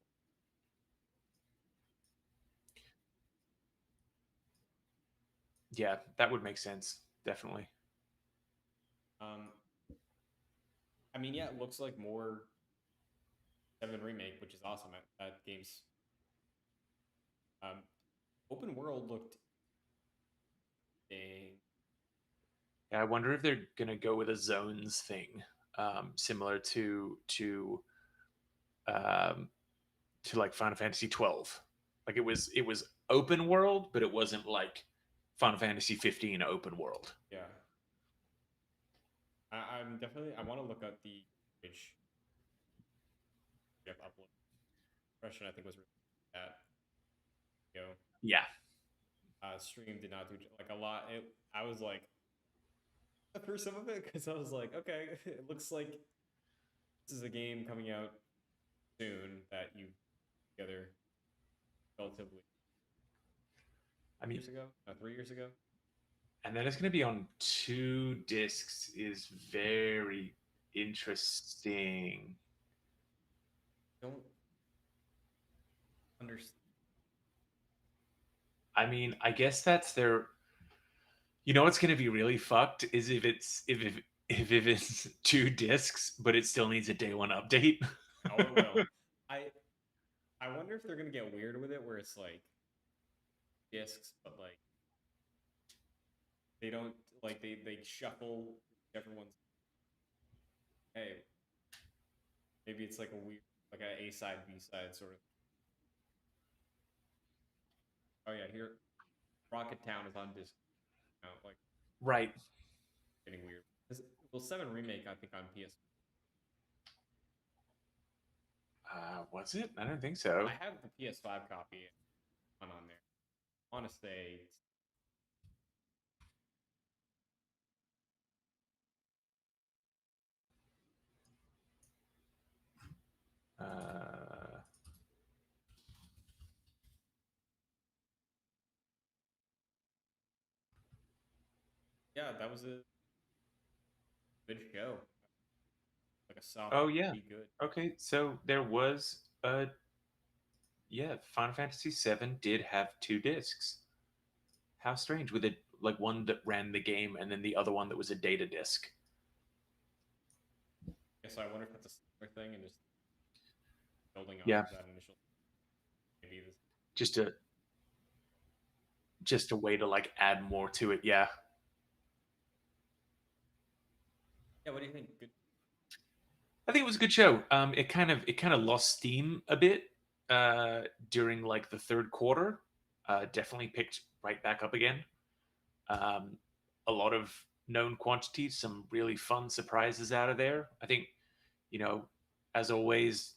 Yeah, that would make sense. Definitely. I mean, yeah, it looks like more 7 remake, which is awesome. That game's open world looked. Yeah, I wonder if they're gonna go with a zones thing, similar to like Final Fantasy 12. Like it was open world, but it wasn't like Final Fantasy 15 open world. Yeah. I'm definitely. I want to look at the page. Upload impression. I think was at. Yeah. Stream did not do like a lot. I was like through some of it because I was like, okay, it looks like this is a game coming out soon that you together relatively. I mean, 3 years ago. And then it's going to be on 2 discs is very interesting. Don't understand. I mean, I guess that's their. You know what's going to be really fucked is if it's 2 discs, but it still needs a day 1 update. Oh, it will. I wonder if they're gonna get weird with it, where it's like discs, but like they don't like they shuffle everyone's. Hey, maybe it's like a weird, like a side, B side sort of. Oh yeah, here, Rocket Town is on disc now. Like right. getting weird. Well, 7 Remake, I think on PS. Was it? I don't think so. I have the PS5 copy on there. I want to say. Yeah, that was a good show. Like a soft. Oh yeah. Good. Okay, so there was a Final Fantasy VII did have 2 discs. How strange, with it like one that ran the game and then the other one that was a data disc. Yeah, so I wonder if that's a similar thing and just building off Yeah. of that initial. Maybe this. Just a way to like add more to it. Yeah. Yeah, what do you think? Good. I think it was a good show. It kind of lost steam a bit during like the third quarter. Definitely picked right back up again. A lot of known quantities, some really fun surprises out of there. I think, as always,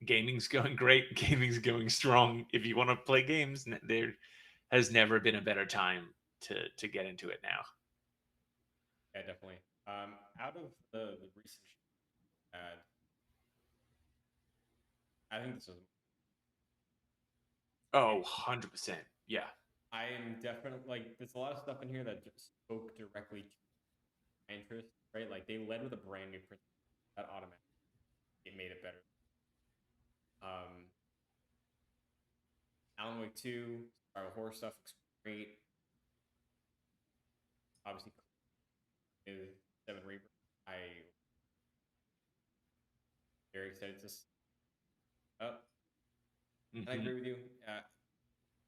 gaming's going great. Gaming's going strong. If you want to play games, there has never been a better time to get into it now. Yeah, definitely. Out of the recent I think this was. Oh, 100%. Yeah. I am definitely like. There's a lot of stuff in here that just spoke directly to my interest, right? Like they led with a brand new principle that automatically it made it better. Alan Wake 2, survival horror stuff looks great. Obviously, is 7 Reaper. I very excited to see up. Mm-hmm. I agree with you.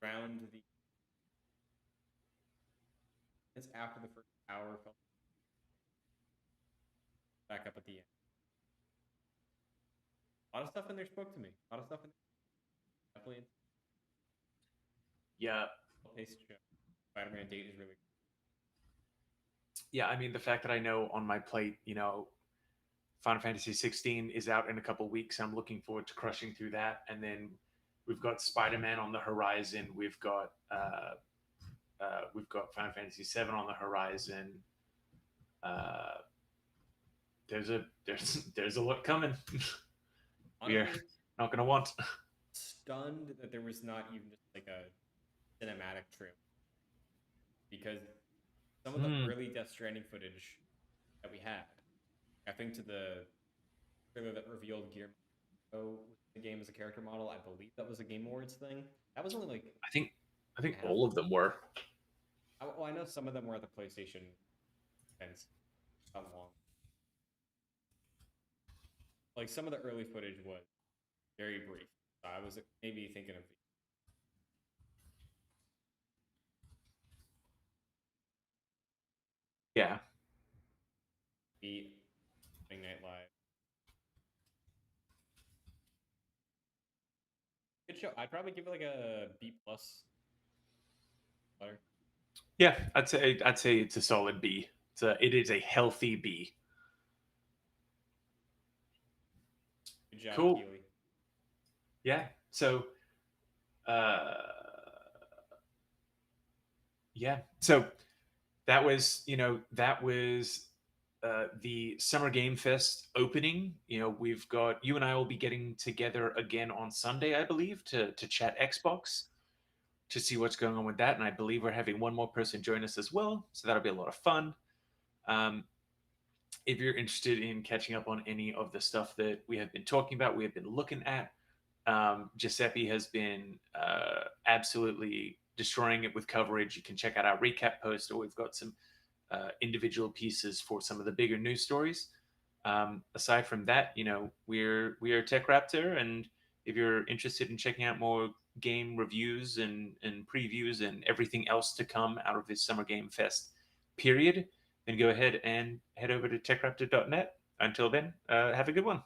Around the it's after the first hour, felt back up at the end. A lot of stuff in there spoke to me. A lot of stuff in there. Definitely. Yeah. Spider-Man date is really. Yeah, I mean the fact that I know on my plate, Final Fantasy 16 is out in a couple weeks. I'm looking forward to crushing through that, and then we've got Spider-Man on the horizon. We've got Final Fantasy 7 on the horizon. There's a lot coming. We are not gonna want. Stunned that there was not even just like a cinematic trailer, because some of the early Death Stranding footage that we had, I think to the trailer that revealed Guillermo the game as a character model, I believe that was a Game Awards thing. That was only like I think all of them were. I know some of them were at the PlayStation events. How long? Like some of the early footage was very brief. So I was maybe thinking of. Yeah. The Night Live. Good show. I'd probably give it like a B+. Yeah, I'd say it's a solid B. It is a healthy B. Good job, cool. Keely. Yeah. So, yeah. So that was the Summer Game Fest opening. We've got you and I will be getting together again on Sunday, I believe, to chat Xbox, to see what's going on with that. And I believe we're having one more person join us as well, so that'll be a lot of fun. If you're interested in catching up on any of the stuff that we have been talking about, we have been looking at, Giuseppe has been absolutely destroying it with coverage. You can check out our recap post, or we've got some individual pieces for some of the bigger news stories. Aside from that, we are TechRaptor, and if you're interested in checking out more game reviews and previews and everything else to come out of this Summer Game Fest period, then go ahead and head over to techraptor.net. Until then, have a good one.